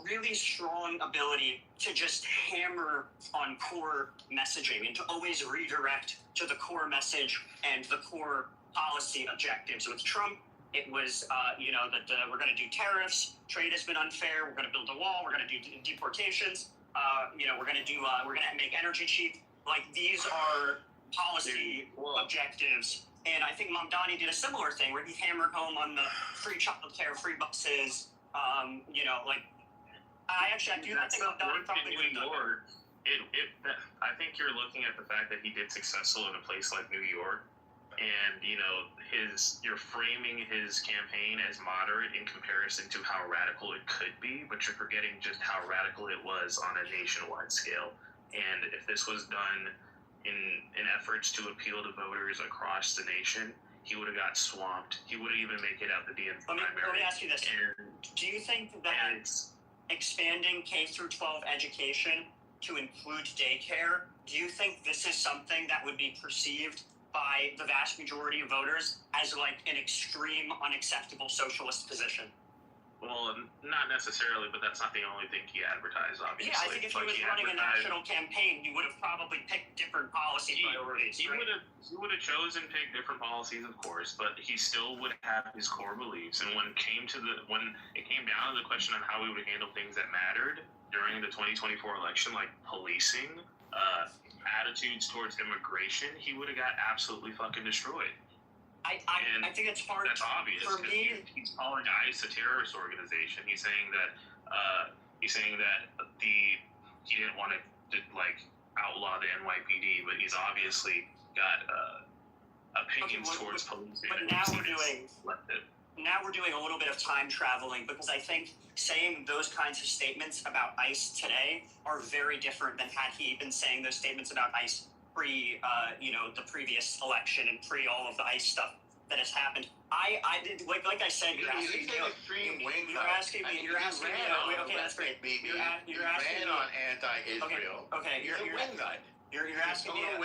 really strong ability to just hammer on core messaging and to always redirect to the core message and the core policy objectives. With Trump, it was, that we're going to do tariffs, trade has been unfair, we're going to build a wall, we're going to do deportations, we're going to make energy cheap. Like, these are policy objectives. And I think Mamdani did a similar thing where he hammered home on the free childcare, free buses, I think Mamdani probably would have done better. I think you're looking at the fact that he did successful in a place like New York, and you're framing his campaign as moderate in comparison to how radical it could be, but you're forgetting just how radical it was on a nationwide scale. And if this was done in efforts to appeal to voters across the nation, he would have got swamped. He wouldn't even make it out the DNC primary. Let me ask you this: do you think that expanding K through 12 education to include daycare, do you think this is something that would be perceived by the vast majority of voters as like an extreme, unacceptable socialist position? Well, not necessarily, but that's not the only thing he advertised, obviously. Yeah, I think if he was running a national campaign, he would have probably picked different policy priorities. He would have chosen to pick different policies, of course, but he still would have his core beliefs. And when it came down to the question on how we would handle things that mattered during the 2024 election, like policing, attitudes towards immigration, he would have got absolutely fucking destroyed. I think it's hard. That's obvious. For me, he's calling ICE a terrorist organization. He's saying that he didn't want to outlaw the NYPD, but he's obviously got opinions towards police. But now we're doing a little bit of time traveling, because I think saying those kinds of statements about ICE today are very different than had he been saying those statements about ICE pre, the previous election and pre all of the ICE stuff that has happened. I did, like I said, you're asking me. Okay, that's great. You're asking me on anti-Israel. Okay, you're asking me a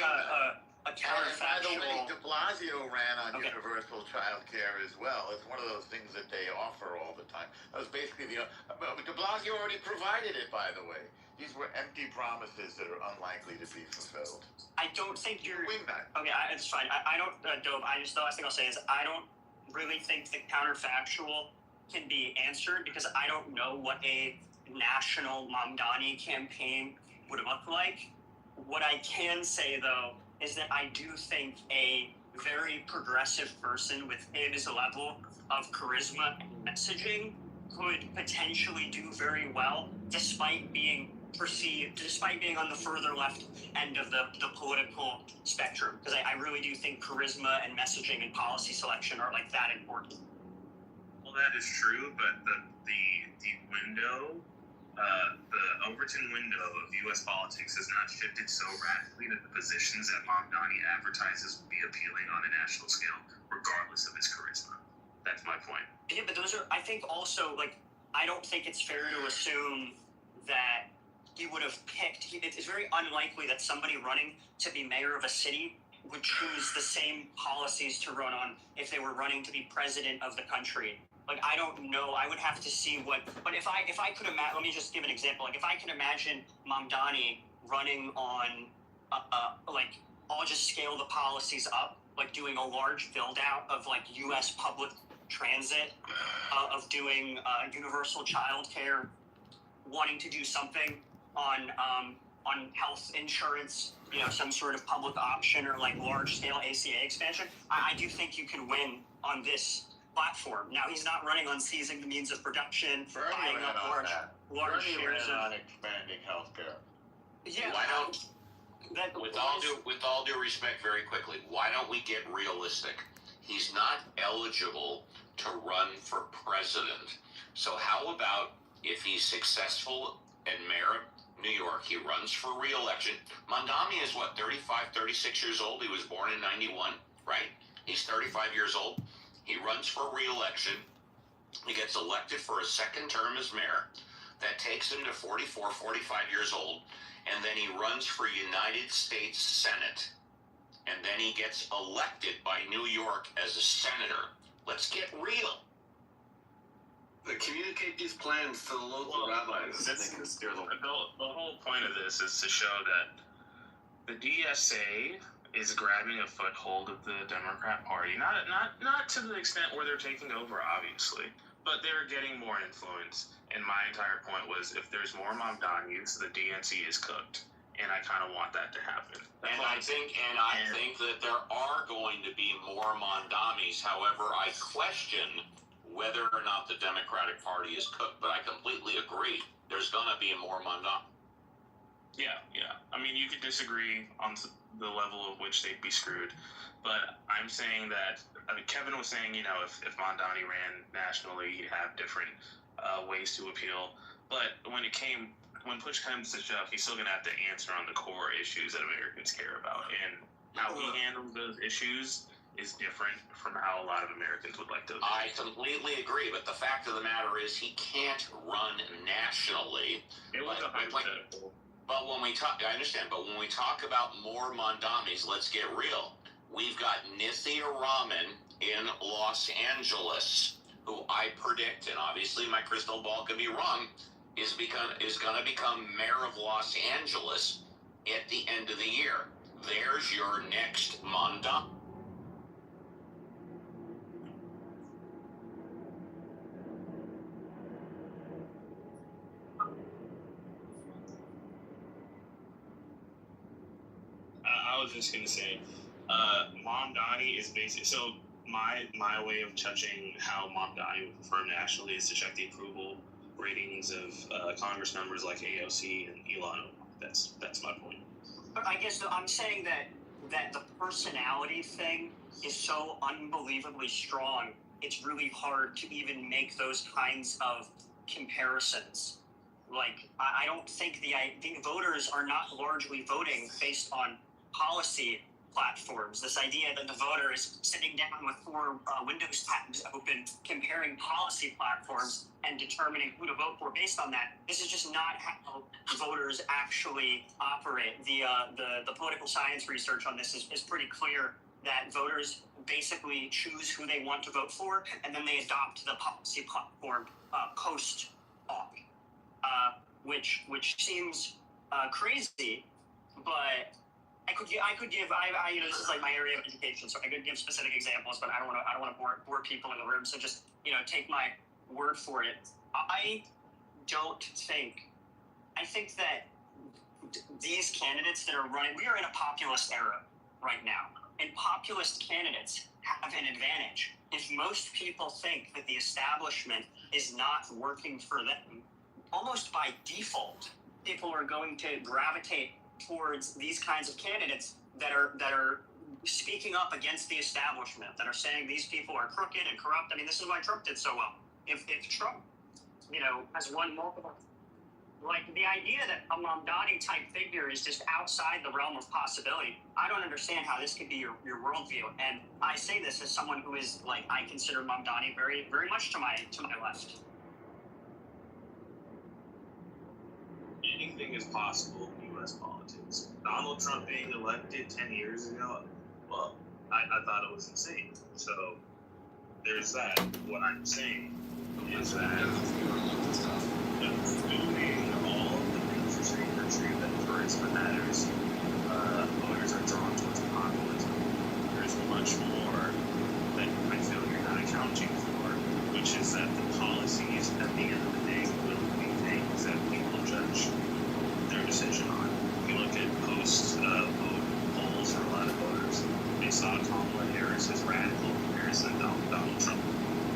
By counterfactual. the way, De Blasio ran on universal child care as well. It's one of those things that they offer all the time. That was basically De Blasio already provided it, by the way. These were empty promises that are unlikely to be fulfilled. I don't think you're... Wingnut. Okay, it's fine. I don't... Dope, the last thing I'll say is I don't really think the counterfactual can be answered, because I don't know what a national Mamdani campaign would look like. What I can say, though, is that I do think a very progressive person with his level of charisma and messaging could potentially do very well, despite being on the further left end of the political spectrum. Because I really do think charisma and messaging and policy selection are like that important. Well, that is true, but the window, the Overton window of U.S. politics has not shifted so radically that the positions that Mamdani advertises will be appealing on a national scale, regardless of his charisma. That's my point. Yeah, but those are, I think also, I don't think it's fair to assume that he would have picked, it's very unlikely that somebody running to be mayor of a city would choose the same policies to run on if they were running to be president of the country. I don't know. I would have to see but if I could imagine, let me just give an example. If I can imagine Mamdani running on, I'll just scale the policies up, doing a large build out of U.S. public transit, of doing universal child care, wanting to do something on health insurance, some sort of public option or large scale ACA expansion. I do think you can win on this platform. Now, he's not running on seizing the means of production, buying up large shares of expanding healthcare. Yeah. Why don't, with all due respect, very quickly, why don't we get realistic? He's not eligible to run for president. So how about if he's successful and New York. He runs for re-election. Mondani is what, 35, 36 years old? He was born in 91, right? He's 35 years old. He runs for re-election. He gets elected for a second term as mayor. That takes him to 44, 45 years old. And then he runs for United States Senate. And then he gets elected by New York as a senator. Let's get real. Communicate these plans to the local rabbis. The whole point of this is to show that the DSA is grabbing a foothold of the Democrat Party. Not to the extent where they're taking over, obviously, but they're getting more influence. And my entire point was, if there's more Mamdanis, the DNC is cooked. And I kind of want that to happen. I think that there are going to be more Mondamis. However, I question whether or not the Democratic Party is cooked. But I completely agree. There's going to be more Mondami. Yeah. I mean, you could disagree on the level of which they'd be screwed. But I'm saying that, Kevin was saying, if Mondani ran nationally, he'd have different ways to appeal. But when push comes to shove, he's still going to have to answer on the core issues that Americans care about. And how he handles those issues is different from how a lot of Americans would like to. I completely agree, but the fact of the matter is he can't run nationally. It was a hypothetical. But when we talk, I understand, but when we talk about more Mondamis, let's get real. We've got Nithya Raman in Los Angeles, who I predict, and obviously my crystal ball could be wrong, is going to become mayor of Los Angeles at the end of the year. There's your next Mondami. I was just going to say, Mamdani is basically, so my way of judging how Mamdani would perform nationally is to check the approval ratings of Congress members like AOC and Elon. That's my point. But I guess I'm saying that the personality thing is so unbelievably strong, it's really hard to even make those kinds of comparisons. Like, I don't think the voters are not largely voting based on policy platforms. This idea that the voter is sitting down with 4 Windows tabs open, comparing policy platforms and determining who to vote for based on that. This is just not how voters actually operate. The political science research on this is pretty clear that voters basically choose who they want to vote for, and then they adopt the policy platform post-op, which seems crazy, but I could give this is like my area of education, so I could give specific examples, but I don't want to bore people in the room. So just take my word for it. I think that these candidates that are running, we are in a populist era right now, and populist candidates have an advantage. If most people think that the establishment is not working for them, almost by default, people are going to gravitate towards these kinds of candidates that are speaking up against the establishment, that are saying these people are crooked and corrupt. I mean, this is why Trump did so well. If Trump, has won multiple, like the idea that a Mamdani type figure is just outside the realm of possibility, I don't understand how this could be your worldview. And I say this as someone who is I consider Mamdani very, very much to my left. Anything is possible in U.S. politics. Donald Trump being elected 10 years ago, well, I thought it was insane. So there's that. What I'm saying is that doing all of the things you're saying are true, that towards what matters, voters are drawn towards populism. There's much more that I feel you're not accounting for, which is that the policies at the end of the day will be things that people judge their decision on. If you look at post-vote polls for a lot of voters, they saw Kamala Harris as radical in comparison to Donald Trump.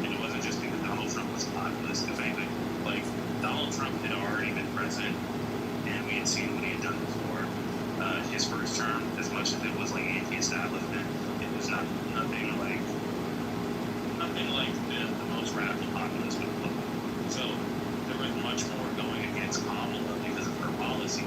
And it wasn't just because Donald Trump was a populist, if anything. Donald Trump had already been president, and we had seen what he had done before. His first term, as much as it was anti-establishment, it was nothing like the most radical populist would look. So there was much more going against Kamala because of her policies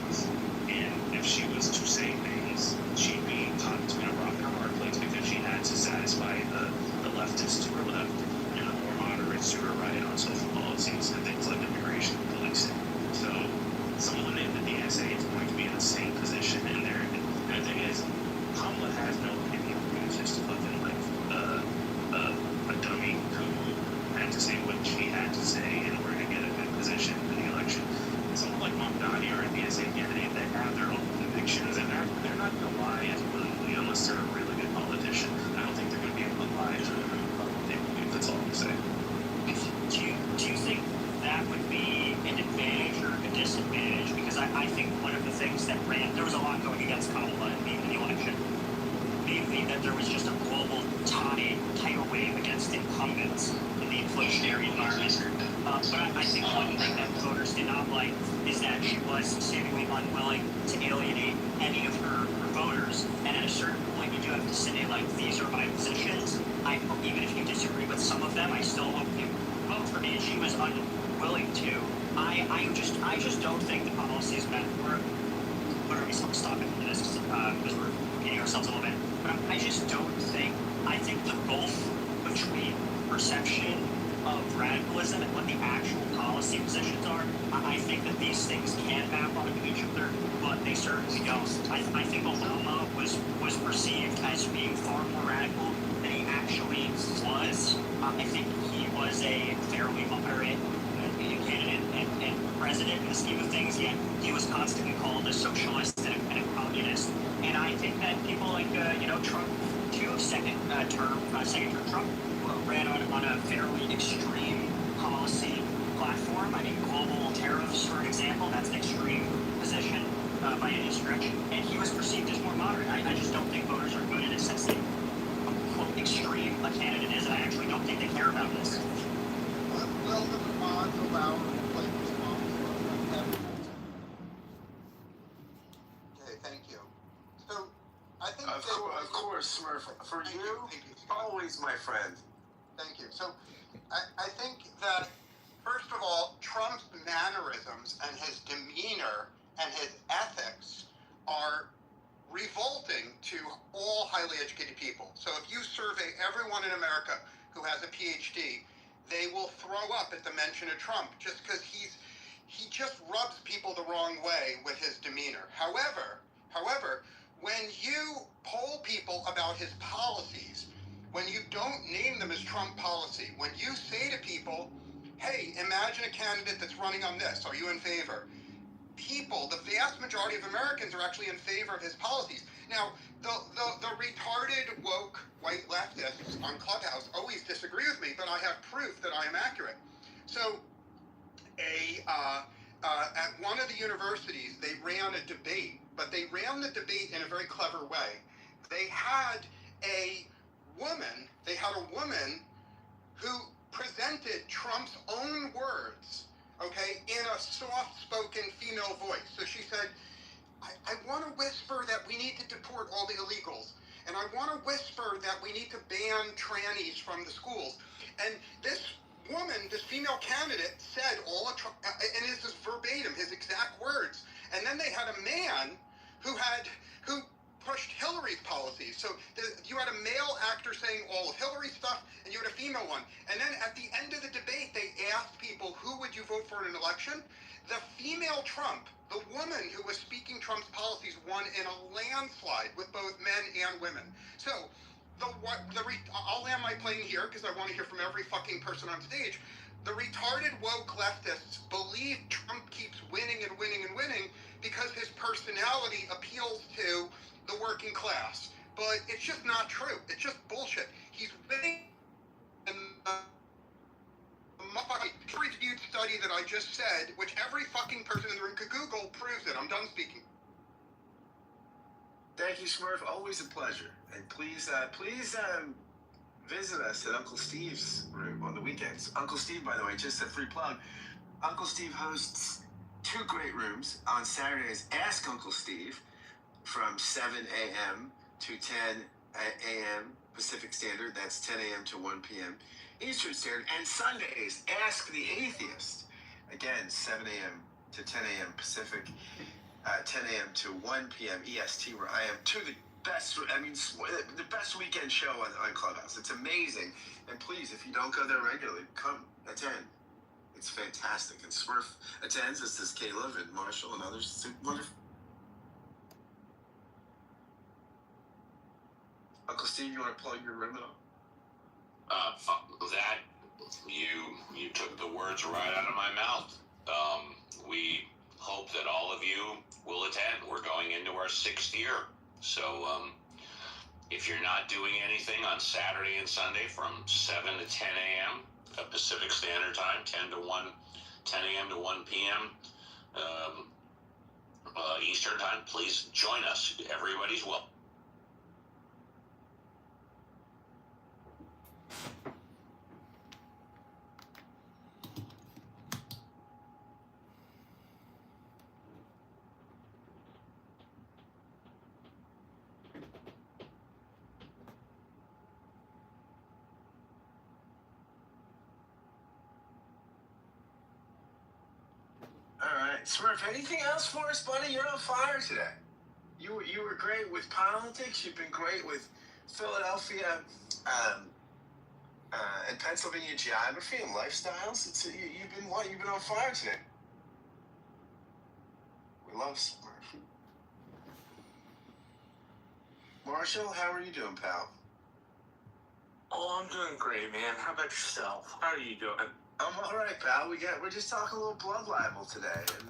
I think one of the things that there was a lot going against Kamala in the election. Mainly that there was just a global tidal wave against incumbents in the inflationary environment. But I think one thing that voters did not like is that she was seemingly unwilling to alienate any of her voters. And at a certain point, you do have to say, like, these are my positions. Even if you disagree with some of them, I still hope you vote for me. And she was unwilling to. I just don't think the policies that what are we stopping this because we're repeating ourselves a little bit. But I just don't think. I think the gulf between perception of radicalism and what the actual policy positions are, I think that these things can map onto each other, but they certainly don't. I think Obama was perceived as being far more radical than he actually was. I think he was a fairly moderate candidate and president in the scheme of things, yet he was constantly called a socialist and a communist. And I think that people like, Trump, too, second term Trump ran on a fairly extreme policy platform. I mean, global tariffs, for example, that's an extreme position by any stretch. And he was perceived as more moderate. I just don't think voters are good at assessing how extreme a candidate is, and I actually don't think they care about this. Will the mods allow Okay, thank you. So, I think of course, Smurf. For you, always my friend. Thank you. So, I think that, first of all, Trump's mannerisms and his demeanor and his ethics are revolting to all highly educated people. So if you survey everyone in America who has a PhD, they will throw up at the mention of Trump just because he just rubs people the wrong way with his demeanor. However, when you poll people about his policies, when you don't name them as Trump policy, when you say to people, hey, imagine a candidate that's running on this, are you in favor? People, the vast majority of Americans are actually in favor of his policies. Now, the retarded, woke, white leftists on Clubhouse always disagree with me, but I have proof that I am accurate. So, at one of the universities, they ran a debate, but they ran the debate in a very clever way. They had a woman who presented Trump's own words, okay, in a soft-spoken female voice. So she said, I want to whisper that we need to deport all the illegals. And I want to whisper that we need to ban trannies from the schools. And this woman, this female candidate, said and this is verbatim, his exact words. And then they had a man who pushed Hillary's policies. So you had a male actor saying all of Hillary's stuff, and you had a female one. And then at the end of the debate, they asked people, who would you vote for in an election? The female Trump, the woman who was speaking Trump's policies, won in a landslide with both men and women. So I'll land my plane here because I want to hear from every fucking person on stage. The retarded woke leftists believe Trump keeps winning and winning and winning because his personality appeals to the working class. But it's just not true. It's just bullshit. He's winning in the peer-reviewed study that I just said, which every fucking person in the room could Google, proves it. I'm done speaking. Thank you, Smurf. Always a pleasure. And please visit us at Uncle Steve's room on the weekends. Uncle Steve, by the way, just a free plug. Uncle Steve hosts 2 great rooms. On Saturdays, Ask Uncle Steve from 7 a.m. to 10 a.m. Pacific Standard. That's 10 a.m. to 1 p.m. Eastern Standard. And Sundays, Ask the Atheist. Again, 7 a.m. to 10 a.m. Pacific. 10 a.m. to 1 p.m. EST, where I am the best weekend show on Clubhouse. It's amazing. And please, if you don't go there regularly, come attend. It's fantastic. And Smurf attends, as does Caleb and Marshall and others. It's wonderful. Uncle Steve, you want to plug your room at all? Fuck that. You took the words right out of my mouth. We hope that all of you will attend. We're going into our 6th year. So if you're not doing anything on Saturday and Sunday from 7 to 10 a.m. Pacific Standard Time, 10 a.m. to 1 p.m., Eastern Time, please join us. Everybody's welcome. Alright, Smurf, anything else for us, buddy? You're on fire today. You were great with politics, you've been great with Philadelphia, and Pennsylvania geography and lifestyles. You've been on fire today. We love Smurf. Marshall, how are you doing, pal? Oh, I'm doing great, man. How about yourself? How are you doing? I'm all right, pal. We're just talking a little blood libel today, and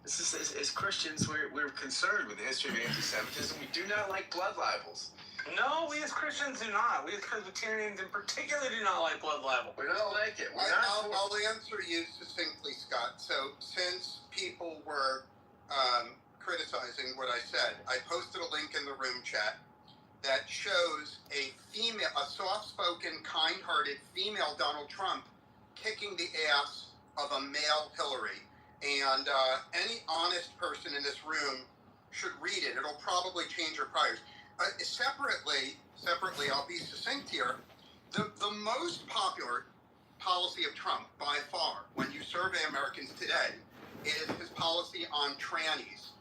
this is as Christians, we're concerned with the history of anti-Semitism. We do not like blood libels. No, we as Christians do not. We as Presbyterians in particular do not like blood libel. We don't like it. I'll answer you succinctly, Scott. So since people were criticizing what I said, I posted a link in the room chat that shows a soft-spoken, kind-hearted female Donald Trump kicking the ass of a male Hillary. And any honest person in this room should read it. It'll probably change your priors. Separately, I'll be succinct here. The most popular policy of Trump, by far, when you survey Americans today, is his policy on trannies.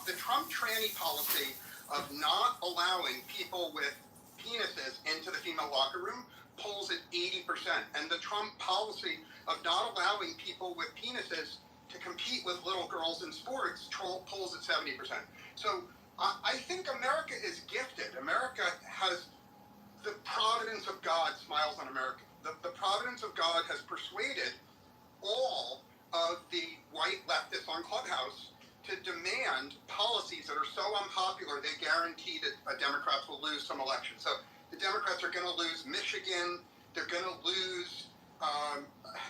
The Trump tranny policy of not allowing people with penises into the female locker room polls at 80%. And the Trump policy of not allowing people with penises to compete with little girls in sports polls at 70%. So I think America is gifted. America has the providence of God smiles on America. The providence of God has persuaded all of the white leftists on Clubhouse to demand policies that are so unpopular they guarantee that Democrats will lose some elections. So the Democrats are going to lose Michigan. They're going to lose.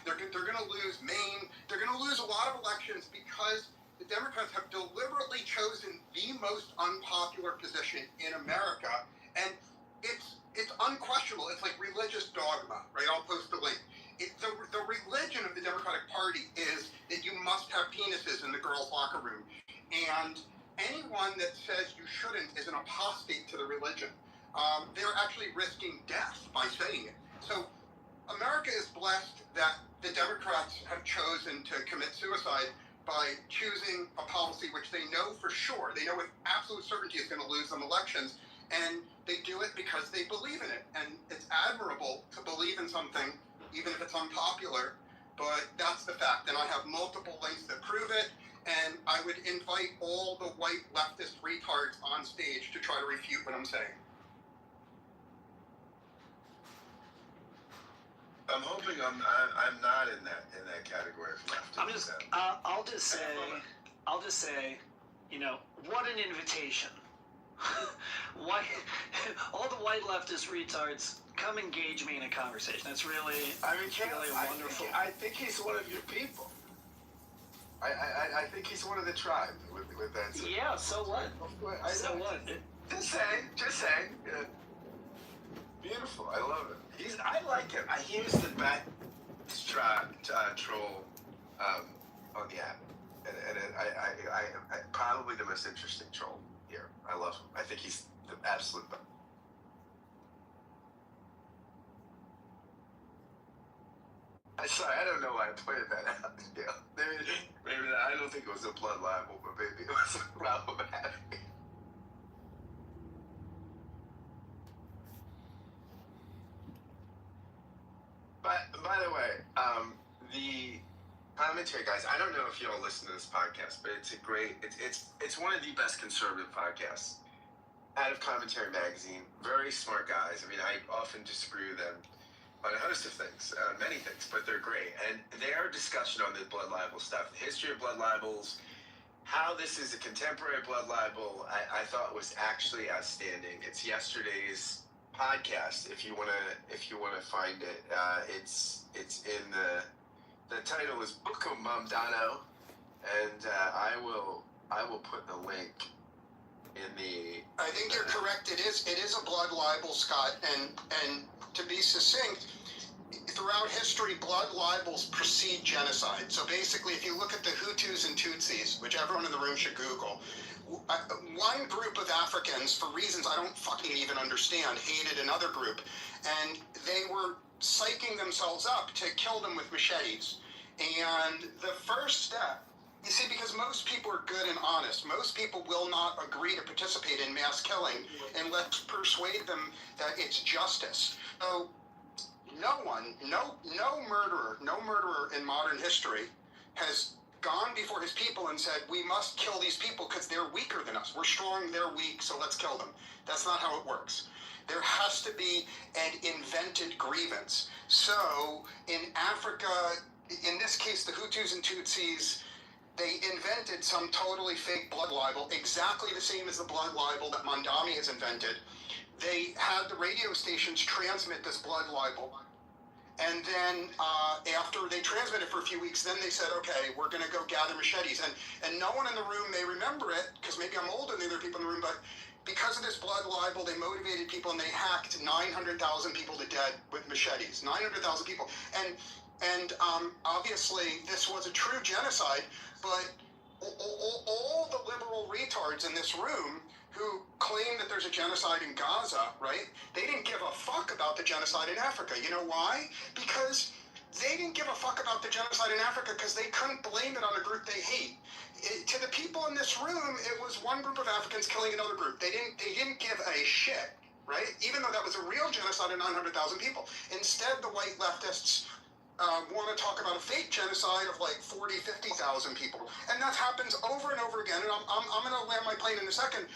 They're going to lose Maine. They're going to lose a lot of elections because the Democrats have deliberately chosen the most unpopular position in America, and it's unquestionable. It's like religious dogma, right? I'll post the link. The religion of the Democratic Party is that you must have penises in the girls' locker room. And anyone that says you shouldn't is an apostate to the religion. They're actually risking death by saying it. So America is blessed that the Democrats have chosen to commit suicide by choosing a policy which they know for sure, they know with absolute certainty is going to lose them elections. And they do it because they believe in it. And it's admirable to believe in something even if it's unpopular, but that's the fact. And I have multiple links that prove it, and I would invite all the white leftist retards on stage to try to refute what I'm saying. I'm hoping I'm not in that category of leftist. I'll just say, what an invitation. Why all the white leftist retards come engage me in a conversation. That's really, really wonderful. I think he's one of your people. I think he's one of the tribe with that. Yeah. So what? So what? Just saying. Yeah. Beautiful. I love it. I like him. He was the best troll on the app, and I probably the most interesting troll here. I love him. I think he's the absolute best. Sorry, I don't know why I pointed that out. Yeah, maybe I don't think it was a blood libel, but maybe it was problematic. But by the way, the commentary guys, I don't know if you all listen to this podcast, but it's one of the best conservative podcasts out of Commentary Magazine. Very smart guys. I mean, I often disagree with them on a host of things, many things, but they're great. And their discussion on the blood libel stuff, the history of blood libels, how this is a contemporary blood libel, I thought was actually outstanding. It's yesterday's podcast. If you wanna find it, it's in the title is Buco Mamdano, and I will put the link in the. I think you're correct. It is a blood libel, Scott, and to be succinct, throughout history, blood libels precede genocide. So basically, if you look at the Hutus and Tutsis, which everyone in the room should Google, one group of Africans, for reasons I don't fucking even understand, hated another group, and they were psyching themselves up to kill them with machetes. And the first step, you see, because most people are good and honest, most people will not agree to participate in mass killing unless persuade them that it's justice. So no murderer in modern history has gone before his people and said, we must kill these people because they're weaker than us. We're strong, they're weak, so let's kill them. That's not how it works. There has to be an invented grievance. So in Africa, in this case, the Hutus and Tutsis, they invented some totally fake blood libel, exactly the same as the blood libel that Mondami has invented. They had the radio stations transmit this blood libel. And then after they transmitted for a few weeks, then they said, okay, we're going to go gather machetes. And no one in the room may remember it, because maybe I'm older than the other people in the room, but because of this blood libel, they motivated people and they hacked 900,000 people to death with machetes. 900,000 people. And obviously, this was a true genocide, but all the liberal retards in this room who claim that there's a genocide in Gaza, right? They didn't give a fuck about the genocide in Africa. You know why? Because they didn't give a fuck about the genocide in Africa because they couldn't blame it on a group they hate. To the people in this room, it was one group of Africans killing another group. They didn't give a shit, right? Even though that was a real genocide of 900,000 people. Instead, the white leftists want to talk about a fake genocide of like 40, 50,000 people. And that happens over and over again. And I'm going to land my plane in a second.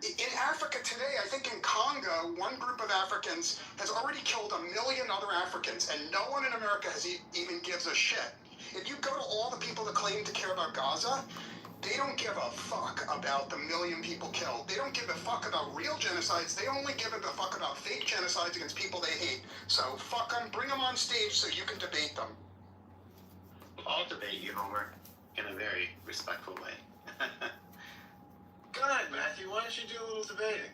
In Africa today, I think in Congo, one group of Africans has already killed 1 million other Africans, and no one in America even gives a shit. If you go to all the people that claim to care about Gaza, they don't give a fuck about the 1 million people killed. They don't give a fuck about real genocides. They only give a fuck about fake genocides against people they hate. So fuck them, bring them on stage so you can debate them. I'll debate you, Homer, in a very respectful way. Go ahead, Matthew. Why don't you do a little debating?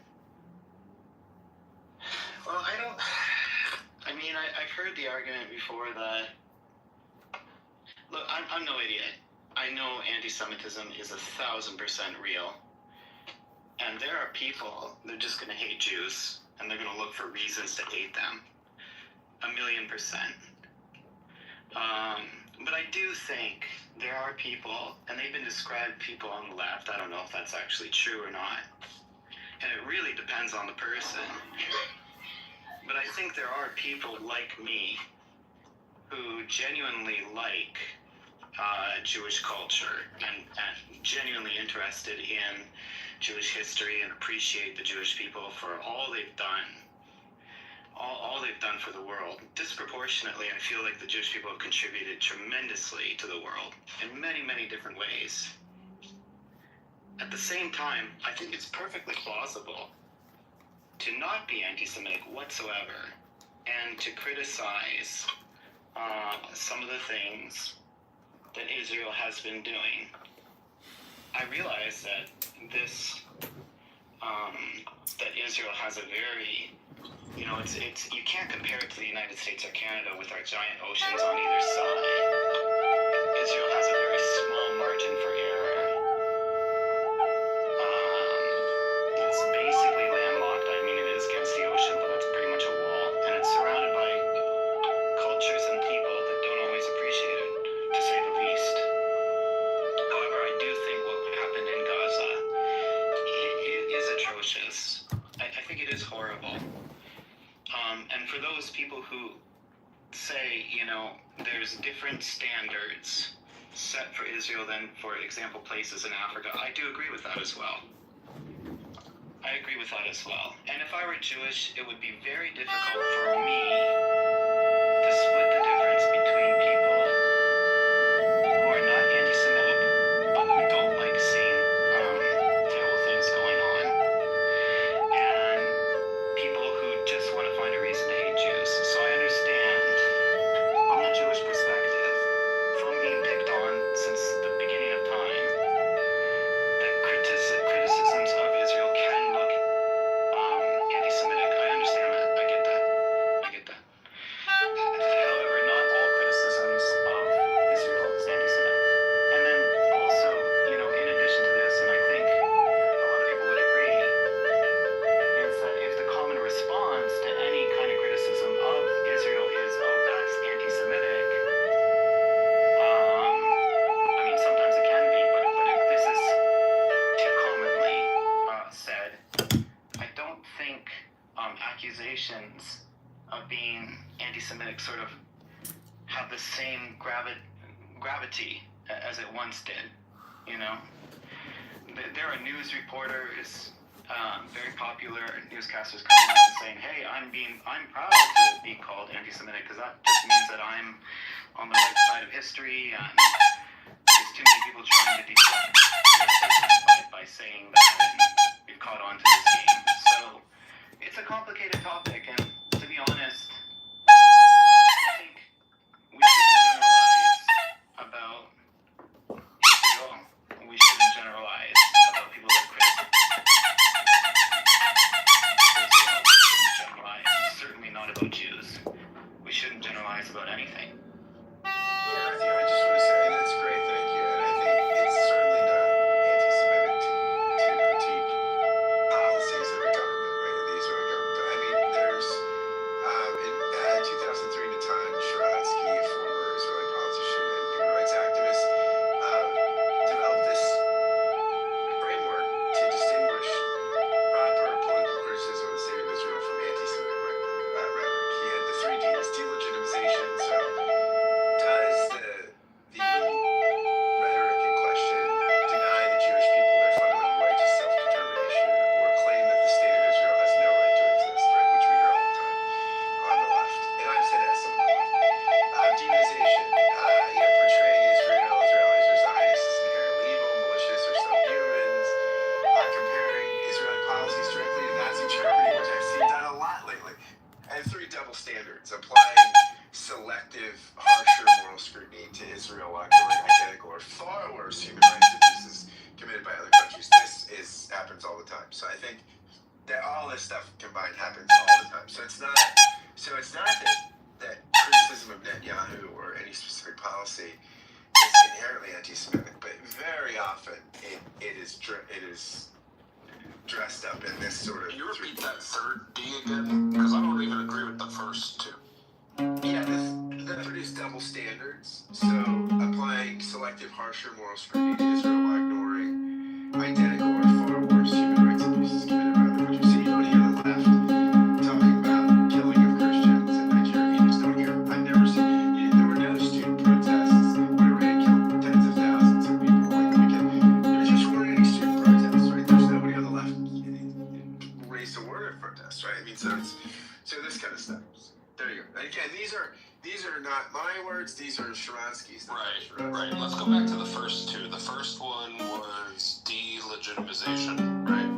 Well, I've heard the argument before that, look, I'm no idiot. I know anti-Semitism is 1,000% real. And there are people, they're just going to hate Jews, and they're going to look for reasons to hate them. 1,000,000%. But I do think there are people, and they've been described people on the left, I don't know if that's actually true or not, and it really depends on the person, but I think there are people like me who genuinely like Jewish culture and genuinely interested in Jewish history and appreciate the Jewish people for all they've done. All they've done for the world. Disproportionately, I feel like the Jewish people have contributed tremendously to the world in many, many different ways. At the same time, I think it's perfectly plausible to not be anti-Semitic whatsoever and to criticize some of the things that Israel has been doing. I realize that that Israel has a very, it's you can't compare it to the United States or Canada with our giant oceans on either side. Israel has a very small margin for error. It's basically landlocked. I mean, it is against the ocean, but it's pretty much a wall, and it's surrounded by cultures and people that don't always appreciate it, to say the least. However, I do think what happened in Gaza it is atrocious. I think it is horrible. And for those people who say, there's different standards set for Israel than, for example, places in Africa, I do agree with that as well. I agree with that as well. And if I were Jewish, it would be very difficult for me to split the difference between people who are not anti-Semitic, but who don't like seeing terrible things going on, and people who just want to find a reason to hate Jews. So I understand, from the Jewish perspective, from being picked on since the beginning of time, motivations of being anti-Semitic sort of have the same gravity as it once did. You know, there are news reporters, very popular newscasters coming out and saying, "Hey, I'm proud to be called anti-Semitic because that just means that I'm on the right side of history." And there's too many people trying to deflect by saying that, and we've caught on to this game. So it's a complicated topic, and to be honest, I think we shouldn't generalize about Israel. We shouldn't generalize about people with criticism. We shouldn't generalize, certainly not about Jews. We shouldn't generalize about anything. Yeah, I just want to say, and that's great, thank you. And I think it's certainly not anti-Semitic to critique policies of the government, right, of the Israeli government. But I mean, there's, in 2003, Natan Sharansky, a former Israeli politician and human rights activist, developed this framework to distinguish proper political criticism of the state of Israel from anti-Semitic rhetoric. He had the 3 Ds: delegitimization. So does the rhetoric in question deny the Jewish people their fundamental right to self-determination, or claim that the state of Israel has no right to exist, right, which we hear all the time on the left, and I've said that some of the left. Demonization, portraying Israelis or Zionists as inherently evil, malicious, or subhumans, comparing Israeli policies directly to Nazi Germany, which I've seen done a lot lately, and 3 double standards, applying selective, harsher moral scrutiny to Israel while ignoring identical or far worse human rights abuses committed by other countries. This happens all the time. So I think that all this stuff combined happens all the time. So it's not that criticism of Netanyahu or any specific policy is inherently anti-Semitic, but very often it is dressed up in this sort of. Can you repeat that third D again? Because I don't even agree with the first 2. Yeah, the 3 is double standards. So applying selective, harsher moral scrutiny to Israel while ignoring identical or far worse human rights abuses committed by other countries. So you don't hear the left talking about killing of Christians in Nigeria. You just don't hear. I've never seen. There were no student protests where Iran killed tens of thousands of people over the weekend. There just weren't any student protests, right? There's nobody on the left raised a word of protest, right? I mean, so this kind of stuff. There you go. Again, these are not my words. These are Sharansky's. Right. Let's go back to the first 2. The first one was delegitimization, right?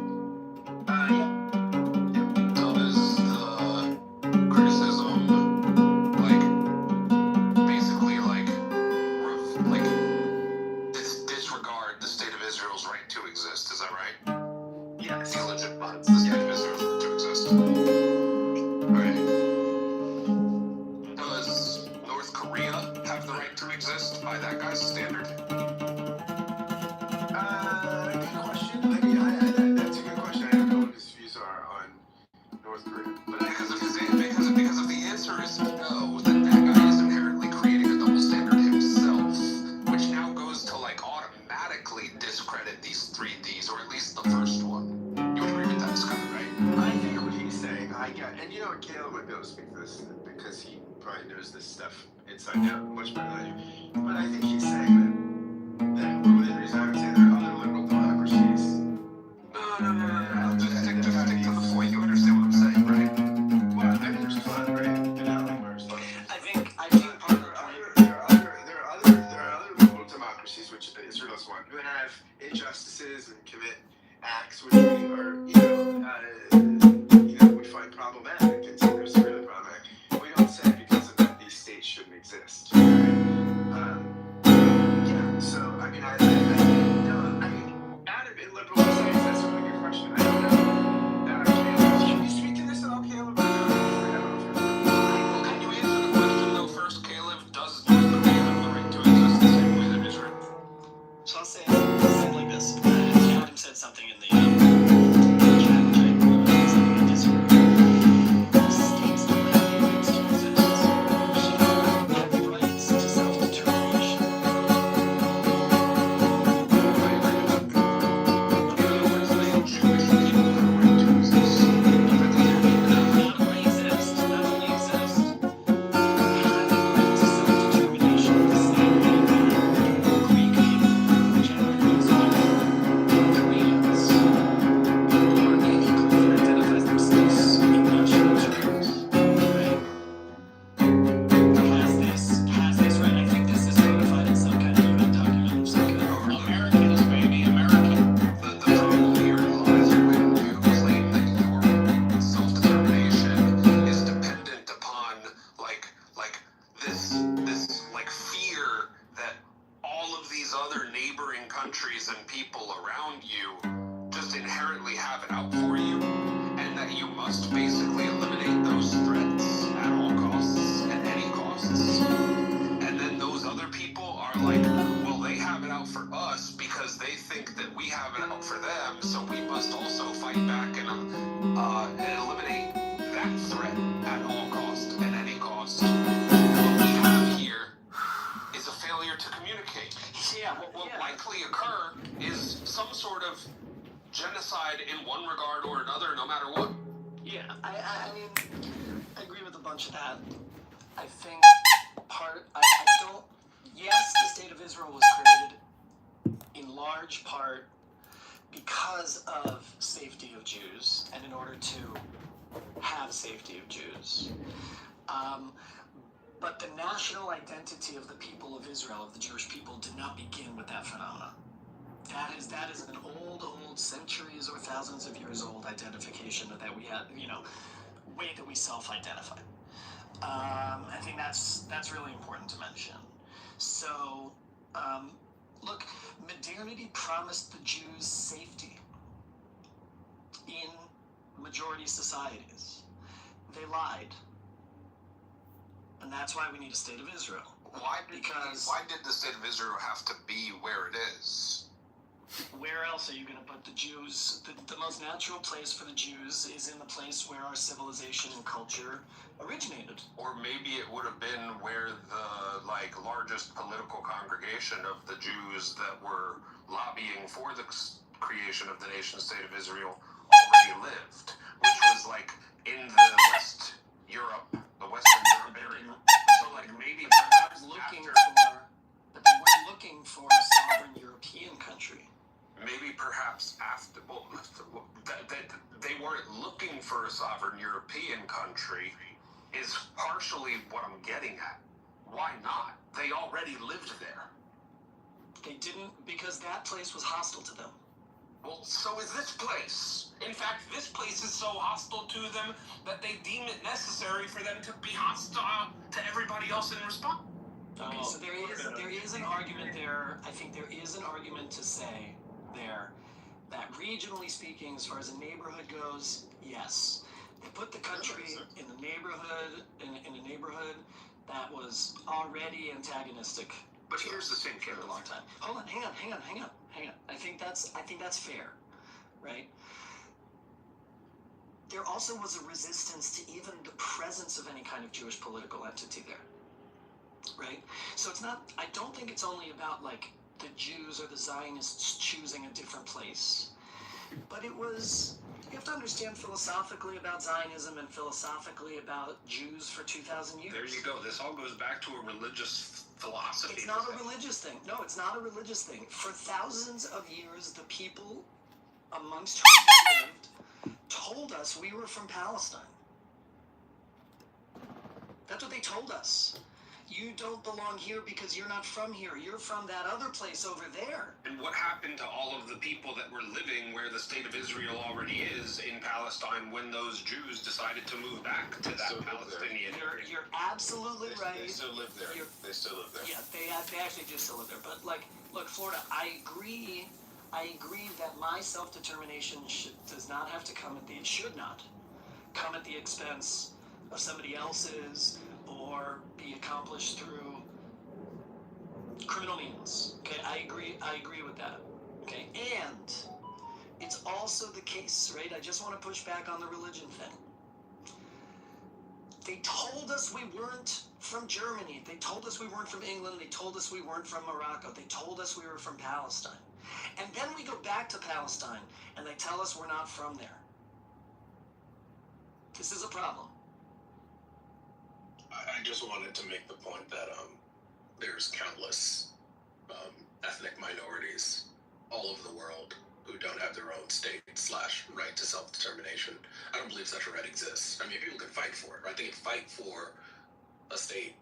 Yeah. Does the criticism, basically, disregard the state of Israel's right to exist? Is that right? Yes. Delegitimize the state of Israel's right to exist. Right. Does North Korea have the right to exist by that guy's standard? Good question. I mean, that's a good question. I don't know what his views are on North Korea. But because if the answer is no, then that guy is inherently creating a double standard himself, which now goes to automatically discredit these 3 Ds, or at least the first one. You would agree with that, Scott, right? I think what he's saying, and you know what, Caleb would be able to speak to this because he probably knows this stuff inside out much better than I do. But I think he's saying that or within reason, I would say there are other liberal democracies. No. Just stick to the point. You understand what I'm saying, right? Well, I mean, there's fun, right? Where's fun? I think part of there are other liberal democracies, which Israel is one, who have injustices and commit acts which we are, would find problematic and consider really problematic. We don't say because of that these states shouldn't exist. So I mean, out of liberal societies, that's a really good question. I don't know. Caleb, can you speak to this at all, Caleb? Well, can you answer the question though first, Caleb? Does North Korea have the right to exist the same way that Israel? So I'll say it like this. Adam said something in the chat, which I disagree. States don't have the rights to exist. They have the rights to self-determination. Jewish people have a right to exist. Not a right and people around you just inherently have it out for you, and that you must basically eliminate those threats at all costs, at any costs. And then those other people are like, well, they have it out for us because they think that we have it out for them, so we must also fight back and eliminate that threat at all costs, at any cost. What we have here is a failure to communicate. Yeah, what will likely occur is some sort of genocide in one regard or another, no matter what. Yeah, I mean, I agree with a bunch of that. I think I don't, yes, the State of Israel was created in large part because of safety of Jews and in order to have safety of Jews. But the national identity of the people of Israel, of the Jewish people, did not begin with that phenomenon. That is an old, centuries or thousands of years old identification that we had, way that we self-identify. I think that's really important to mention. So, look, modernity promised the Jews safety in majority societies. They lied. And that's why we need a state of Israel. Why did the State of Israel have to be where it is? Where else are you going to put the Jews? The most natural place for the Jews is in the place where our civilization and culture originated. Or maybe it would have been where the largest political congregation of the Jews that were lobbying for the creation of the nation state of Israel already lived, which was in the West Europe, the Western Europe area. So maybe perhaps But they weren't looking for a sovereign European country. Maybe perhaps after, they weren't looking for a sovereign European country is partially what I'm getting at. Why not? They already lived there. They didn't, because that place was hostile to them. Well, so is this place. In fact, this place is so hostile to them that they deem it necessary for them to be hostile to everybody else in response. Okay, so there is an argument there. I think there is an argument to say there that regionally speaking, as far as a neighborhood goes, yes, they put the country in the neighborhood in a neighborhood that was already antagonistic. But here's the thing, for a long time. Hold on, hang on. I think that's fair, right? There also was a resistance to even the presence of any kind of Jewish political entity there. Right? So it's not, I don't think it's only about the Jews or the Zionists choosing a different place. But it was, you have to understand philosophically about Zionism and philosophically about Jews for 2,000 years. There you go. This all goes back to a religious philosophy. It's not a religious thing. No, it's not a religious thing. For thousands of years, the people amongst whom we lived told us we were from Palestine. That's what they told us. You don't belong here because you're not from here. You're from that other place over there. And what happened to all of the people that were living where the state of Israel already is in Palestine when those Jews decided to move back to that Palestinian area? You're absolutely right. They still live there. They still live there. Yeah, they actually do still live there. But look, Florida, I agree that my self-determination should not come at the expense of somebody else's, or be accomplished through criminal means. Okay, I agree with that. Okay, and it's also the case, right? I just want to push back on the religion thing. They told us we weren't from Germany. They told us we weren't from England. They told us we weren't from Morocco. They told us we were from Palestine. And then we go back to Palestine, and they tell us we're not from there. This is a problem. I just wanted to make the point that there's countless ethnic minorities all over the world who don't have their own state / right to self-determination. I don't believe such a right exists. I mean, people can fight for it, right? They can fight for a state,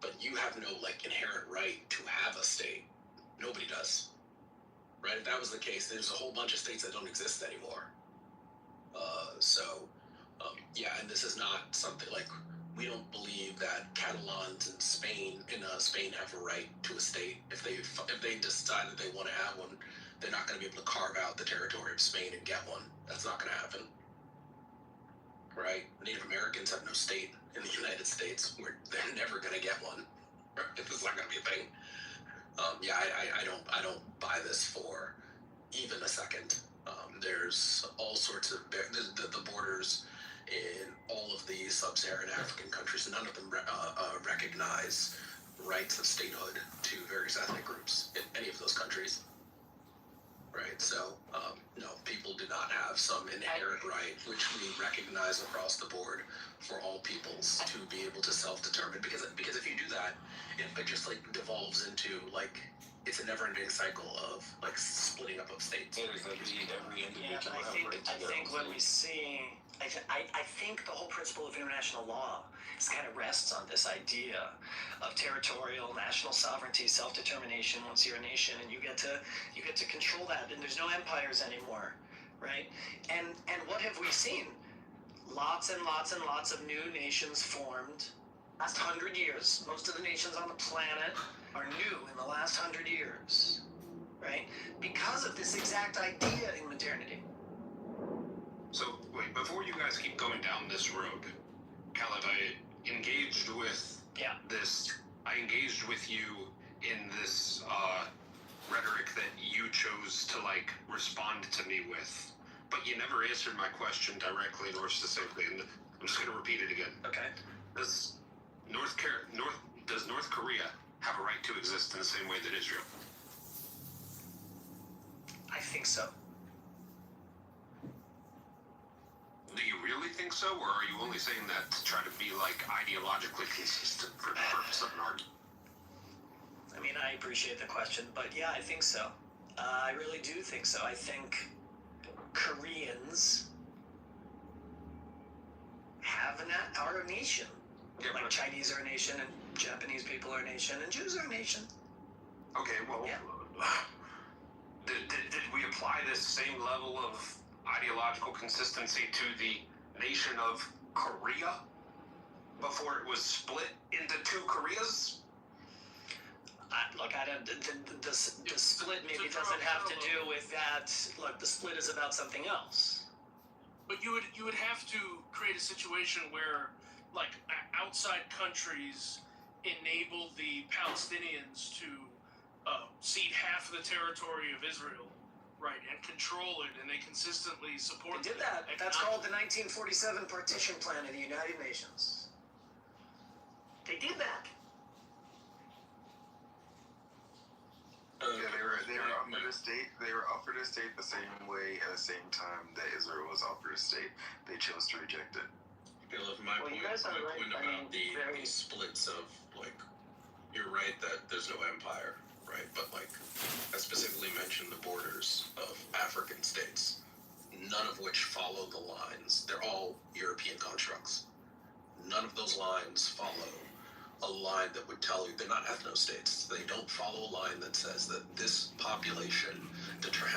but you have no inherent right to have a state. Nobody does, right? If that was the case, there's a whole bunch of states that don't exist anymore. Yeah, and this is not something we don't believe that Catalans in Spain have a right to a state. If they decide that they want to have one, going to be able to carve out the territory of Spain and get one. That's not going to happen. Right? Native Americans have no state in the United States. They're never going to get one. Right? It's not going to be a thing. I don't buy this for even a second. There's all sorts of the borders in all of the sub-Saharan African countries. None of them recognize rights of statehood to various ethnic groups in any of those countries. Right, so no, people do not have some inherent right, which we recognize across the board for all peoples to be able to self-determine. Because if you do that, it just like devolves into like it's a never-ending cycle of like splitting up of states. Every individual Yeah, but I think what we see, I think the whole principle of international law kind of rests on this idea of territorial national sovereignty, self-determination. Once you're a nation, and you get to control that, and there's no empires anymore, right? And what have we seen? Lots and lots and lots of new nations formed. Last 100 years, most of the nations on the planet are new in the last 100 years, right? Because of this exact idea in modernity. So, wait, before you guys keep going down this road, Khaled, I engaged with you in this rhetoric that you chose to, like, respond to me with, but you never answered my question directly nor succinctly, and I'm just going to repeat it again. Okay. Does North Korea have a right to exist in the same way that Israel? I think so. Do you really think so, or are you only saying that to try to be like ideologically consistent for the purpose of an argument? I mean, I appreciate the question, but yeah, I think so. I really do think so. I think Koreans are a nation. Yeah, like Chinese are a nation, and Japanese people are a nation, and Jews are a nation. Okay, well, did we apply this same level of ideological consistency to the nation of Korea before it was split into two Koreas? The split maybe doesn't have to do with that. Look, the split is about something else. But you would have to create a situation where, like, outside countries enable the Palestinians to cede half of the territory of Israel, right, and control it, and they consistently support. They did that. That's called the 1947 Partition Plan of the United Nations. They did that. They were offered a state. They were offered a state the same way at the same time that Israel was offered a state. They chose to reject it. My point about the splits of, like, you're right that there's no empire, right? But, like, I specifically mentioned the borders of African states, none of which follow the lines. They're all European constructs. None of those lines follow a line that would tell you they're not ethno-states. They don't follow a line that says that this population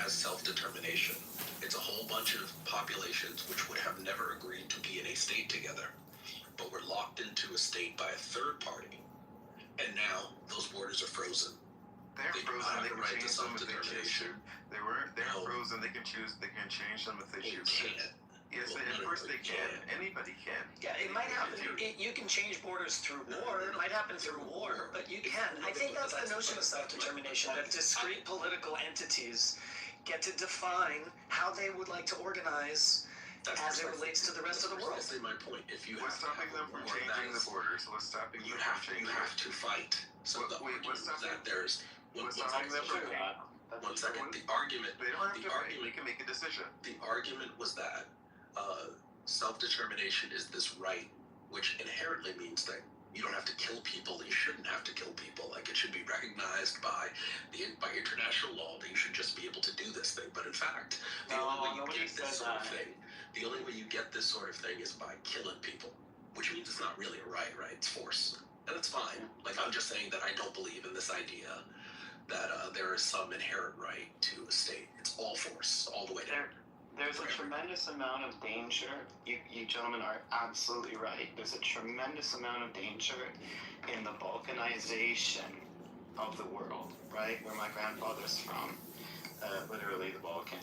has self-determination. It's a whole bunch of populations which would have never agreed to be in a state together, but were locked into a state by a third party, and now those borders are frozen. They're frozen. They can change them if they choose to. They're frozen. They can choose. They can change them if they choose to. Yes, of course they can. Anybody can. Yeah, it might happen. You can change borders through war. It might happen through war, but you can. I think that's the notion of self-determination, that discrete political entities get to define how they would like to organize as it relates to the rest of the world. That's my point. If you what's stopping them from changing the borders? What's stopping them from changing? You have to fight. So the argument that there's what's stopping them from? One second. The argument. They don't have to fight. They can make a decision. The argument was that self-determination is this right, which inherently means that you don't have to kill people. You shouldn't have to kill people. Like, it should be recognized by international law that you should just be able to do this thing. But in fact, the only way you get this sort of thing is by killing people, which means it's not really a right? It's force, and it's fine. Like, I'm just saying that I don't believe in this idea that there is some inherent right to a state. It's all force, all the way down. There's a tremendous amount of danger. You gentlemen are absolutely right. There's a tremendous amount of danger in the balkanization of the world, right? Where my grandfather's from, literally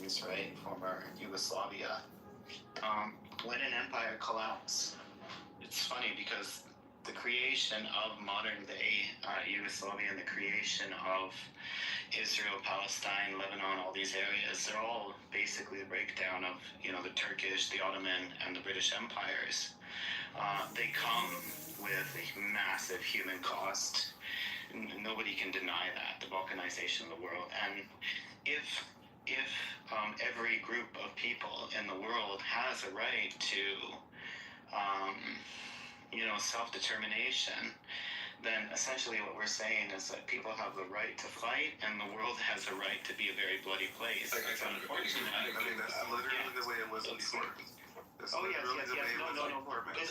times, right? Former Yugoslavia. When an empire collapses, it's funny because the creation of modern day Yugoslavia and the creation of Israel, Palestine, Lebanon, all these areas, they're all basically the breakdown of, the Turkish, the Ottoman, and the British empires. They come with a massive human cost. Nobody can deny that, the balkanization of the world. And if every group of people in the world has a right to, self-determination, then essentially what we're saying is that people have the right to fight, and the world has a right to be a very bloody place. I kind of agree. I mean, that's literally the way it was before. That's Oh yes, literally yes, the yes. way it was No. before, man. This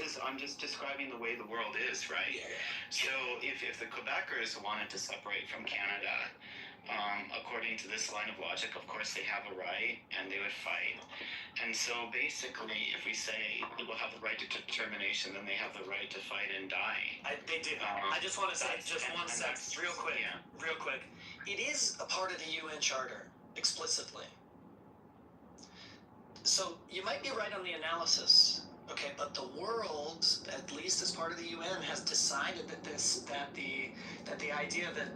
is. I'm just describing the way the world is, right? Yeah. So if the Quebecers wanted to separate from Canada, according to this line of logic, of course they have a right, and they would fight. And so basically, if we say people have the right to determination, then they have the right to fight and die. They do. I just want to say, just one sec, real quick. It is a part of the UN Charter, explicitly. So you might be right on the analysis, okay? But the world, at least as part of the UN, has decided that the idea that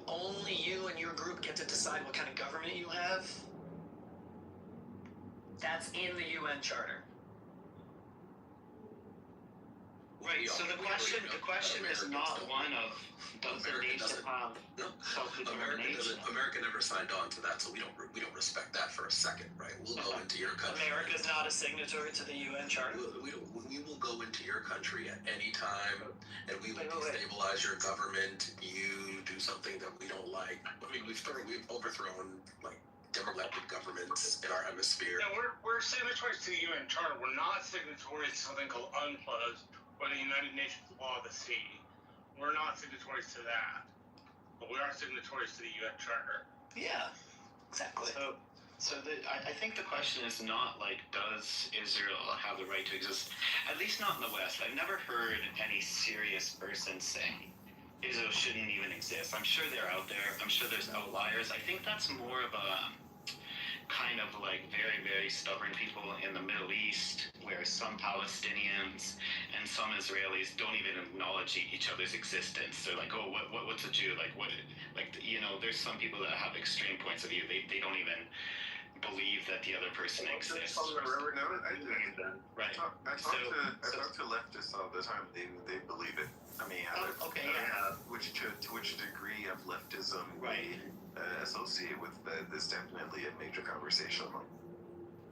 only you and your group get to decide what kind of government you have, that's in the UN Charter. Right. So the question is not one of does the nation have self-determination. America never signed on to that, so we don't respect that for a second, right? We'll go into your country. America's not a signatory to the UN Charter. We will go into your country at any time, and we will destabilize your government. You do something that we don't like. I mean, we've overthrown like democratic governments in our hemisphere. Yeah, we're signatories to the UN Charter. We're not signatories to something called UNCLOS or the United Nations Law of the Sea. We're not signatories to that, but we are signatories to the UN Charter. Yeah, exactly. I think the question is not like, does Israel have the right to exist? At least not in the West. I've never heard any serious person say Israel shouldn't even exist. I'm sure they're out there. I'm sure there's outliers. I think that's more of a kind of like very, very stubborn people in the Middle East, where some Palestinians and some Israelis don't even acknowledge each other's existence. They're like, oh, what's a Jew? There's some people that have extreme points of view. They don't even believe that the other person exists. I talk to leftists all the time. They believe it. I mean, to which degree of leftism we associate with that is definitely a major conversation.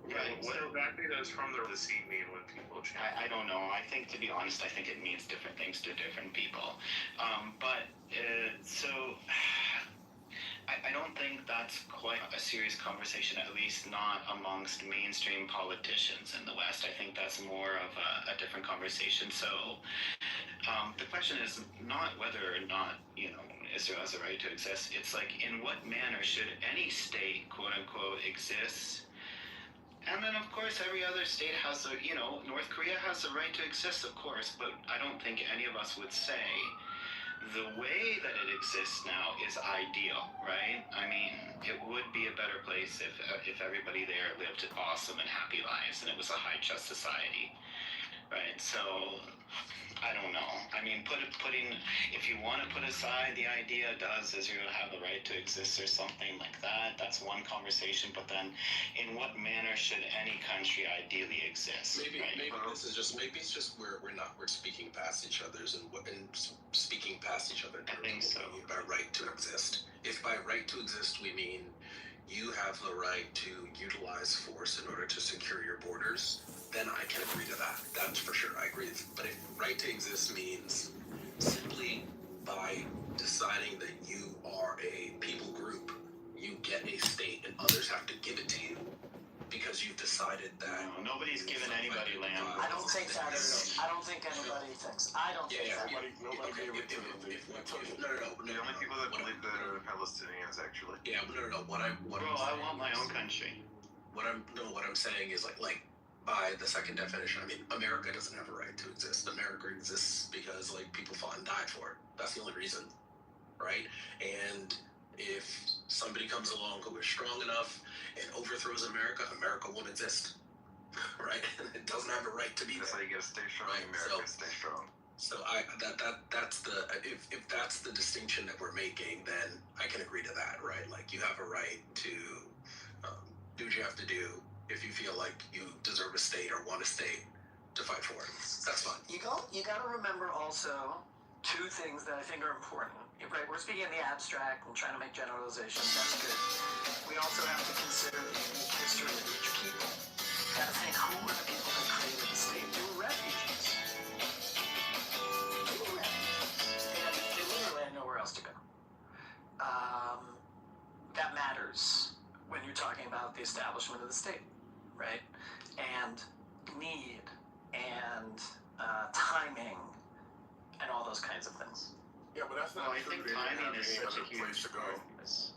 Right. What exactly does from the sea mean when people change? I don't know. I think, to be honest, I think it means different things to different people. I don't think that's quite a serious conversation, at least not amongst mainstream politicians in the West. I think that's more of a different conversation. So the question is not whether or not, Israel has a right to exist. It's like, in what manner should any state, quote unquote, exist? And then, of course, every other state has North Korea has the right to exist, of course, but I don't think any of us would say the way that it exists now is ideal, right? I mean, it would be a better place if everybody there lived awesome and happy lives and it was a high trust society, right? So I don't know. I mean, if you want to put aside the idea, does Israel have the right to exist or something like that, that's one conversation. But then, in what manner should any country ideally exist? Maybe it's just we're speaking past each other's and speaking past each other. I think so. By right to exist. If by right to exist we mean you have the right to utilize force in order to secure your borders, then I can agree to that. That's for sure. I agree. But if right to exist means simply by deciding that you are a people group, you get a state and others have to give it to you because you've decided that. No, nobody's given anybody land. I don't think that is. I don't think anybody thinks. I don't think that. Nobody gave it to them. The only people that believe that are Palestinians, actually. Yeah, no. I want my own country. What I'm saying is like by the second definition, I mean America doesn't have a right to exist. America exists because like people fought and died for it. That's the only reason, right? And if somebody comes along who is strong enough and overthrows America, America won't exist. Right? It doesn't have a right to be That's there. why you gotta stay strong, Right, America. so- Stay strong. So that's the if that's the distinction that we're making, then I can agree to that, right? Like you have a right to do what you have to do if you feel like you deserve a state or want a state to fight for it. That's fine. You got to remember also two things that I think are important. Right, we're speaking in the abstract and trying to make generalizations. That's good. We also have to consider the unique history of each people. Got to think, who were the people that created the state? They were refugees. They literally had nowhere else to go. That matters when you're talking about the establishment of the state, right? And need and timing and all those kinds of things. Yeah, but that's not Well, I true. think They didn't timing have is any such a other place huge to go. That's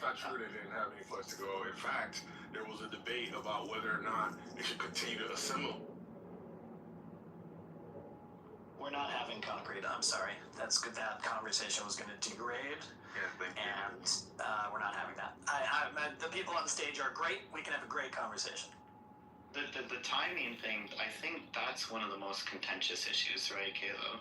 not true. They didn't have any place to go. In fact, there was a debate about whether or not they should continue to assemble. We're not having concrete. I'm sorry. That's good. That conversation was going to degrade, Yeah, thank you. and we're not having that. The people on stage are great. We can have a great conversation. The timing thing, I think that's one of the most contentious issues, right, Caleb?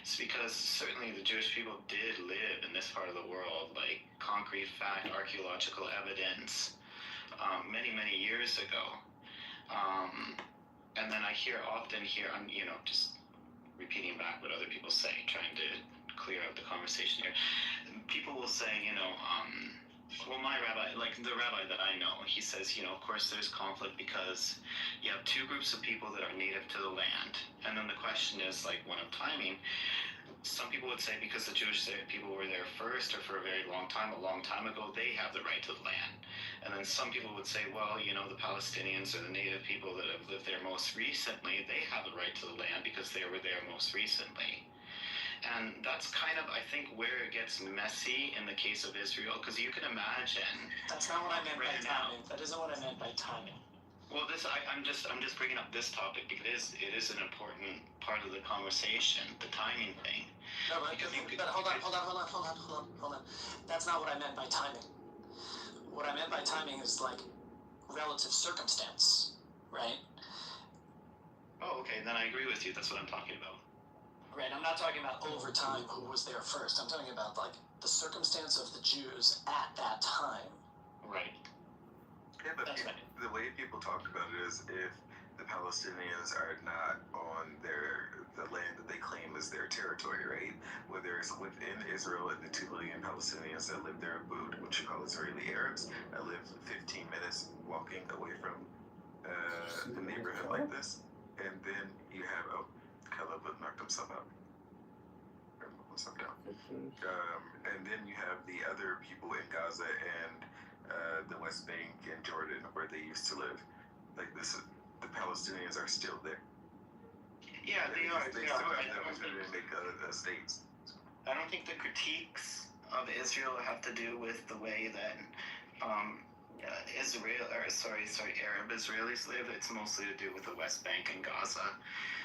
It's because certainly the Jewish people did live in this part of the world, like concrete fact, archaeological evidence, many, many years ago. And then I often hear, I'm, just repeating back what other people say, trying to clear out the conversation here. People will say, well, my rabbi, like the rabbi that I know, he says, of course there's conflict because you have two groups of people that are native to the land. And then the question is, like, one of timing. Some people would say because the Jewish people were there first or for a very long time ago, they have the right to the land. And then some people would say, well, the Palestinians or the native people that have lived there most recently, they have the right to the land because they were there most recently. And that's kind of, I think, where it gets messy in the case of Israel, because you can imagine. That's not what I meant by timing. That isn't what I meant by timing. Well, I'm just bringing up this topic because it is an important part of the conversation, the timing thing. No, but hold on. That's not what I meant by timing. What I meant by timing is like relative circumstance, right? Oh, okay. Then I agree with you. That's what I'm talking about. Right, I'm not talking about over time who was there first. I'm talking about like the circumstance of the Jews at that time. Right. Yeah, but the way people talk about it is if the Palestinians are not on the land that they claim as their territory, right? Whether it's within Israel and the 2 million Palestinians that live there, which you call Israeli Arabs, that live 15 minutes walking away from a neighborhood like this, and then you have Caleb knocked himself out. And then you have the other people in Gaza and the West Bank and Jordan where they used to live. Like the Palestinians are still there. Yeah, they are. They still have them to make states. I don't think the critiques of Israel have to do with the way that Arab Israelis live. It's mostly to do with the West Bank and Gaza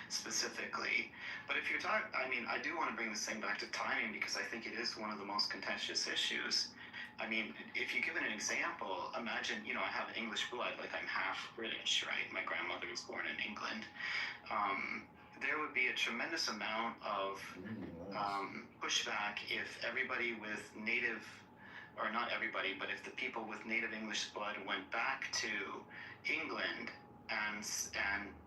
specifically. But if you're talking, I do want to bring this thing back to timing because I think it is one of the most contentious issues. If you give it an example, imagine, I have English blood, like I'm half British, right? My grandmother was born in England. There would be a tremendous amount of pushback if everybody with native, or not everybody, but if the people with native English blood went back to England and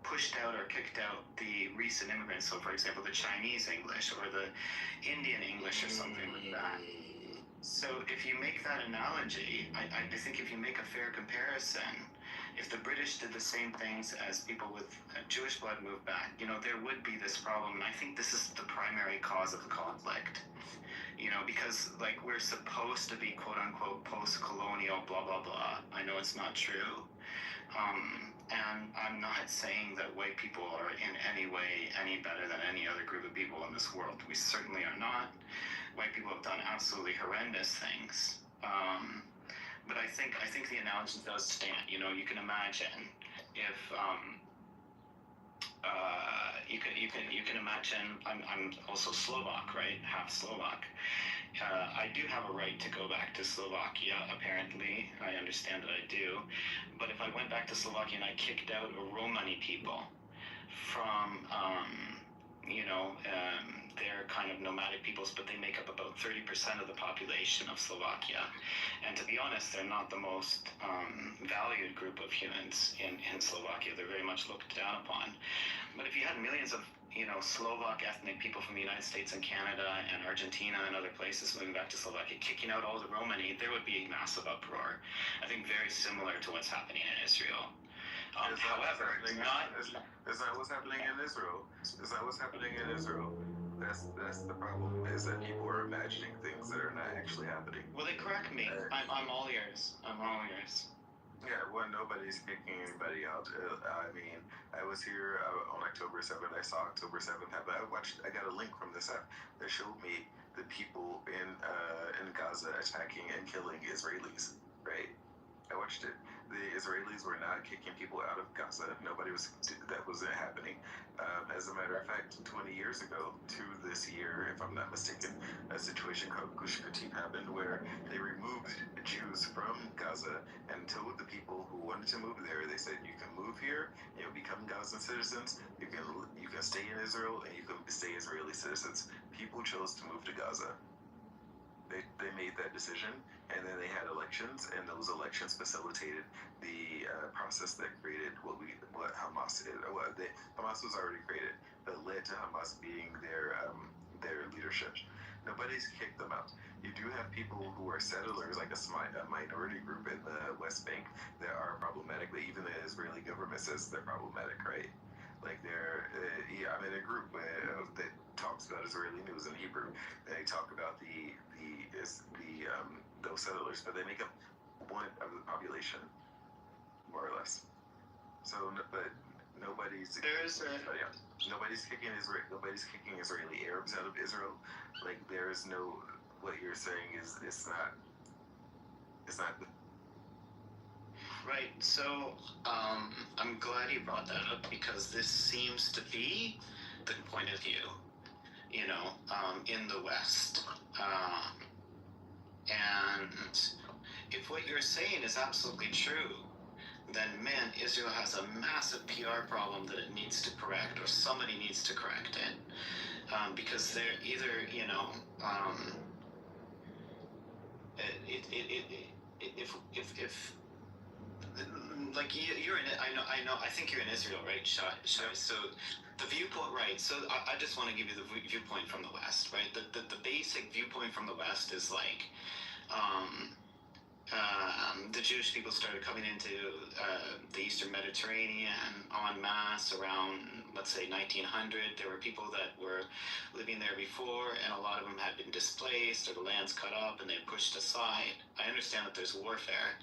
pushed out or kicked out the recent immigrants. So, for example, the Chinese English or the Indian English or something like that. So if you make that analogy, I think if you make a fair comparison, if the British did the same things as people with Jewish blood moved back, there would be this problem. And I think this is the primary cause of the conflict. Because like we're supposed to be quote unquote post-colonial, blah, blah, blah. I know it's not true. And I'm not saying that white people are in any way any better than any other group of people in this world. We certainly are not. White people have done absolutely horrendous things. But I think the analogy does stand. You can imagine if you can imagine. I'm also Slovak, right? Half Slovak. I do have a right to go back to Slovakia, apparently. I understand that I do. But if I went back to Slovakia and I kicked out Romani people from, they're kind of nomadic peoples, but they make up about 30% of the population of Slovakia. And to be honest, they're not the most valued group of humans in Slovakia. They're very much looked down upon. But if you had millions of Slovak ethnic people from the United States and Canada and Argentina and other places moving back to Slovakia, kicking out all the Romani, there would be a massive uproar. I think very similar to what's happening in Israel. However, is that what's happening in Israel? Is that what's happening in Israel? That's the problem, is that people are imagining things that are not actually happening. Well, they correct me. I'm all ears. I'm all ears. Yeah, well, nobody's kicking anybody out. I mean, I was here on October 7th. I saw October 7th happen. I got a link from this app that showed me the people in Gaza attacking and killing Israelis, right? I watched it. The Israelis were not kicking people out of Gaza. That wasn't happening. As a matter of fact, 20 years ago to this year, if I'm not mistaken, a situation called Gush Katif happened where they removed Jews from Gaza and told the people who wanted to move there, they said, you can move here, you'll become Gazan citizens, you can stay in Israel, and you can stay Israeli citizens. People chose to move to Gaza. They made that decision, and then they had elections, and those elections facilitated the process that created what Hamas is. Hamas was already created, but led to Hamas being their leadership. Nobody's kicked them out. You do have people who are settlers, like a minority group in the West Bank, that are problematic. But even the Israeli government says they're problematic, right? Like I'm in a group that talks about Israeli news in Hebrew. They talk about those settlers, but they make up 1% of the population, more or less. So, but nobody's kicking Israel. Nobody's kicking Israeli Arabs out of Israel. Like there is no. What you're saying is it's not. Right. So I'm glad you brought that up because this seems to be the point of view, in the West. And if what you're saying is absolutely true, then man, Israel has a massive PR problem that it needs to correct, or somebody needs to correct it, because they're either, if like you're in it, I think you're in Israel, right, Shai? So the viewpoint, right? So I just want to give you the viewpoint from the West, right? The basic viewpoint from the West is like, the Jewish people started coming into the Eastern Mediterranean en masse around, let's say, 1900. There were people that were living there before, and a lot of them had been displaced, or the land's cut up, and they pushed aside. I understand that there's warfare.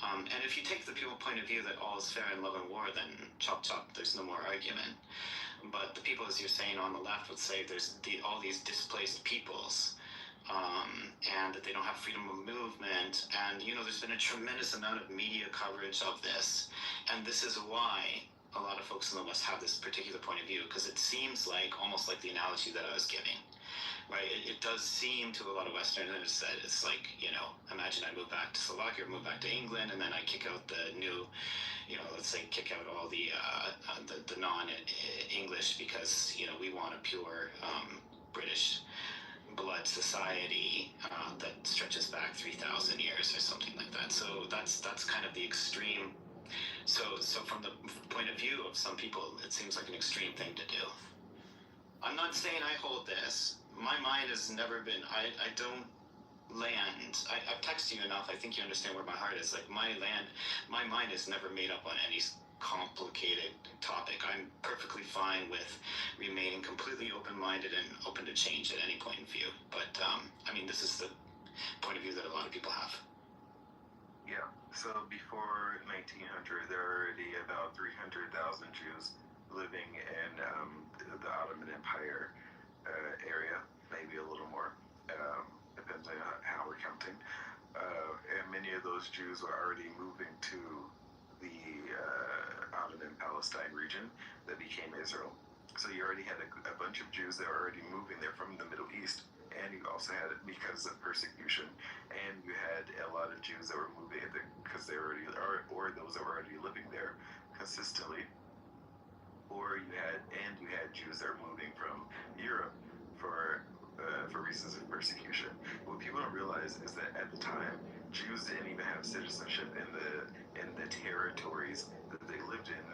And if you take the people point of view that all is fair in love and war, then chop chop, there's no more argument. But the people, as you're saying, on the left would say there's all these displaced peoples, and that they don't have freedom of movement. And, there's been a tremendous amount of media coverage of this. And this is why a lot of folks in the West have this particular point of view, because it seems like, almost like the analogy that I was giving. Right, it does seem to a lot of Westerners that it's like, imagine I move back to Slovakia or move back to England, and then I kick out the new, let's say kick out all the non-English because, we want a pure British blood society that stretches back 3,000 years or something like that. So that's kind of the extreme. So from the point of view of some people, it seems like an extreme thing to do. I'm not saying I hold this. My mind has never been, I don't land. I've texted you enough. I think you understand where my heart is. Like my mind is never made up on any complicated topic. I'm perfectly fine with remaining completely open-minded and open to change at any point in view. But, this is the point of view that a lot of people have. Yeah. So before 1900, there were already about 300,000 Jews living in the Ottoman Empire area, maybe a little more, depends on how we're counting. And many of those Jews were already moving to the Ottoman Palestine region that became Israel. So you already had a bunch of Jews that were already moving there from the Middle East and you also had it because of persecution, and you had a lot of Jews that were moving because they were already, or those that were already living there consistently, or you had Jews that were moving from Europe for reasons of persecution. What people don't realize is that at the time, Jews didn't even have citizenship in the territories that they lived in,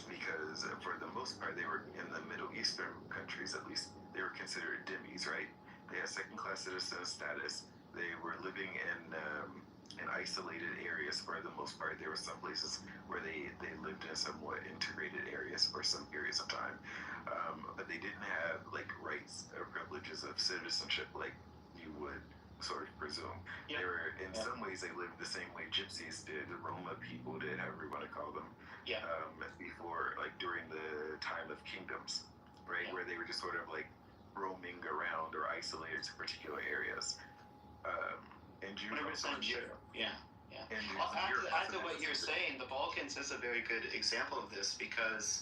because for the most part, they were in the Middle Eastern countries. At least they were considered dhimmis, right? They had second-class citizen status. They were living in isolated areas for the most part. There were some places where they lived in somewhat integrated areas for some periods of time, but they didn't have like rights or privileges of citizenship like you would sort of presume. They were, in some ways, they lived the same way gypsies did, the Roma people did, however you want to call them. Before, like during the time of kingdoms, right, where they were just sort of like roaming around or isolated to particular areas. And Jews also in Europe. Well, after what you're saying, the Balkans is a very good example of this, because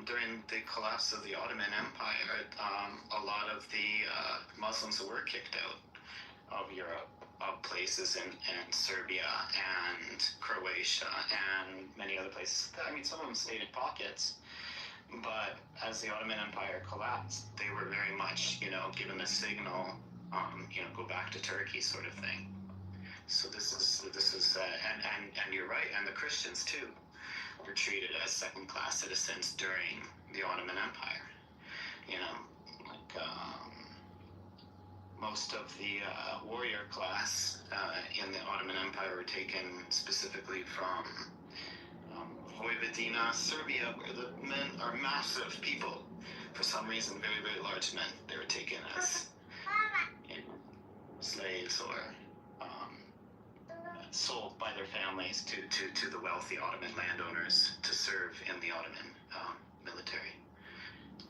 during the collapse of the Ottoman Empire, a lot of the Muslims were kicked out of Europe, of places in Serbia and Croatia and many other places. I mean, some of them stayed in pockets, but as the Ottoman Empire collapsed, they were very much, given a signal, go back to Turkey sort of thing. So this is and you're right, and the Christians too were treated as second-class citizens during the Ottoman Empire. Most of the warrior class in the Ottoman Empire were taken specifically from Vojvodina, Serbia, where the men are massive people. For some reason, very, very large men. They were taken as slaves or sold by their families to the wealthy Ottoman landowners to serve in the Ottoman military.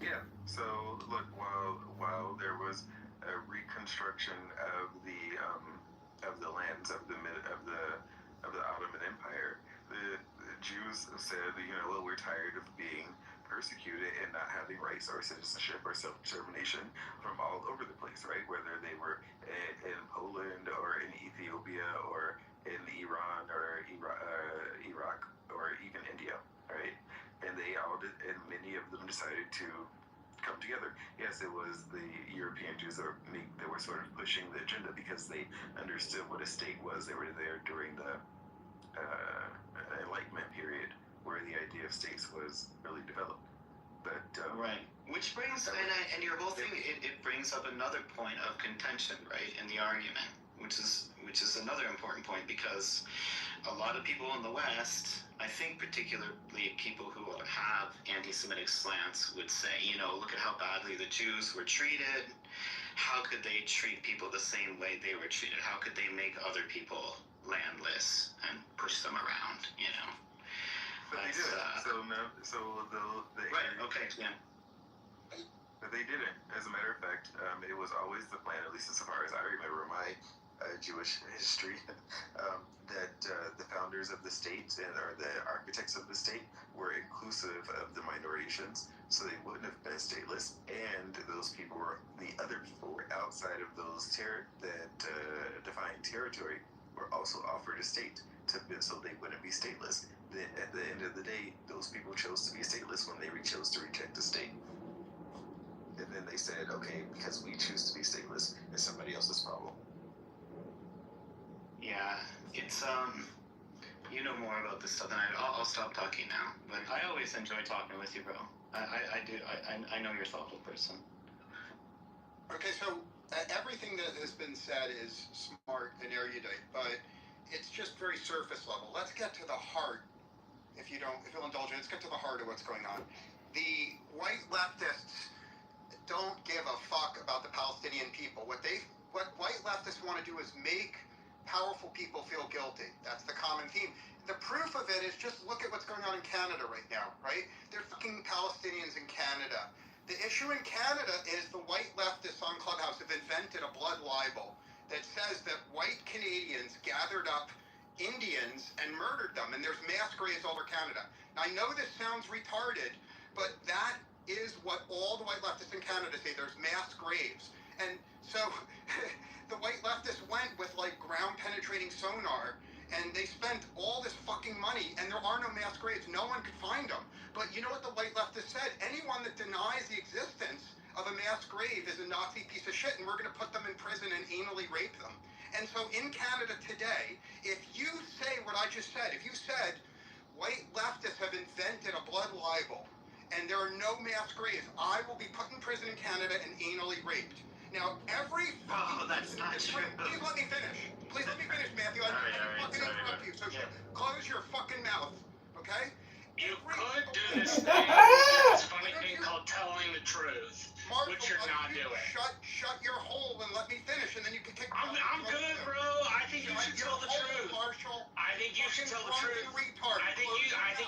Yeah. So look, while there was a reconstruction of the lands of the Ottoman Empire, the Jews said, well, we're tired of being persecuted and not having rights or citizenship or self-determination from all over the place, right? Whether they were in Poland or in Ethiopia or in Iran or Iraq or even India, right? And they all did, and many of them decided to come together. Yes, it was the European Jews that were sort of pushing the agenda because they understood what a state was. They were there during the Enlightenment period, where the idea of states was really developed. But right, which brings and your whole thing it brings up another point of contention, right, in the argument, which is another important point, because a lot of people in the West, I think particularly people who have anti-Semitic slants, would say, look at how badly the Jews were treated. How could they treat people the same way they were treated? How could they make other people landless and push them around? But they did it. Right. Okay. Yeah. But they didn't. As a matter of fact, it was always the plan, at least as far as I remember my Jewish history, that the founders of the state or the architects of the state were inclusive of the minorities, so they wouldn't have been stateless, and the other people were outside of those that defined territory were also offered a state so they wouldn't be stateless. Then at the end of the day, those people chose to be stateless when they chose to reject the state. And then they said, okay, because we choose to be stateless, it's somebody else's problem. Yeah, it's you know more about this stuff than I'll stop talking now. But I always enjoy talking with you, bro. I do. I know you're a thoughtful person. Okay, so everything that has been said is smart and erudite, but it's just very surface level. Let's get to the heart. If you'll indulge me, let's get to the heart of what's going on. The white leftists don't give a fuck about the Palestinian people. What white leftists want to do is make powerful people feel guilty. That's the common theme. The proof of it is just look at what's going on in Canada right now, right? They're fucking Palestinians in Canada. The issue in Canada is the white leftists on Clubhouse have invented a blood libel that says that white Canadians gathered up Indians and murdered them, and there's mass graves all over Canada. Now, I know this sounds retarded, but that is what all the white leftists in Canada say. There's mass graves. And so the white leftists went with like ground penetrating sonar, and they spent all this fucking money, and there are no mass graves. No one could find them. But you know what the white leftists said? Anyone that denies the existence of a mass grave is a Nazi piece of shit, and we're going to put them in prison and anally rape them. And so in Canada today, if you say what I just said, if you said white leftists have invented a blood libel and there are no mass graves, I will be put in prison in Canada and anally raped. Now, every fucking... Oh, that's not true. Please let me finish. Please let me finish, Matthew. I didn't fucking interrupt you. So close your fucking mouth, okay? You could do this funny thing called telling the truth, Marshall, which you're not doing. Shut your hole and let me finish, and then you can kick me I'm good, bro. I think you should tell the truth. Marshall. I think you should tell the truth. I think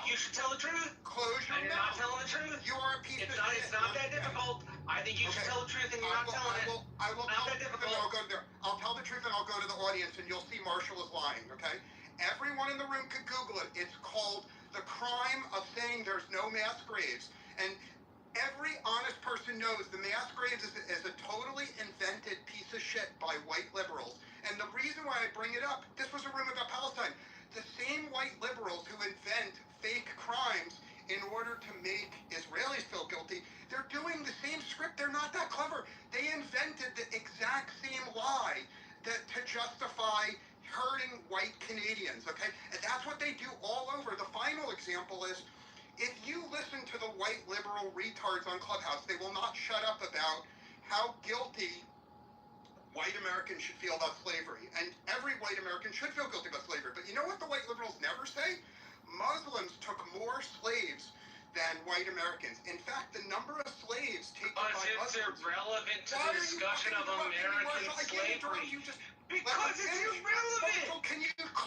you should tell the truth. Close your mouth. And you're not telling the truth. You are a piece of shit. It's not that difficult. I think you should tell the truth, and you're not telling it. I will tell the truth, and I'll go there. I'll tell the truth, and I'll go to the audience, and you'll see Marshall is lying. Okay? Everyone in the room could Google it. It's called the crime of saying there's no mass graves. And every honest person knows the mass graves is a totally invented piece of shit by white liberals. And the reason why I bring it up, this was a room about Palestine. The same white liberals who invent fake crimes in order to make Israelis feel guilty, they're doing the same script. They're not that clever. They invented the exact same lie to justify hurting white Canadians, okay? And that's what they do all over. The final example is, if you listen to the white liberal retards on Clubhouse, they will not shut up about how guilty white Americans should feel about slavery. And every white American should feel guilty about slavery. But you know what the white liberals never say? Muslims took more slaves than white Americans. In fact, the number of slaves taken by Muslims... It's irrelevant to the discussion of American slavery. Because it's irrelevant!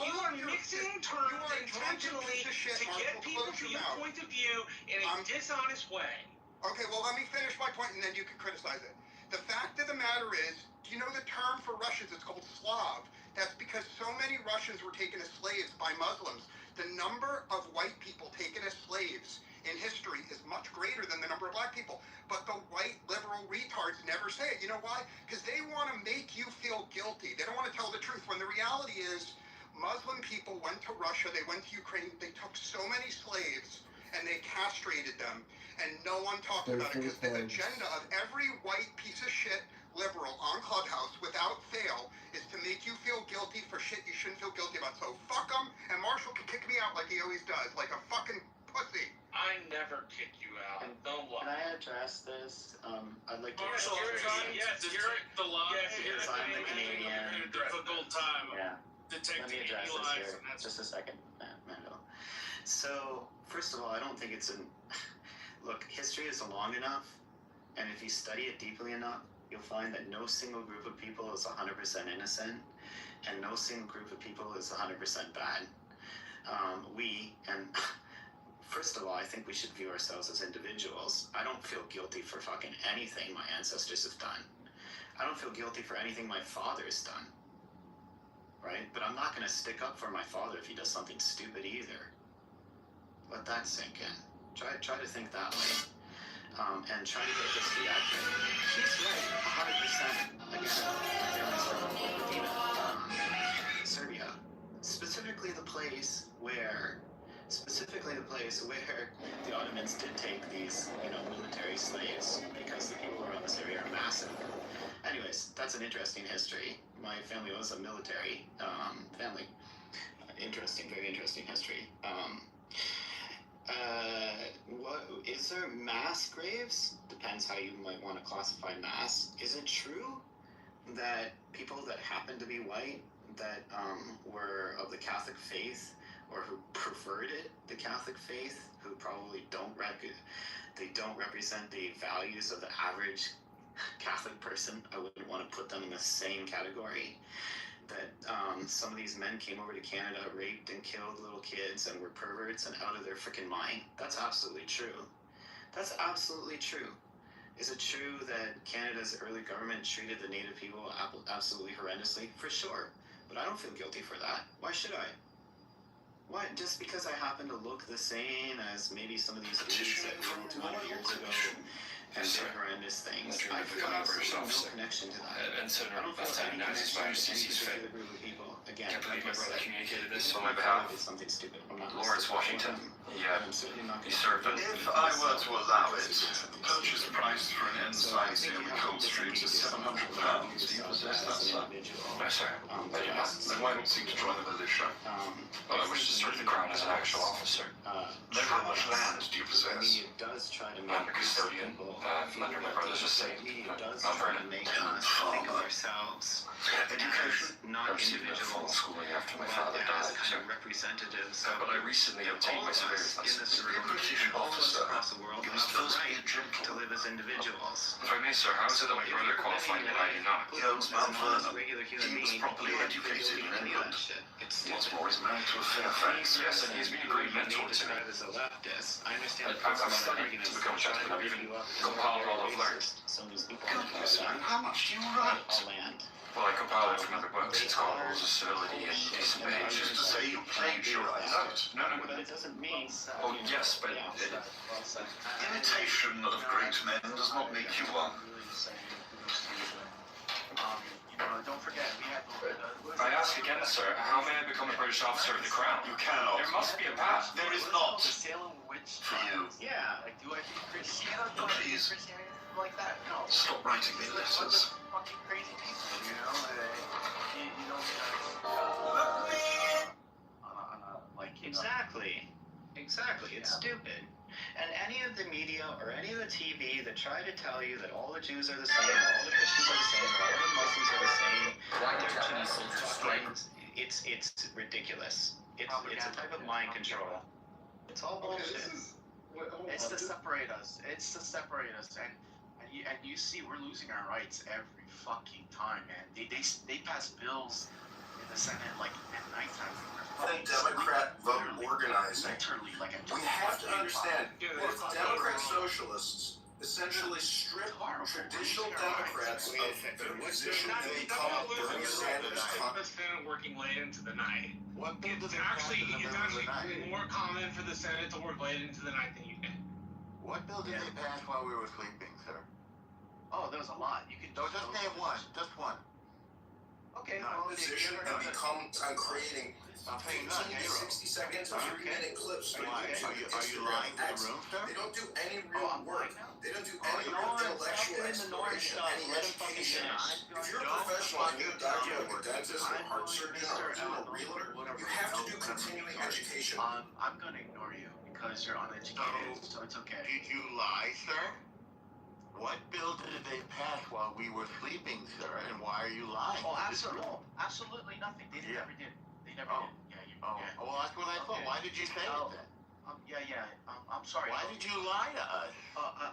You are mixing terms intentionally to get people's viewpoint of view in a dishonest way. Okay, well, let me finish my point, and then you can criticize it. The fact of the matter is, do you know the term for Russians? It's called Slav. That's because so many Russians were taken as slaves by Muslims. The number of white people taken as slaves in history is much greater than the number of black people. But the white liberal retards never say it. You know why? Because they want to make you feel guilty. They don't want to tell the truth, when the reality is Muslim people went to Russia, they went to Ukraine, they took so many slaves and they castrated them, and no one talks about it, because the agenda of every white piece of shit liberal on Clubhouse, without fail, is to make you feel guilty for shit you shouldn't feel guilty about. So fuck them, and Marshall can kick me out like he always does, like a fucking pussy. I never kick you out. Don't lie. Can I address this? I'd like to. Marshall, yes, you're the law. Yes, I'm the Canadian. A difficult time. Yeah. Detecting Let me address any this lies, here. and that's Just a second, Mando. So, first of all, I don't think it's an. Look, history is long enough, and if you study it deeply enough, you'll find that no single group of people is 100% innocent, and no single group of people is 100% bad. First of all, I think we should view ourselves as individuals. I don't feel guilty for fucking anything my ancestors have done. I don't feel guilty for anything my father's done. Right? But I'm not going to stick up for my father if he does something stupid either. Let that sink in. Try to think that way. And try to get history accurate. He's right, 100%. Again, my family's from Serbia. Specifically the place where the Ottomans did take these, military slaves, because the people around this area are massive. Anyways, that's an interesting history. My family was a military family. Very interesting history. What is there mass graves? Depends how you might want to classify mass. Is it true that people that happen to be white, that were of the Catholic faith, or who perverted the Catholic faith, who probably don't represent the values of the average Catholic person? I wouldn't want to put them in the same category. That some of these men came over to Canada, raped and killed little kids, and were perverts and out of their freaking mind. That's absolutely true. That's absolutely true. Is it true that Canada's early government treated the Native people absolutely horrendously? For sure. But I don't feel guilty for that. Why should I? Why? Just because I happen to look the same as maybe some of these dudes that killed 200 years ago Yes, sir. horrendous things. I I become a British no officer. connection to that. And so I don't feel Lieutenant any His Majesty sees fit. particular group of people. Again, Can't believe my like I brother said, communicated this even on my if behalf. It's something stupid. I'm not Lawrence Washington. Yeah, I'm certainly not He going served to. us. If I were to allow it, purchase price for an ensign here in Cold Street is £700. Do you possess that, sir? No, sir. Then you must. Then why not seek to join the militia? Well, I wish to serve the crown as an actual officer. How much land do you possess? Media does try to make I'm a custodian under my brother's estate. Media does Mount try to Vernon. make us think of ourselves Education? as not I received a full individuals, schooling after my but father as died, kind sir. of representatives. But I recently obtained my surveyor's in license. this room, British all of us officer. across the world You have must the first be right gentle. to live as individuals. If I may, sir, how is it that my brother qualified and I do not? He owns Mount Vernon. Regular human He was being, properly you educated in can't do any of England. that shit. It's What's more, he's married to a Fairfax. Yes, and he's been a great mentor to me. as a leftist. I understand I've studied to become a gentleman. I've even compiled all I've learned. Some of these people Goodness, man, how much do you write? a land. Well, I compiled it from other books. It's called Rules of Civility and Decent Just to Behavior. say you plagiarized. No, But it doesn't mean. Oh, yes, but Imitation of great men does not make you one. Don't forget, we have. I ask again, sir, how may I become a British officer of the crown? You cannot. There must be a path. There is not. The Salem witch. For you. Yeah, like, do I think Christian? No, please. Christianity like that? No. Stop writing me Bunch letters. of fucking crazy people, you know? You don't like exactly. It's stupid. And any of the media or any of the TV that try to tell you that all the Jews are the same, all the Christians are the same, all the Muslims are the same, they're just fucking. It's ridiculous. It's a type of mind control. It's all bullshit. It's to separate us. And you see, we're losing our rights every fucking time, man. They pass bills in the Senate like at nighttime. The Democrat vote organizing. Literally, like We have to understand, if Democrat socialists essentially strip traditional Democrats of their position and become Bernie Sanders. The Senate working late into the night. What bill It's did they pass actually in the it's middle of the actually night? more common for the Senate to work late into the night than you can. What bill did they pass while we were sleeping, sir? Oh, there was a lot. You could just name one. Just one. Okay. Well, Position and become creating I'm saying 15 to 60 seconds of 3-minute clips for Why? YouTube, Are you lying to the room, sir? They don't do any real work. They don't do any real intellectual exploration, any education. If you're a professional and you're a doctor, like a dentist, or a heart surgeon, or a realtor, you have to do continuing education. I'm gonna ignore you because you're uneducated, so it's okay. Did you lie, sir? What bill did they pass while we were sleeping, sir? And why are you lying? Oh, absolutely nothing. They never did. They never did. Yeah, well, that's what I thought. Why did you say it then? I'm sorry. Why did you lie to us?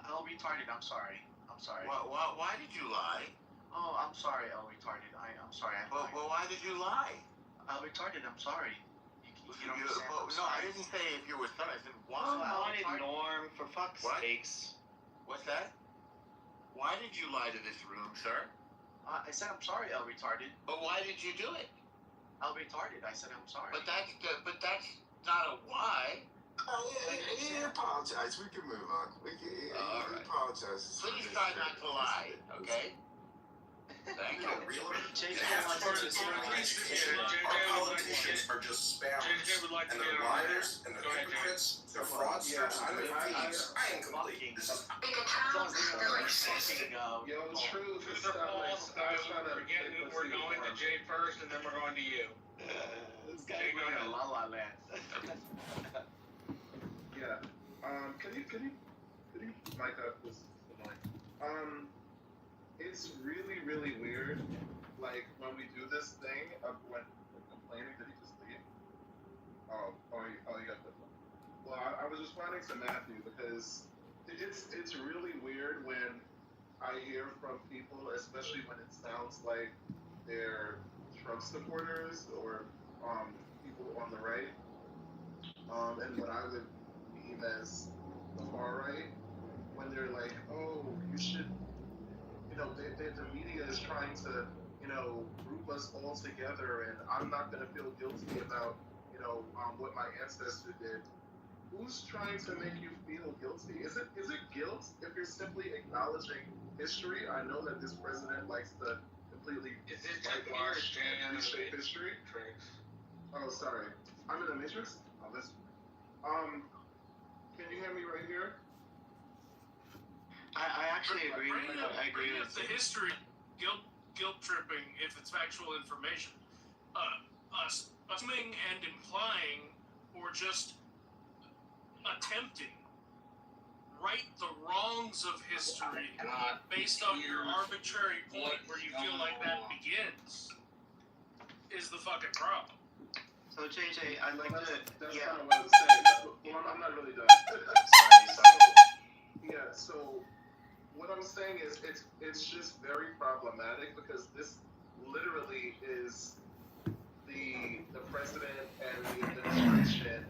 L retarded. I'm sorry. Why did you lie? Oh, I'm sorry, L retarded. I'm sorry. Well, why did you lie? L retarded. I'm sorry. You don't understand. No, I didn't say if you were sorry. I said why. I wanted Norm, for fuck's sakes. What's that? Why did you lie to this room, sir? I said I'm sorry, L retarded. But why did you do it? L retarded. I said I'm sorry. But that's not a why. He apologized. We can move on. He apologized. Please try not to lie, okay? Thank you. Our politicians are just spammers, and they're liars, and they're hypocrites, they're fraudsters, and they're thieves. I am complete. This is Yo, truth is false. We're going to Jay first, and then we're going to you. This guy in La La Land. Yeah. Can you mic up this annoying? It's really, really weird. Like when we do this thing of when we're complaining, did he just leave? You got this one. Well, I was responding to Matthew because it's really weird when I hear from people, especially when it sounds like they're Trump supporters or people on the right, and what I would deem as the far right, when they're like, oh, you should, the media is trying to, group us all together, and I'm not going to feel guilty about, what my ancestor did. who's trying to make you feel guilty? Is it guilt if you're simply acknowledging history? I know that this president likes to completely whitewash and reshape history. Oh, sorry. I'm in the Matrix? Oh, this. Can you hear me right here? I actually agree with you. I agree with the history, guilt tripping if it's factual information. Assuming and implying or just attempting right the wrongs of history based on your arbitrary point where you feel like that begins is the fucking problem. So JJ, I'd like that's to. Kind of what I'm saying. Well, I'm not really done. Sorry. Yeah. So what I'm saying is, it's just very problematic because this literally is the president and the administration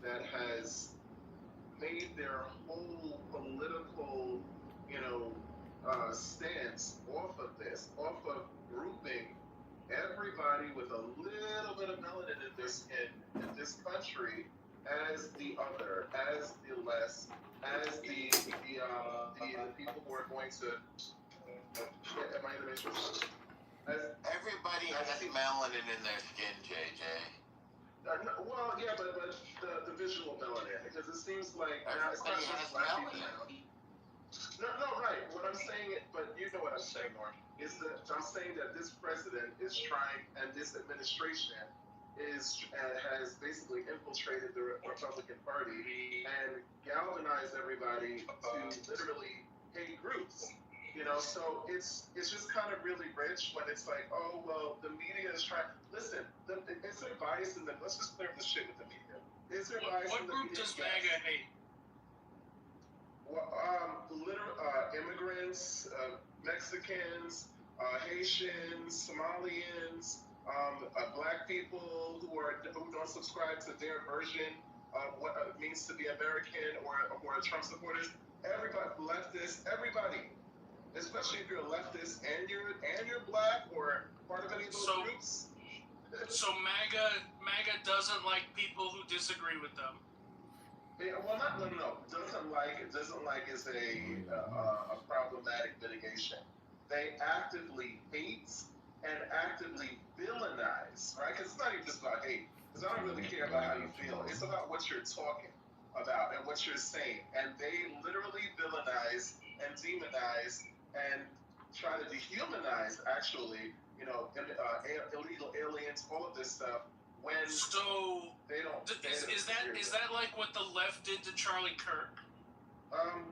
that has made their whole political, stance off of this, off of grouping everybody with a little bit of melanin in their skin in this country as the other, as the less, as the people who are going to. Am I in the matrix? Everybody has melanin in their skin, JJ. Well, yeah, but the visual melanin, because it seems like everybody has melanin. No, right. What I'm saying, but you know what I'm saying, Norm, is that I'm saying that this president is trying, and this administration has basically infiltrated the Republican Party and galvanized everybody to literally hate groups. So it's just kind of really rich when it's like, oh well, the media is trying. Listen, is there bias in the? Let's just clear this shit with the media. Is there bias in the media? What group does MAGA hate? Immigrants, Mexicans, Haitians, Somalians, black people who don't subscribe to their version of what it means to be American or are Trump supporters. Everybody, leftists, everybody, especially if you're a leftist and you're black or part of any of those groups. So MAGA doesn't like people who disagree with them. Yeah, well, no. Doesn't like is a problematic mitigation. They actively hate and actively villainize, right? Because it's not even just about hate. Because I don't really care about how you feel. It's about what you're talking about and what you're saying. And they literally villainize and demonize and try to dehumanize, actually, illegal aliens, all of this stuff. When they don't. Is that like what the left did to Charlie Kirk? No,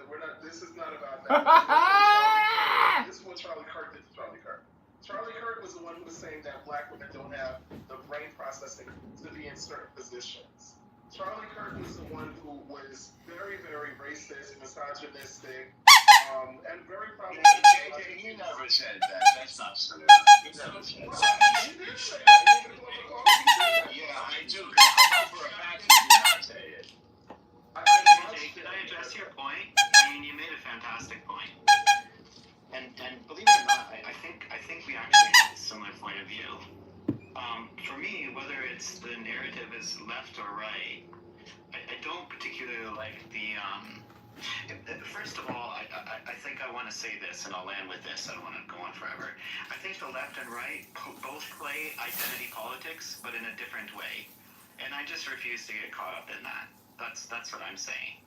we're not. This is not about that. This is what Charlie Kirk did to Charlie Kirk. Charlie Kirk was the one who was saying that black women don't have the brain processing to be in certain positions. Charlie Kirk was the one who was very, very racist, misogynistic, and very problematic. JJ, he never said that. That's not true. He never said that. He did say that. Yeah, I do. I know for a fact he did not say it. JJ, can I address your point? I mean, you made a fantastic point. And believe it or not, I think we actually have a similar point of view. For me, whether it's the narrative is left or right, I don't particularly like the. First of all, I think I want to say this, and I'll land with this. I don't want to go on forever. I think the left and right both play identity politics, but in a different way, and I just refuse to get caught up in that. That's what I'm saying.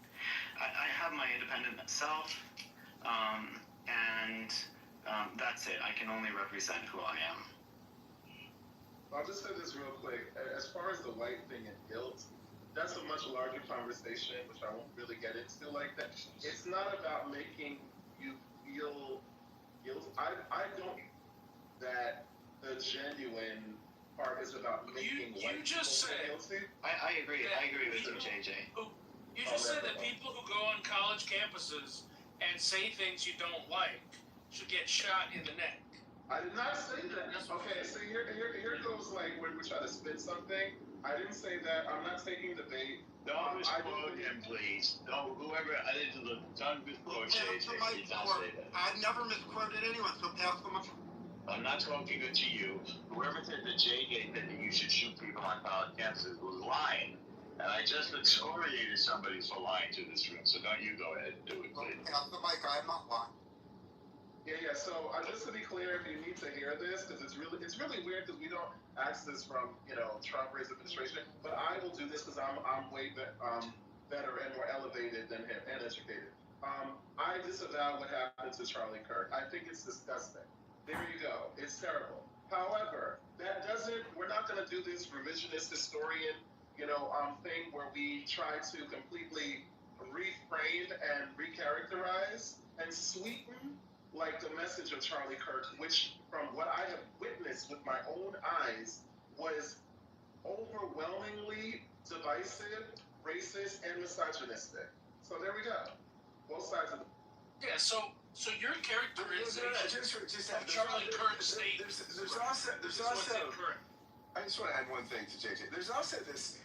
I have my independent self, and that's it. I can only represent who I am. I'll just say this real quick. As far as the white thing and guilt, that's a much larger conversation, which I won't really get into like that. It's not about making you feel guilt. I don't that the genuine part is about making white people feel guilty. I agree. I agree with you, JJ. You just said that people who go on college campuses and say things you don't like should get shot in the neck. I did not say that. Okay, so here goes like when we try to spin something. I didn't say that. I'm not taking the bait. Don't misquote him, please. Don't, whoever edited the don't misquote JJ. He did not say that. I never misquoted anyone, so pass the mic. I'm not talking to you. Whoever said that JJ said that you should shoot people on college campuses was lying. And I just excoriated somebody for lying to this room, so don't you go ahead and do it, please. Pass the mic, I am not lying. Yeah. So just to be clear, if you need to hear this, because it's really weird because we don't ask this from Trump or his administration, but I will do this because I'm way better and more elevated than him and educated. I disavow what happened to Charlie Kirk. I think it's disgusting. There you go. It's terrible. However, that doesn't. We're not going to do this revisionist historian, thing where we try to completely reframe and recharacterize and sweeten like the message of Charlie Kirk, which from what I have witnessed with my own eyes was overwhelmingly divisive, racist, and misogynistic. So there we go. Both sides of the. Yeah. So your characterization of Charlie Kirk's statement. There's also. I just want to add one thing to JJ. There's also this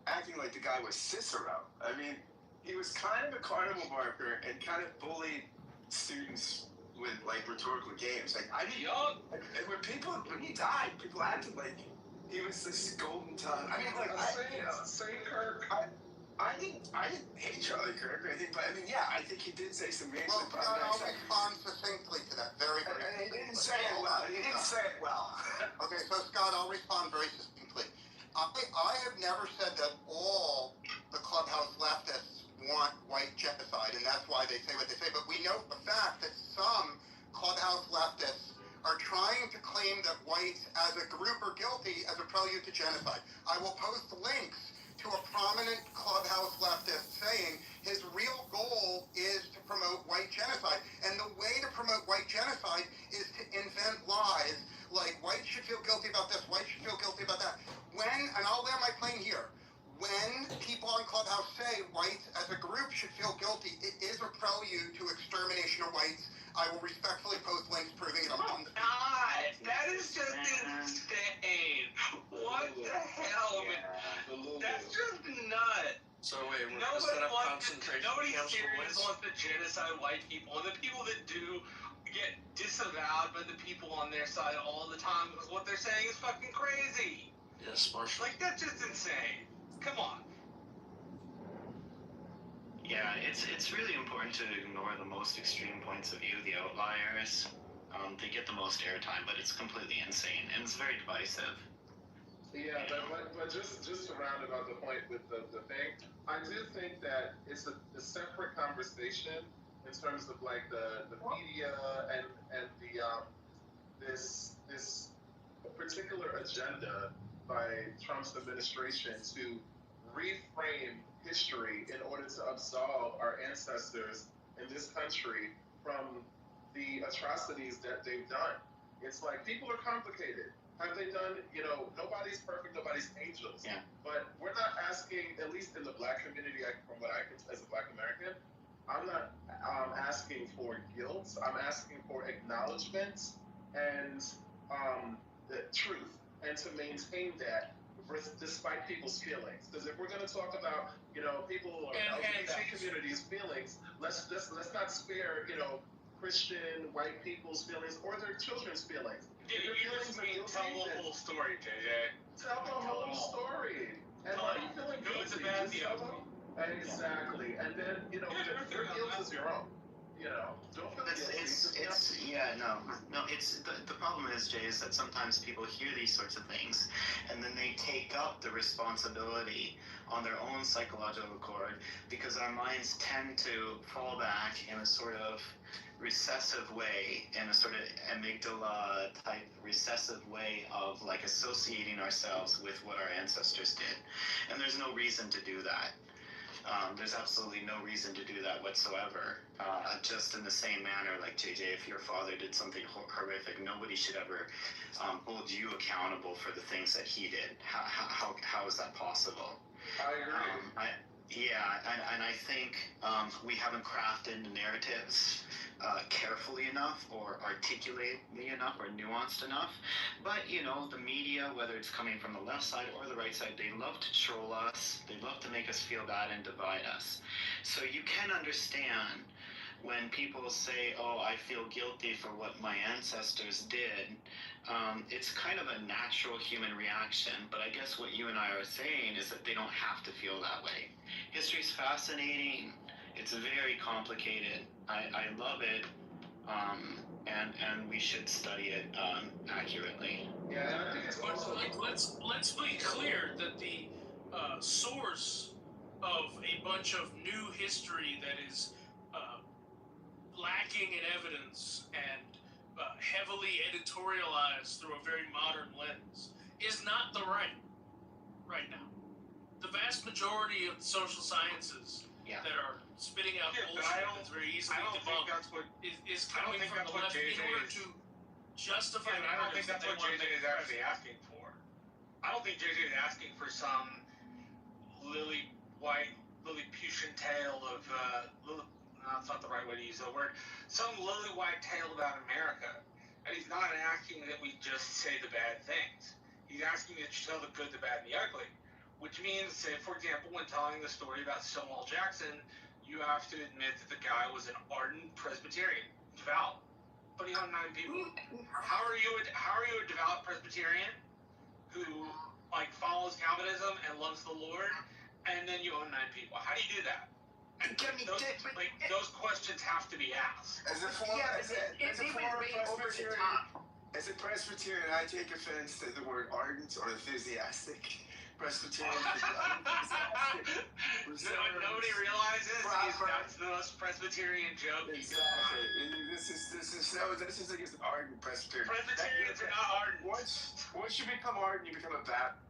acting like the guy was Cicero. I mean, he was kind of a carnival barker and kind of bullied students with like rhetorical games. Like and when he died, people acted like he was this golden tongue. I mean, like say Kirk. I didn't hate Charlie Kirk or anything, but I mean, yeah, I think he did say some racially problematic I'll respond succinctly to that very and he didn't say it well. Okay, so Scott, I'll respond very succinctly. I have never said that all the Clubhouse leftists want white genocide, and that's why they say what they say. But we know for a fact that some Clubhouse leftists are trying to claim that whites as a group are guilty as a prelude to genocide. I will post links to a prominent Clubhouse leftist saying his real goal is to promote white genocide. And the way to promote white genocide is to invent lies like whites should feel guilty about this, whites should feel guilty about that. And I'll land my plane here, when people on Clubhouse say whites as a group should feel guilty, it is a prelude to extermination of whites. I will respectfully post links proving it on the. God, that is just insane. What the hell, man? That's just nuts. So wait, we're gonna set up concentration Nobody camps for serious whites? wants to genocide white people, and the people that do get disavowed by the people on their side all the time because what they're saying is fucking crazy. Yes, Marshall. Like, that's just insane. Come on. Yeah, it's really important to ignore the most extreme points of view, the outliers. They get the most airtime, but it's completely insane and it's very divisive. Yeah, but just to round about the point with the thing, I do think that it's a separate conversation in terms of like the media and the this particular agenda by Trump's administration to reframe history in order to absolve our ancestors in this country from the atrocities that they've done. It's like people are complicated. Have they done, nobody's perfect, nobody's angels. Yeah. But we're not asking, at least in the black community, from what I can, as a black American, I'm not asking for guilt. I'm asking for acknowledgement and the truth, and to maintain that despite people's feelings. Because if we're going to talk about, people or LGBT communities' feelings, let's not spare, Christian white people's feelings or their children's feelings. You just mean tell the whole story, JJ. Tell the whole story. And why are you feeling guilty? Exactly. And then, your guilt is your own. Don't feel guilty. The problem is, Jay, is that sometimes people hear these sorts of things and then they take up the responsibility on their own psychological cord because our minds tend to fall back in a sort of recessive way, in a sort of amygdala type recessive way of like associating ourselves with what our ancestors did. And there's no reason to do that. There's absolutely no reason to do that whatsoever. Just in the same manner, like JJ, if your father did something horrific, nobody should ever hold you accountable for the things that he did. How is that possible? I agree. And I think we haven't crafted the narratives carefully enough or articulately enough or nuanced enough. But, the media, whether it's coming from the left side or the right side, they love to troll us. They love to make us feel bad and divide us. So you can understand when people say, oh, I feel guilty for what my ancestors did, it's kind of a natural human reaction. But I guess what you and I are saying is that they don't have to feel that way. History's fascinating. It's very complicated. I love it. And we should study it accurately. Yeah, and I think it's also let's be clear that the source of a bunch of new history that is lacking in evidence and heavily editorialized through a very modern lens is not the right now. The vast majority of the social sciences that are spitting out bullshit that's very easily debunked is coming from the left in order to justify the I don't think that's what JJ is actually asking for. I don't think JJ is asking for some Lilliputian tale of that's not the right way to use the word. Some lily white tale about America, and he's not asking that we just say the bad things. He's asking that you tell the good, the bad, and the ugly. Which means, say, for example, when telling the story about Stonewall Jackson, you have to admit that the guy was an ardent Presbyterian, devout. But he owned 9 people. How are you a devout Presbyterian who follows Calvinism and loves the Lord, and then you own 9 people? How do you do that? And those questions have to be asked. As a former Presbyterian, I take offense to the word ardent or enthusiastic. Presbyterian. Nobody realizes that's the most Presbyterian joke. Exactly. This is like an ardent Presbyterian. Presbyterians are not ardent. Once you become ardent, you become a Baptist.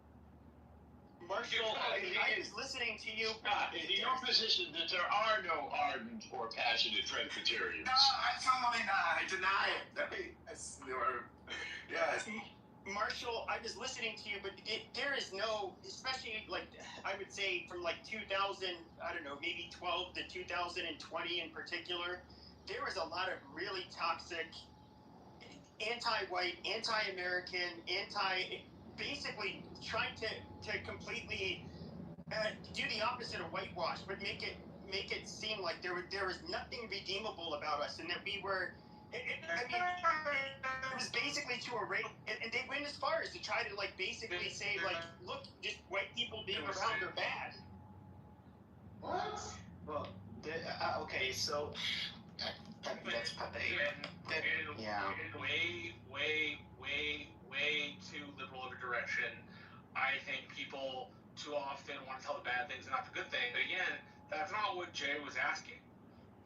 Marshall, I was listening to you. Is it your position that there are no ardent or passionate Presbyterians? No, absolutely not. I deny it. Yes. Marshall, I was listening to you, but there is no, especially I would say from 2000, I don't know, maybe 12 to 2020 in particular, there was a lot of really toxic, anti-white, anti-American, basically trying to completely do the opposite of whitewash, but make it seem like there was nothing redeemable about us, and that we were. It was basically to erase, and they went as far as to try to basically say look, just white people being around are bad. What? Well, okay, so that's pathetic. Way too liberal of a direction. I think people too often want to tell the bad things and not the good thing. But again, that's not what Jay was asking.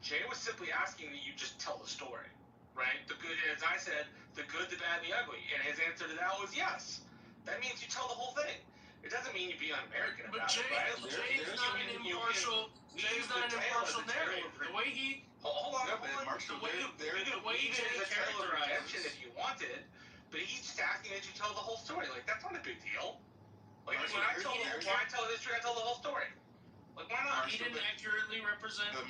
Jay was simply asking that you just tell the story, right? The good, as I said, the good, the bad, and the ugly. And his answer to that was yes. That means you tell the whole thing. It doesn't mean you be un-American about it, right? Jay's not an impartial narrative. The way he... Hold on. The way Jay characterized it if you wanted, but he's just asking that you tell the whole story. That's not a big deal. When I tell history, I tell the whole story. Why not? He didn't accurately represent the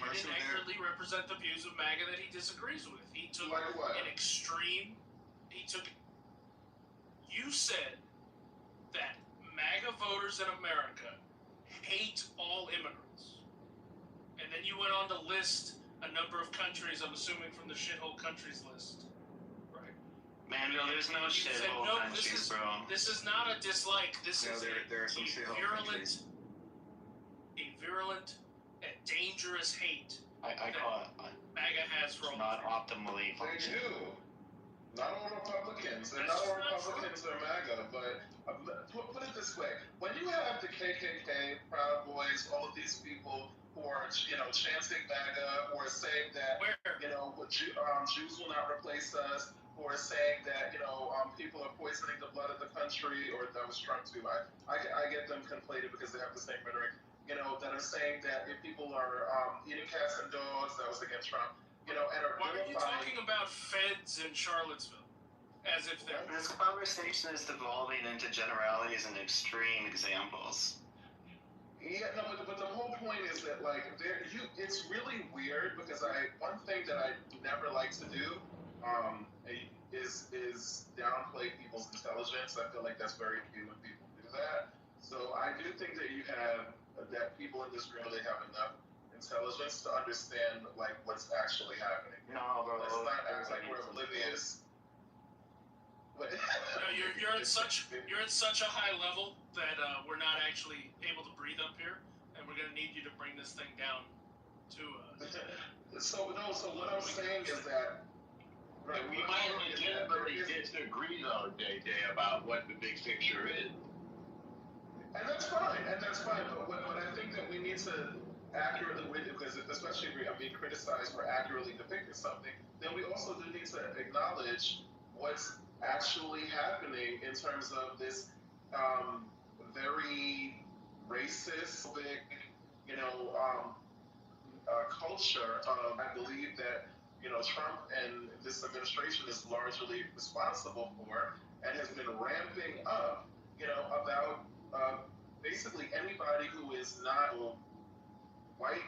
views of MAGA that he disagrees with. He took an extreme. You said that MAGA voters in America hate all immigrants, and then you went on to list a number of countries. I'm assuming from the shithole countries list. Man, there's no shithole countries, bro. This is not a dislike. This is there are some shithole countries. A virulent and dangerous hate. I call it MAGA has for all. Not optimally They functioning. do. Not all Republicans. And not all Republicans are MAGA, but put it this way. When you have the KKK, Proud Boys, all of these people who are, chanting MAGA or saying that, Jews will not replace us, or saying that, people are poisoning the blood of the country, or that was Trump too. I get them conflated because they have the same rhetoric, that are saying that if people are eating cats and dogs, that was against Trump, and are Why are you talking about feds in Charlottesville? As if they're... This conversation is devolving into generalities and extreme examples. Yeah, no, but the whole point is that, it's really weird because one thing that I never like to do, is downplay people's intelligence. I feel like that's very few when people do that. So I do think that that people in this room, they have enough intelligence to understand like what's actually happening. No, bro. Let's not act like we're oblivious. No, you're at such a high level that we're not actually able to breathe up here, and we're gonna need you to bring this thing down to. So what I'm saying is that. Right, we might legitimately disagree though, JJ, about what the big picture is. And that's fine. But I think that we need to accurately, because especially if I'm being criticized for accurately depicting something, then we also do need to acknowledge what's actually happening in terms of this very racist, culture. I believe that Trump and this administration is largely responsible for, and has been ramping up, about basically anybody who is not white,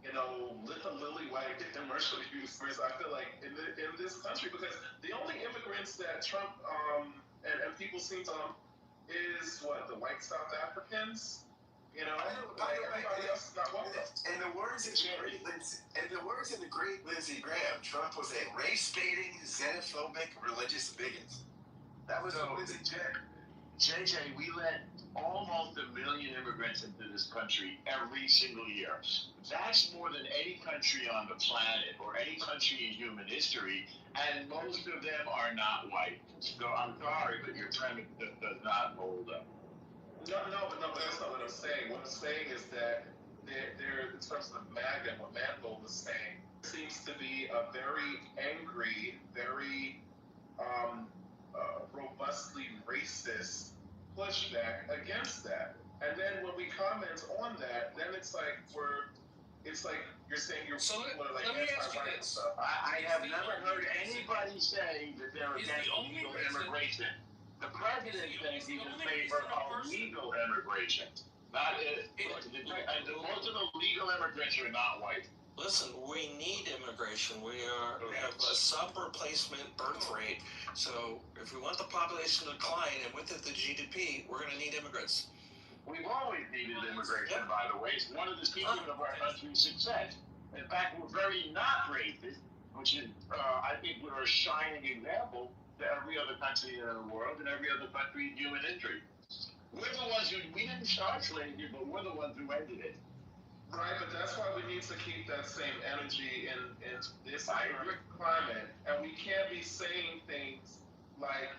lily white commercial users. I feel like in this country, because the only immigrants that Trump and people seem to is the white South Africans. Everybody else is not welcome. In the words of the great Lindsey Graham, Trump was a race-baiting, xenophobic, religious bigot. That was what Lindsey said. JJ, we let almost 1 million immigrants into this country every single year. That's more than any country on the planet or any country in human history, and most of them are not white. So I'm sorry, but your premise does not hold up. No, but that's not what I'm saying. What I'm saying is that there in terms of MAGA, what Mangold was saying, seems to be a very angry, very robustly racist pushback against that. And then when we comment on that, then it's like you're saying you're people are like anti-white and stuff. I have never heard anybody say that they're against illegal immigration. The president says he's in favor of legal immigration. And most of the legal immigrants are not white. Listen, we need immigration. We have a sub-replacement birth rate. So if we want the population to decline, and with it the GDP, we're going to need immigrants. We've always needed immigration, by the way. It's one of the secrets of our country's success. In fact, we're very not racist, which is, I think, we're a shining example to every other country in the world and every other country in human history. We're the ones we didn't start slavery, but we're the ones who ended it. Right, but that's why we need to keep that same energy in this climate, and we can't be saying things like,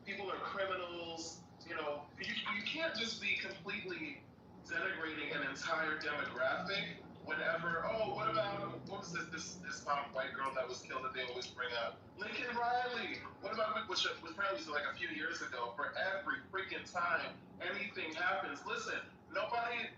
people are criminals. You can't just be completely denigrating an entire demographic. Whenever, what was this white girl that was killed that they always bring up? Lincoln Riley. What about which apparently was like a few years ago? For every freaking time anything happens, listen, nobody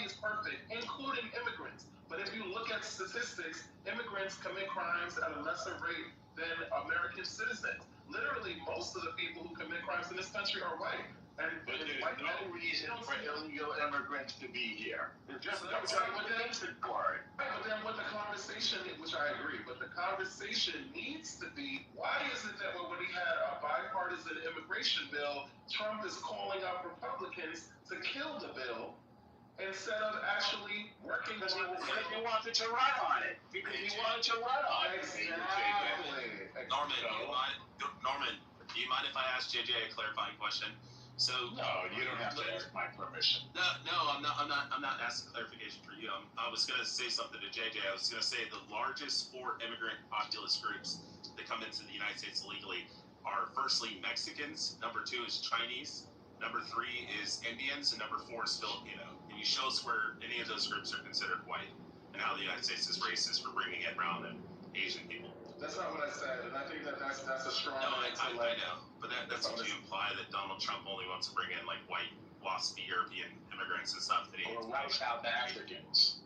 is perfect, including immigrants. But if you look at statistics, immigrants commit crimes at a lesser rate than American citizens. Literally, most of the people who commit crimes in this country are white. But there's no reason for illegal immigrants to be here. There's just no reason for it. But then what the conversation, which I agree, but the conversation needs to be, why is it that when we had a bipartisan immigration bill, Trump is calling out Republicans to kill the bill instead of actually working on it? Because he wanted to run on it. Exactly. Norman, do you mind if I ask JJ a clarifying question? So no, you don't have to ask my permission. No, I'm not asking clarification for you. I was gonna say something to JJ. I was gonna say the largest 4 immigrant populist groups that come into the United States illegally are firstly Mexicans, number 2 is Chinese, number 3 is Indians, and number 4 is Filipino. Can you show us where any of those groups are considered white, and how the United States is racist for bringing in brown and Asian people? That's not what I said, and I think that's a strong. No, I know, but that's what you imply, that Donald Trump only wants to bring in like white, waspy European immigrants and stuff. Or white South Africans.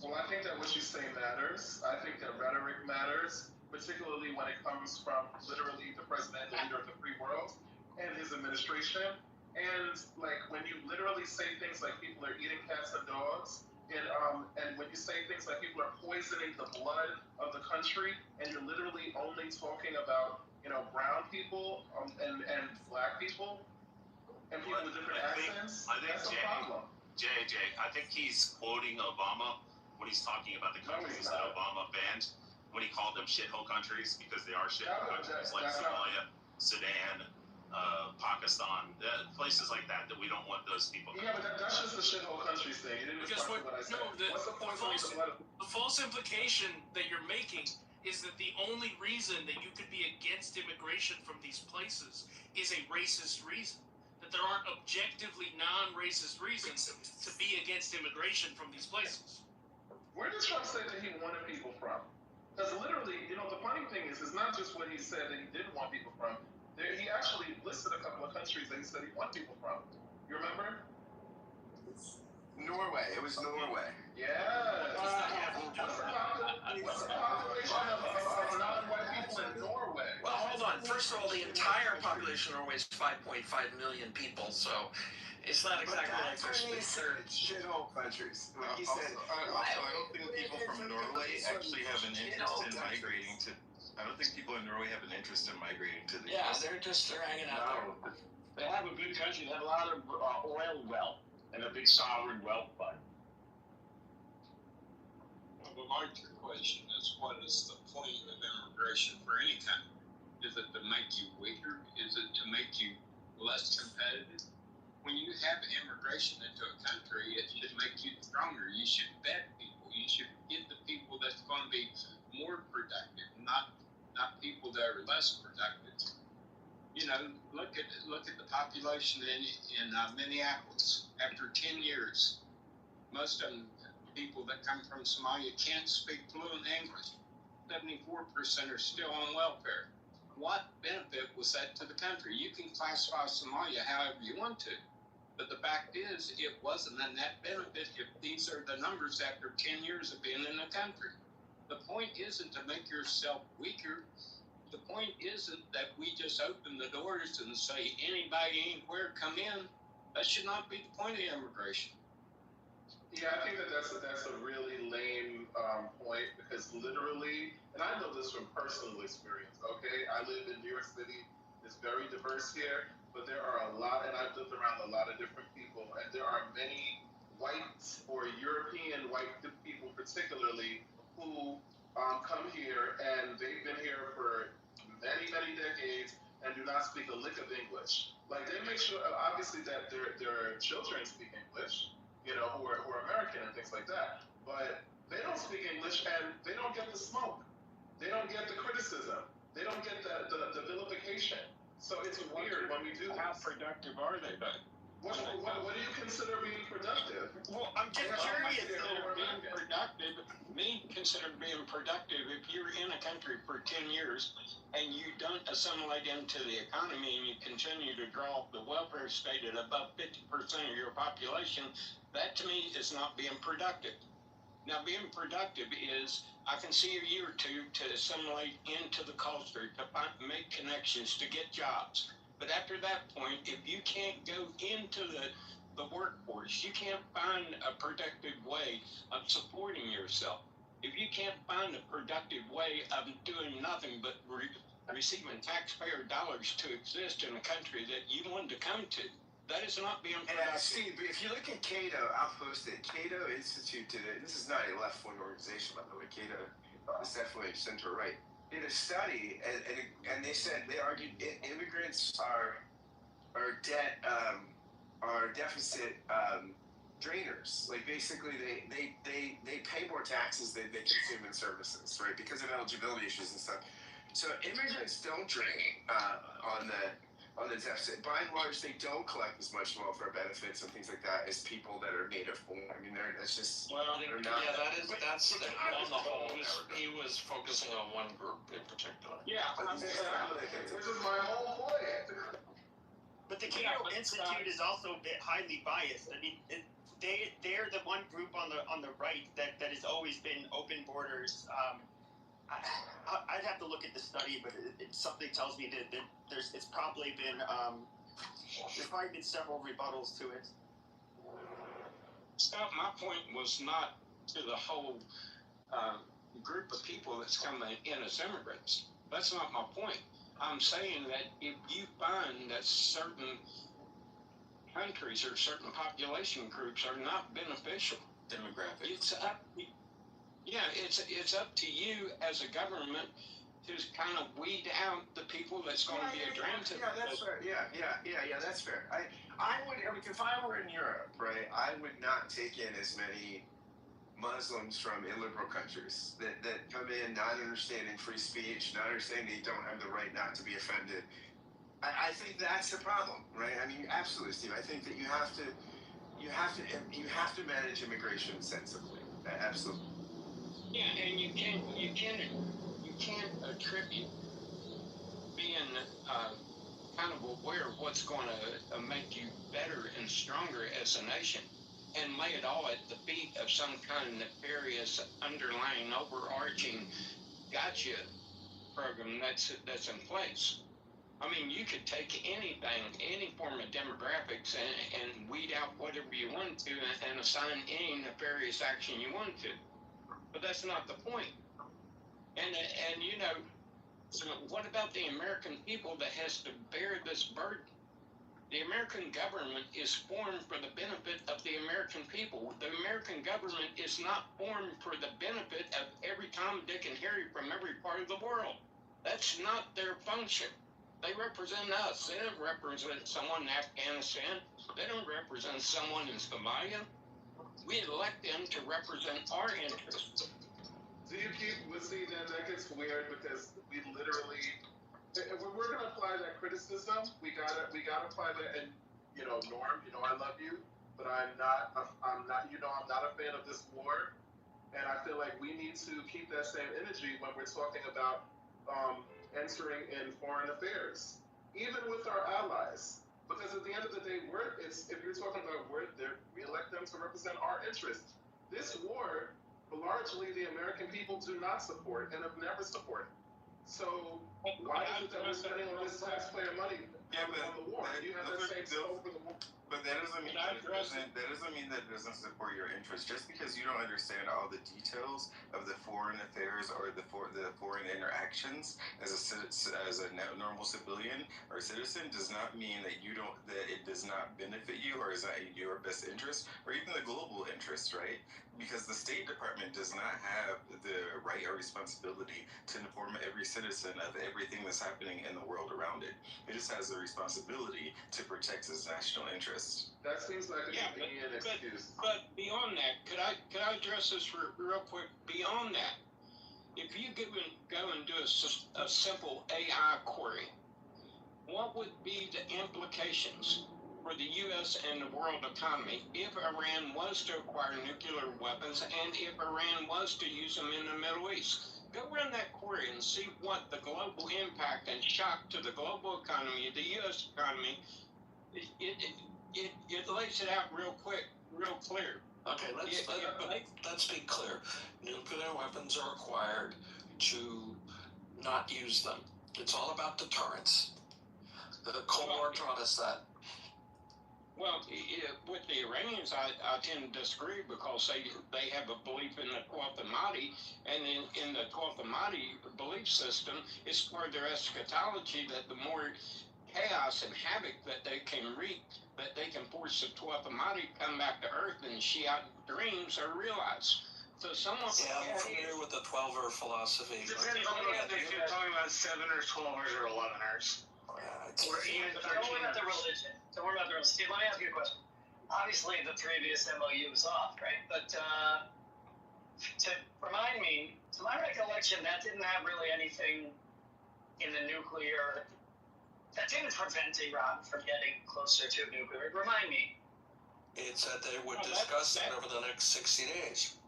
Well, I think that what you say matters. I think that rhetoric matters, particularly when it comes from literally the president, the leader of the free world, and his administration. And like when you literally say things like people are eating cats and dogs. And when you say things like people are poisoning the blood of the country, and you're literally only talking about brown people and black people, and people with different accents. I think That's a problem. JJ, I think he's quoting Obama when he's talking about the countries that Obama banned, when he called them shithole countries, because they are shithole countries, like Somalia, Sudan, Pakistan, places like that we don't want those people. Yeah, but that's just the shithole countries thing. You didn't respond to what I said. What's the point the false implication that you're making is that the only reason that you could be against immigration from these places is a racist reason. That there aren't objectively non-racist reasons to be against immigration from these places. Where did Trump say that he wanted people from? Because literally, the funny thing is, it's not just what he said that he didn't want people from. He actually listed a couple of countries that he said he wanted people from. You remember? Norway. It was Norway. Yeah. What's the population of non-white people in Norway? Well, hold on. First of all, the entire population of Norway is 5.5 million people, so it's not exactly like there's shithole countries. Like he said, also, I don't think people from Norway actually have an interest in migrating to. I don't think people in Norway have an interest in migrating to the Yeah, US. they're hanging out there. They have a good country. They have a lot of oil wealth and a big sovereign wealth fund. Well, my question is, what is the point of immigration for any country? Is it to make you weaker? Is it to make you less competitive? When you have immigration into a country, it should make you stronger. You should vet people. You should get the people that's going to be more productive, not people that are less productive. Look at the population in Minneapolis. After 10 years, most of them, people that come from Somalia, can't speak fluent English. 74% are still on welfare. What benefit was that to the country? You can classify Somalia however you want to, but the fact is, it wasn't a net benefit if these are the numbers after 10 years of being in the country. The point isn't to make yourself weaker. The point isn't that we just open the doors and say anybody, anywhere, come in. That should not be the point of immigration. Yeah, I think that's a really lame point, because literally, and I know this from personal experience, okay? I live in New York City. It's very diverse here, but there are a lot, and I've lived around a lot of different people, and there are many white or European white people particularly who come here, and they've been here for many, many decades and do not speak a lick of English. Like, they make sure, obviously, that their children speak English, who are American and things like that. But they don't speak English, and they don't get the smoke. They don't get the criticism. They don't get the vilification. So it's weird when we do this. How productive are they, then? What do you consider being productive? Well, I'm just curious. Being productive, consider being productive if you're in a country for 10 years and you don't assimilate into the economy and you continue to draw the welfare state at above 50% of your population. That to me is not being productive. Now, being productive is I can see a year or two to assimilate into the culture, to make connections, to get jobs. But after that point, if you can't go into the workforce, you can't find a productive way of supporting yourself. If you can't find a productive way of doing nothing but receiving taxpayer dollars to exist in a country that you wanted to come to, that is not being productive. Steve, if you look at Cato, I'll post it. Cato Institute did it. This is not a left-wing organization, by the way. Cato is definitely center-right. Did a study, and they said, they argued immigrants are deficit drainers. Like, basically they pay more taxes than they consume in services, right? Because of eligibility issues and stuff. So immigrants don't drain on the deficit. By and large, they don't collect as much welfare benefits and things like that as people that are native born. I mean, that's just that's on the whole. He was focusing on one group in particular. Yeah, this is my whole point. But the Cato Institute is also a bit highly biased. I mean, they're the one group on the right that has always been open borders. I'd have to look at the study, but something tells me that it's probably been there's probably been several rebuttals to it. Scott, my point was not to the whole group of people that's coming in as immigrants. That's not my point. I'm saying that if you find that certain countries or certain population groups are not beneficial. Demographics. It's up, it's up to you as a government to kind of weed out the people that's going to be a drain to. Yeah, that's fair. Yeah, that's fair. I would, if I were in Europe, right, I would not take in as many Muslims from illiberal countries that come in not understanding free speech, not understanding they don't have the right not to be offended. I think that's the problem, right? I mean, absolutely, Steve. I think that you have to manage immigration sensibly. Absolutely. Yeah, and you can't attribute being kind of aware of what's going to make you better and stronger as a nation, and lay it all at the feet of some kind of nefarious, underlying, overarching gotcha program that's in place. I mean, you could take anything, any form of demographics, and weed out whatever you want to, and assign any nefarious action you want to. But that's not the point. And you know, so what about the American people that has to bear this burden? The American government is formed for the benefit of the American people. The American government is not formed for the benefit of every Tom, Dick, and Harry from every part of the world. That's not their function. They represent us. They don't represent someone in Afghanistan. They don't represent someone in Somalia. We elect them to represent our interests. Do you keep listening? That gets weird because we literally, if we're gonna apply that criticism, we gotta apply that. And Norm, I love you, but I'm not a fan of this war, and I feel like we need to keep that same energy when we're talking about entering in foreign affairs, even with our allies. Because at the end of the day, if you're talking about we elect them to represent our interests. This war, largely the American people do not support and have never supported. So why is it that we're spending all this taxpayer money on the war? You have the same scope for the war. But that doesn't mean that it doesn't support your interest. Just because you don't understand all the details of the foreign affairs or the foreign interactions as a normal civilian or citizen does not mean that it does not benefit you or is not in your best interest or even the global interest, right? Because the State Department does not have the right or responsibility to inform every citizen of everything that's happening in the world around it. It just has the responsibility to protect its national interests. That seems like a convenient excuse. But beyond that, could I address this real quick? Beyond that, if you go and do a simple AI query, what would be the implications for the U.S. and the world economy if Iran was to acquire nuclear weapons and if Iran was to use them in the Middle East? Go run that query and see what the global impact and shock to the global economy, the U.S. economy. It lays it out real clear. Okay, let's be clear. Nuclear weapons are required to not use them. It's all about deterrence. The Cold War taught us that. Well, with the Iranians, I tend to disagree because they have a belief in the 12th Mahdi, and in the 12th Mahdi belief system, it's part of their eschatology that the more chaos and havoc that they can wreak, that they can force the 12th Mahdi come back to Earth and Shiite dreams are realized. So someone... Yeah, I'm familiar with the 12er philosophy. Depends on if you're talking about 7 or 12ers or 11ers. Don't worry about the religion. Don't worry about the religion. Steve, let me ask you a question. Obviously, the previous MOU was off, right? But to remind me, to my recollection, that didn't have really anything in the nuclear. That didn't prevent Iran from getting closer to nuclear. Remind me. It said they would discuss it over the next 60 days.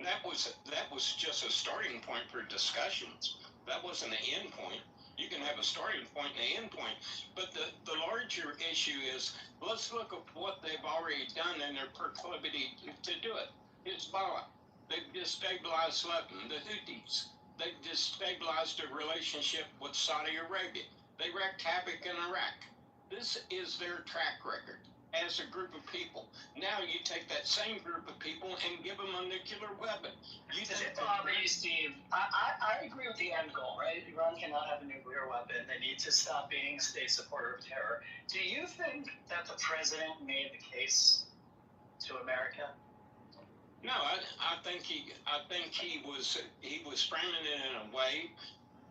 That was just a starting point for discussions. That wasn't an end point. You can have a starting point and an end point. But the larger issue is, let's look at what they've already done and their proclivity to do it. Hezbollah. They've destabilized Lebanon. The Houthis. They've destabilized their relationship with Saudi Arabia. They wreaked havoc in Iraq. This is their track record as a group of people. Now you take that same group of people and give them a nuclear weapon. Does it bother you, Steve? I agree with the end goal, right? Iran cannot have a nuclear weapon. They need to stop being a state supporter of terror. Do you think that the president made the case to America? No, I think he was framing it in a way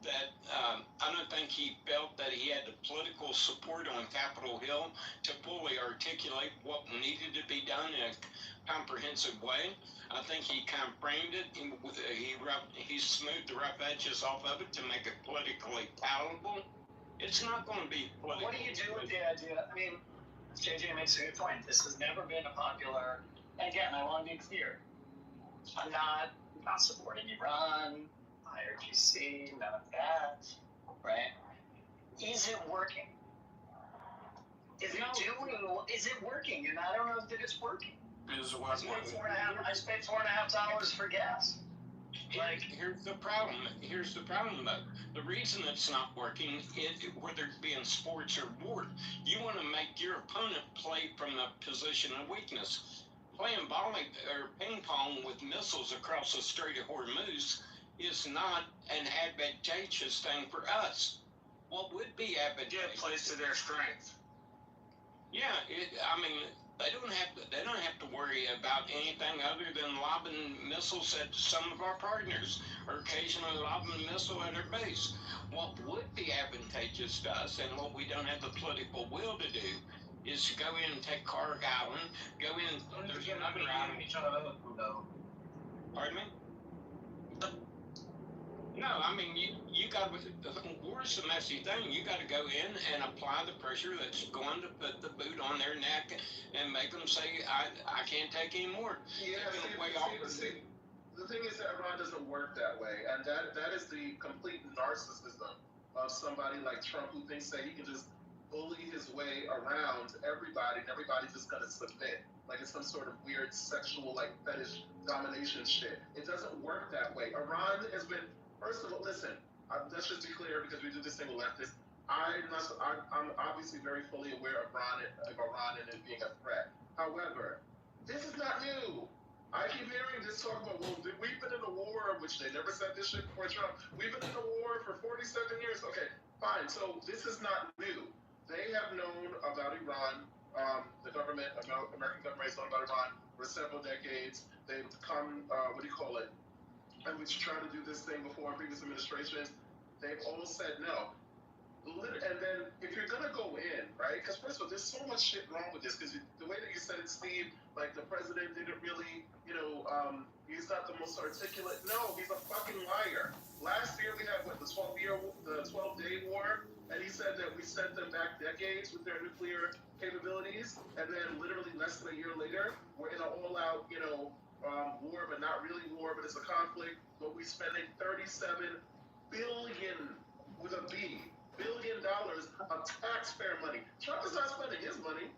that I don't think he felt that he had the political support on Capitol Hill to fully articulate what needed to be done in a comprehensive way. I think he kind of framed it. He smoothed the rough edges off of it to make it politically palatable. It's not going to be political. What do you do with the idea? I mean, JJ makes a good point. This has never been a popular. And again, I want to be clear. I'm not supporting Iran, IRGC, none of that, right? Is it working? Is it working? And I don't know that it's working. Is what? I spent $4.50 for gas. Here's the problem. Though. The reason it's not working is whether it be in sports or war, you want to make your opponent play from a position of weakness. Playing ping pong with missiles across the Strait of Hormuz is not an advantageous thing for us. What would be advantageous? It plays to their strength. Yeah, they don't have to worry about anything other than lobbing missiles at some of our partners, or occasionally lobbing a missile at our base. What would be advantageous to us, and what we don't have the political will to do, is to go in and take Carg Island, go in. There's another island. Pardon me? No, you got war's a messy thing. You got to go in and apply the pressure that's going to put the boot on their neck and make them say, I can't take any more. Yeah, the thing is that Iran doesn't work that way, and that is the complete narcissism of somebody like Trump, who thinks that he can just bully his way around everybody, and everybody's just gonna submit, like it's some sort of weird sexual fetish domination shit. It doesn't work that way. Iran has been. First of all, listen, let's just be clear, because we do this thing with leftists. I'm obviously very fully aware of Iran and it being a threat. However, this is not new. I keep hearing this talk about, well, we've been in a war, which they never said this shit before Trump. We've been in a war for 47 years. Okay, fine. So this is not new. They have known about Iran. The government, American government has known about Iran for several decades. They've come, and we've tried to do this thing before in previous administrations. They've all said no. And then if you're going to go in, right, because first of all, there's so much shit wrong with this, because the way that you said it, Steve, the president didn't really, he's not the most articulate. No, he's a fucking liar. Last year we had, the 12-day war, and he said that we sent them back decades with their nuclear capabilities, and then literally less than a year later, we're in an all-out, war, but not really war, but it's a conflict, but we're spending $37 billion with a B. $1 billion of taxpayer money. Trump is not spending his money.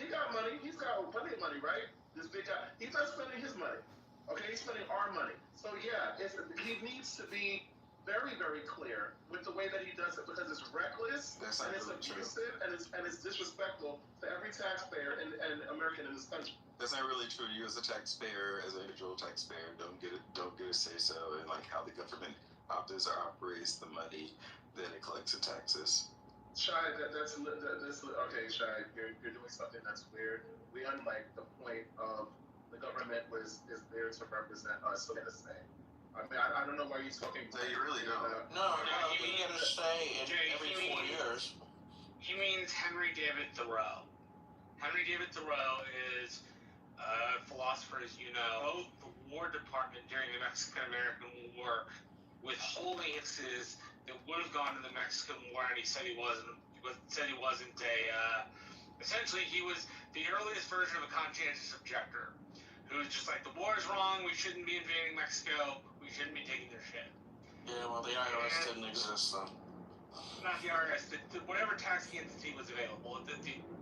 He got money. He's got plenty of money, right? This big guy. He's not spending his money. Okay, he's spending our money. So yeah, he needs to be very, very clear with the way that he does it, because it's reckless, and it's abusive, and it's disrespectful to every taxpayer and American in this country. That's not really true. You as a taxpayer, as an individual taxpayer, don't get a say so in how the government operates the money that it collects in taxes. Shai, that's okay. Shai, you're doing something that's weird. We unlike the point of the government is there to represent us, so they have a say. I mean, I don't know why you're talking. No, you really don't. No, you get a say every 4 years. He means Henry David Thoreau. Henry David Thoreau is a philosopher, as you know. The War Department during the Mexican-American War withholding taxes that would have gone to the Mexican War, and he said he wasn't. Essentially, he was the earliest version of a conscientious objector, who was just like, the war is wrong. We shouldn't be invading Mexico. We shouldn't be taking their shit. Yeah, well, the IRS didn't exist then. Not the IRS. Whatever taxing entity was available,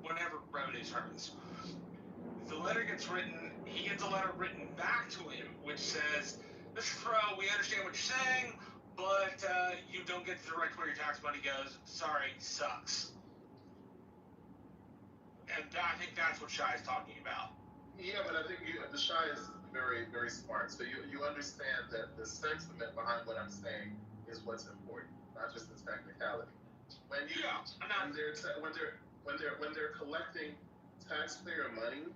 whatever revenue service. The letter gets written. He gets a letter written back to him, which says, Mr. Thoreau, we understand what you're saying, but you don't get to direct where your tax money goes. Sorry, sucks. And I think that's what Shai is talking about. Yeah, but I think the Shai is very, very smart. So you understand that the sentiment behind what I'm saying is what's important, not just the technicality. When they're collecting taxpayer money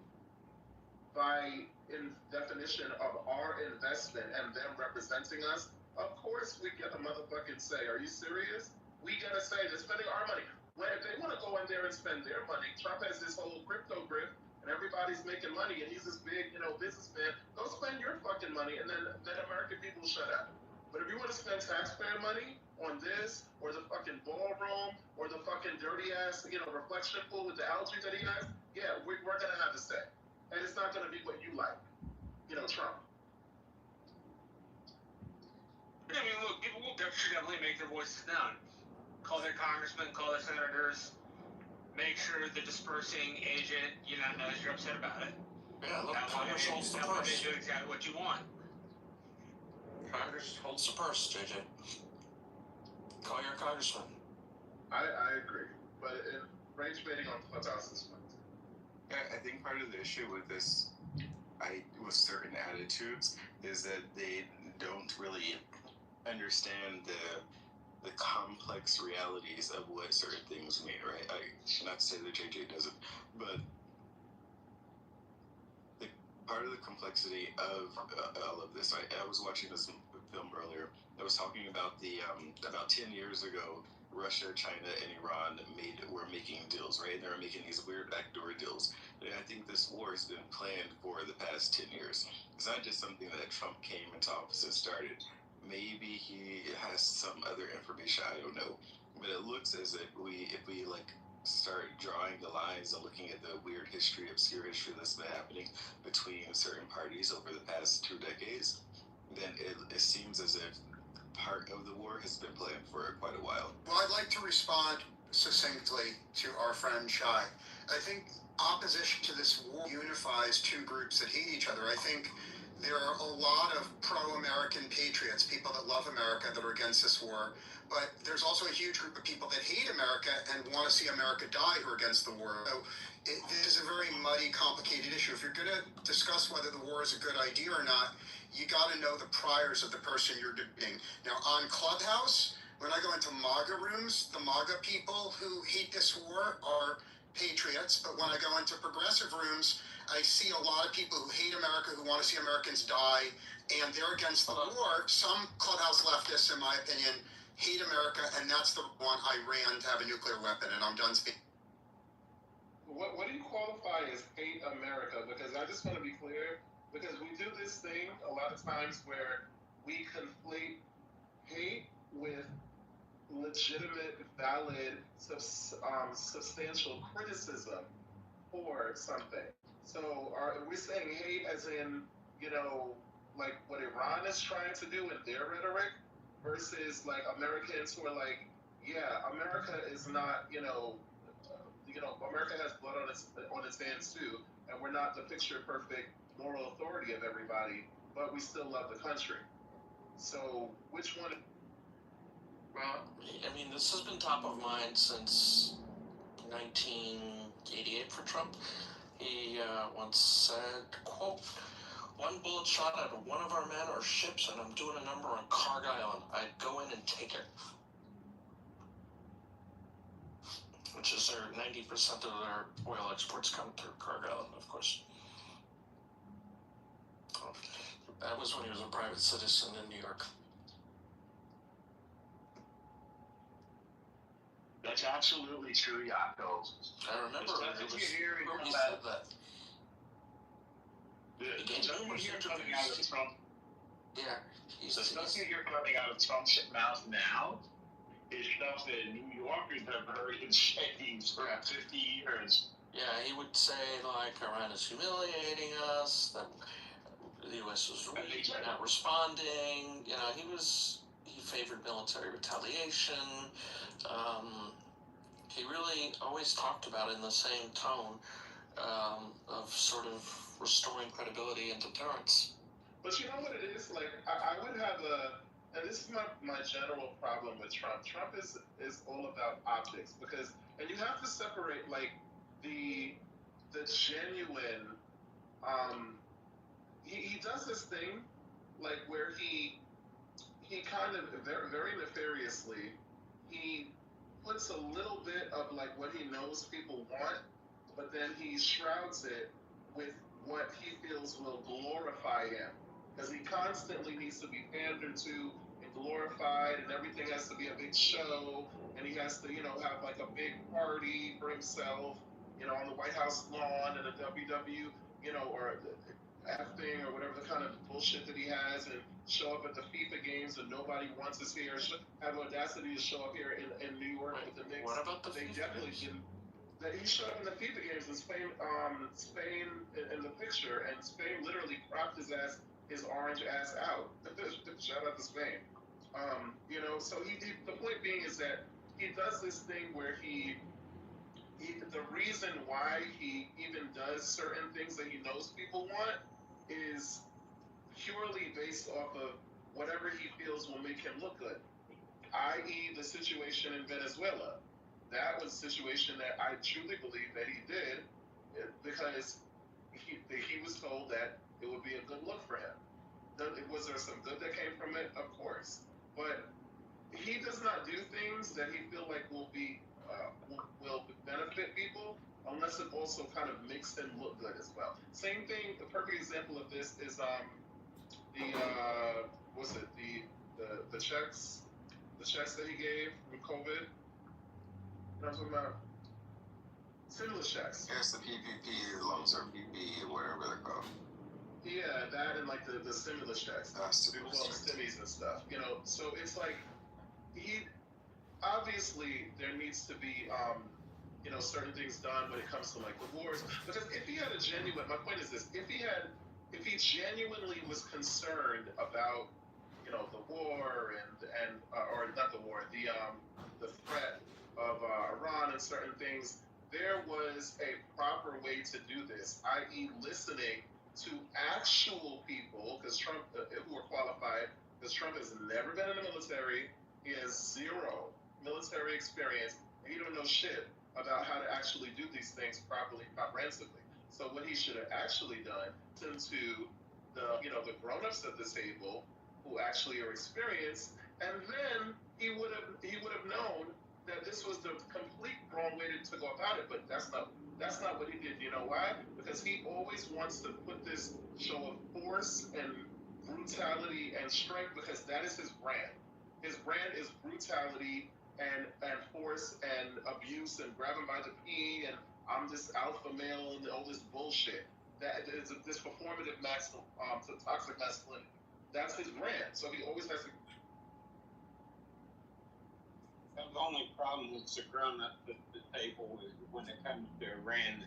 by in definition of our investment and them representing us, of course we get a motherfucking say. Are you serious? We get a say. They're spending our money. When if they want to go in there and spend their money, Trump has this whole crypto grip and everybody's making money and he's this big, businessman. Go spend your fucking money and then American people shut up. But if you want to spend taxpayer money on this or the fucking ballroom or the fucking dirty ass, reflection pool with the algae that he has, yeah, we're gonna have a say. And it's not going to be what you like, Trump. I mean, look, people will definitely make their voices known. Call their congressmen, call their senators, make sure the dispersing agent, knows you're upset about it. Yeah, look, Congress holds the purse. They do exactly what you want. Congress holds the purse, JJ. Call your congressman. I agree, but rage baiting on Clubhouse is fun. I think part of the issue with this, with certain attitudes, is that they don't really understand the complex realities of what certain things mean, right? Not to say that JJ doesn't, but part of the complexity of all of this, I was watching this film earlier. I was talking about about 10 years ago, Russia, China, and Iran were making deals, right? They were making these weird backdoor deals. And I think this war has been planned for the past 10 years. It's not just something that Trump came into office and started. Maybe he has some other information, I don't know. But it looks as if we start drawing the lines and looking at the weird history, obscure history that's been happening between certain parties over the past 2 decades, then it seems as if part of the war has been planned for quite a while. Well, I'd like to respond succinctly to our friend Shai. I think opposition to this war unifies two groups that hate each other. I think there are a lot of pro-American patriots, people that love America, that are against this war. But there's also a huge group of people that hate America and want to see America die who are against the war. So this is a very muddy, complicated issue. If you're going to discuss whether the war is a good idea or not, you got to know the priors of the person you're debating. Now, on Clubhouse, when I go into MAGA rooms, the MAGA people who hate this war are patriots. But when I go into progressive rooms, I see a lot of people who hate America, who want to see Americans die, and they're against the war. Some Clubhouse leftists, in my opinion, hate America, and that's the one Iran to have a nuclear weapon, and I'm done speaking. What do you qualify as hate America? Because I just want to be clear, because we do this thing a lot of times where we conflate hate with legitimate, valid, substantial criticism for something. So are we saying hate as in, like what Iran is trying to do in their rhetoric versus like Americans who are like, yeah, America is not, America has blood on its hands too, and we're not the picture perfect moral authority of everybody, but we still love the country. So which one? Well, I mean, this has been top of mind since 1988 for Trump. He once said, quote, "One bullet shot at one of our men or ships and I'm doing a number on Carg Island. I'd go in and take it." Which is 90% of their oil exports come through Carg Island, of course. That was when he was a private citizen in New York. That's absolutely true, Yaakov. I remember He said that. The stuff you hear coming out of Trump, the stuff you hear coming out of Trump's mouth now is stuff that New Yorkers have heard him saying for 50 years. Yeah, he would say, like, Iran is humiliating us, that the U.S. was weak, not responding. He favored military retaliation. He really always talked about it in the same tone of sort of restoring credibility and deterrence. But you know what it is? Like, I would have and this is my general problem with Trump. Trump is all about optics and you have to separate, like, the genuine, he does this thing, like, where he kind of very, very nefariously, he puts a little bit of, like, what he knows people want, but but then he shrouds it with what he feels will glorify him. Because he constantly needs to be pandered to and glorified, and everything has to be a big show, and he has to, have like a big party for himself, on the White House lawn and the WW, or the F thing or whatever the kind of bullshit that he has, and show up at the FIFA games and nobody wants us here. Have audacity to show up here in New York with the Knicks. What about the They FIFA definitely games? didn't. That he showed up in the FIFA games in Spain, Spain in the picture, and Spain literally cropped his orange ass out. Shout out to Spain. So the point being is that he does this thing where the reason why he even does certain things that he knows people want is purely based off of whatever he feels will make him look good, i.e. the situation in Venezuela. That was a situation that I truly believe that he did because he was told that it would be a good look for him. Was there some good that came from it? Of course. But he does not do things that he feel like will benefit people unless it also kind of makes them look good as well. Same thing, the perfect example of this is the checks that he gave with COVID. You know what I'm talking about? Stimulus checks. Yes, the PPP loans or PP, whatever they're called. Yeah, that and like the stimulus checks. Stimulus Well, checks. stimmies and stuff. So it's like obviously there needs to be certain things done when it comes to like the wars. Because if he had my point is this: if he genuinely was concerned about the war and or not the war, the threat of Iran and certain things, there was a proper way to do this, i.e. listening to actual people, because Trump, who are qualified, because Trump has never been in the military, he has zero military experience, and he don't know shit about how to actually do these things properly, comprehensively. So what he should have actually done, to the grown-ups at this table who actually are experienced, and then he would have known that this was the complete wrong way to go about it. But that's not what he did. You know why? Because he always wants to put this show of force and brutality and strength, because that is his brand. His brand is brutality and force and abuse and grabbing by the pee and I'm this alpha male and all this bullshit. That is this performative toxic masculinity. That's his brand. So he always has to. The only problem that's grown up at the table is when it comes to Iran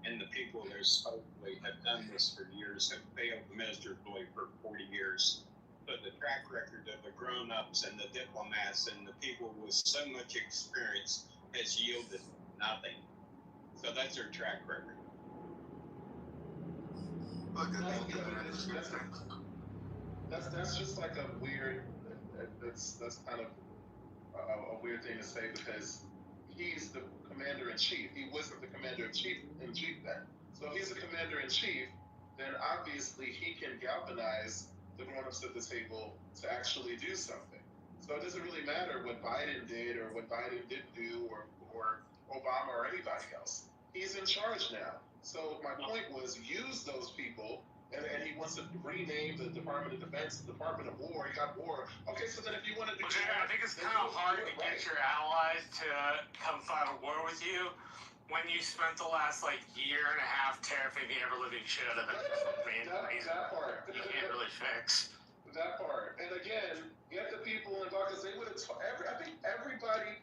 and the people that supposedly have done this for years have failed miserably for 40 years. But the track record of the grown-ups and the diplomats and the people with so much experience has yielded nothing. So that's their track record. That's just like a weird. That's kind of a weird thing to say, because he's the commander in chief. He wasn't the commander in chief then. So if he's the commander in chief, then obviously he can galvanize the grown-ups at the table to actually do something. So it doesn't really matter what Biden did or what Biden didn't do or Obama or anybody else. He's in charge now. So my point was, use those people. And he wants to rename the Department of Defense, the Department of War. You got war. Okay, so then if you want to do Which I think it's kind of hard to get your allies to come fight a war with you when you spent the last year and a half tariffing the ever living shit out of it. That part. You can't really fix. That part. And again, get the people involved, because they would have. I think everybody,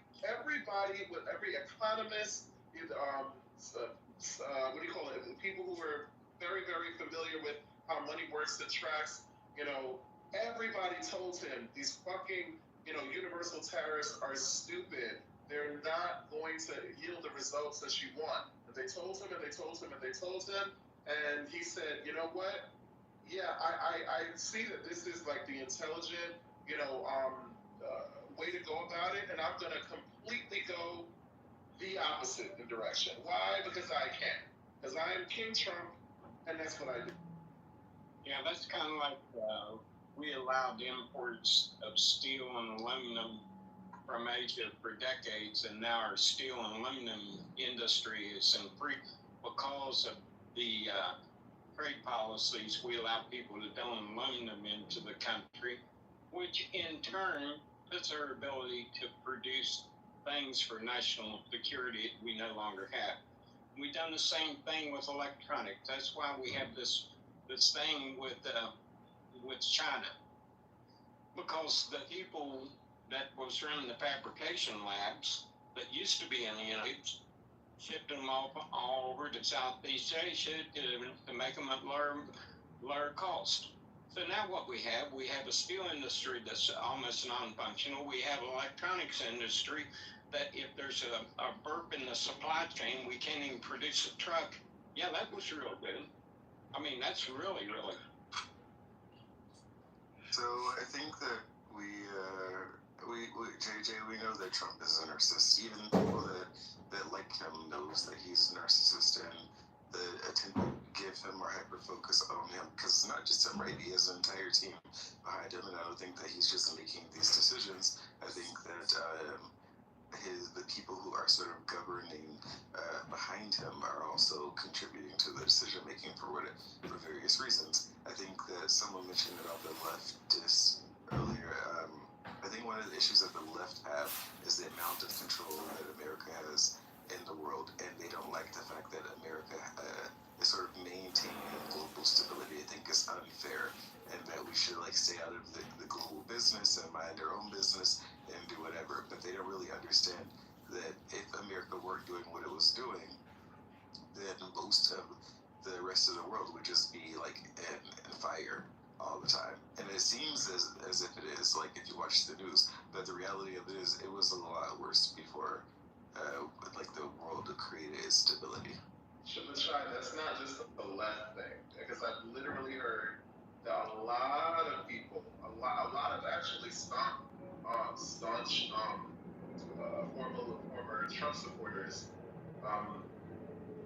with every economist, what do you call it? People who were very, very familiar with how money works and tracks, everybody told him these fucking, universal tariffs are stupid. They're not going to yield the results that you want. And they told him and they told him and they told him. And he said, you know what? Yeah, I see that this is like the intelligent, way to go about it. And I'm going to completely go the opposite direction. Why? Because I can. Because I am King Trump. And that's what I do. Yeah, that's kind of like we allowed imports of steel and aluminum from Asia for decades, and now our steel and aluminum industry is in free because of the trade policies, we allow people to don't loan them into the country, which in turn puts our ability to produce things for national security we no longer have. We've done the same thing with electronics. That's why we have this thing with China, because the people that was running the fabrication labs that used to be in the United States shipped them all over to Southeast Asia to make them at lower cost. So now what we have a steel industry that's almost non-functional. We have an electronics industry that if there's a burp in the supply chain, we can't even produce a truck. Yeah, that was real good. I mean, that's really, really. So I think that we JJ, we know that Trump is a narcissist. Even people that like him knows that he's a narcissist, and the attempt to give him or hyper focus on him, because it's not just him, right? He has an entire team behind him, and I don't think that he's just making these decisions. I think that the people who are sort of governing behind him are also contributing to the decision making for various reasons. I think that someone mentioned about the leftists earlier. I think one of the issues that the left have is the amount of control that America has in the world, and they don't like the fact that America is sort of maintaining global stability. I think it's unfair, and that we should stay out of the global business and mind our own business and do whatever. But they don't really understand that if America weren't doing what it was doing, then most of the rest of the world would just be in fire all the time. And it seems as if it is, if you watch the news, but the reality of it is it was a lot worse before the world created its stability. Shai, that's not just a left thing, because I've literally heard that a lot of people, a lot of actually staunch former Trump supporters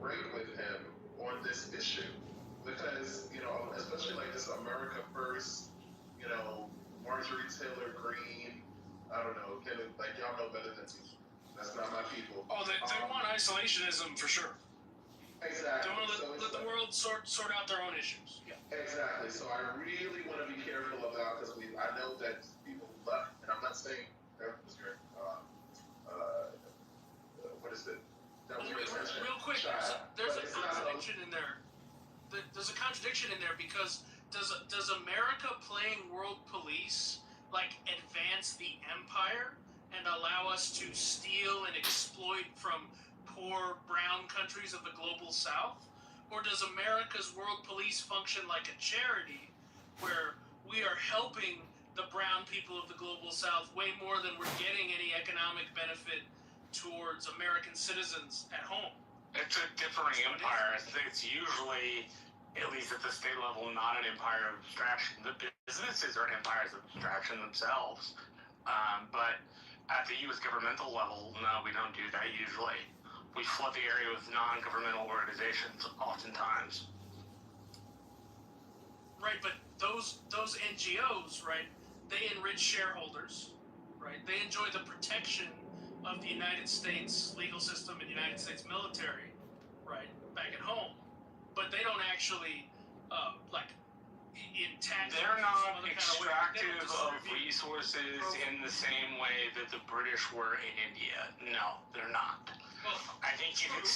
break with him on this issue, because especially this America First, Marjorie Taylor Greene, I don't know, y'all know better than me. That's not my people. Oh, they want isolationism for sure. Exactly. They want to let the world sort out their own issues. Yeah. Exactly. So I really want to be careful about, because I know that people left, and I'm not saying that was your what is it? That was your intention. Real quick, there's a contradiction in there. There's a contradiction in there, because does America playing world police advance the empire and allow us to steal and exploit from poor brown countries of the global south? Or does America's world police function like a charity where we are helping the brown people of the global south way more than we're getting any economic benefit towards American citizens at home? It's a differing empire. It's usually, at least at the state level, not an empire of abstraction. The businesses are empires of abstraction themselves. But at the U.S. governmental level, no, we don't do that usually. We flood the area with non-governmental organizations oftentimes. Right, but those NGOs, right, they enrich shareholders, right? They enjoy the protection of the United States legal system and United States military, right, back at home. But they don't actually, in tax. They're not extractive of resources in the same way that the British were in India. No, they're not. Well, I think you could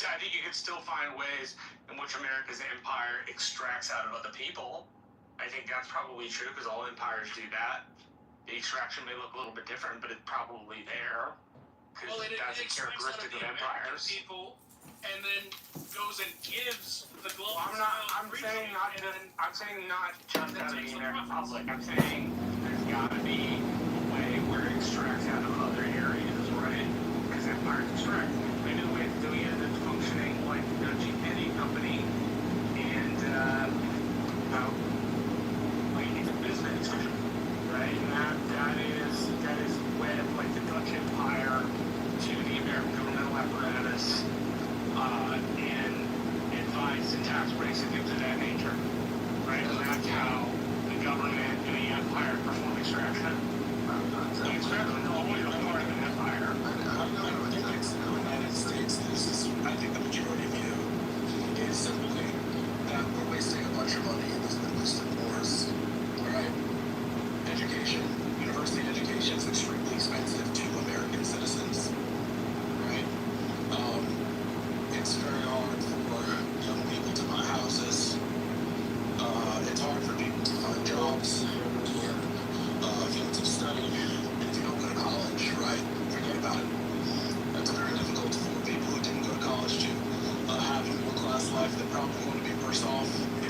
still find ways in which America's empire extracts out of other people. I think that's probably true, because all empires do that. The extraction may look a little bit different, but it's probably there, because that's a characteristic of empires. People, and then goes and gives the global. I'm saying not just out of the American public. I'm saying there's got to be a way where it extracts out of other areas, right? Because empires extract. I know way of doing it that's functioning like the GPD company, and it's a business, right? And that is a way of the Dutch Empire to the American governmental apparatus, and advice and tax breaks and things of that nature, right? And that's how the government and the empire perform extraction. The extraction is always a part of an empire. I think it's in the United States, I think the majority view is probably want to be first off.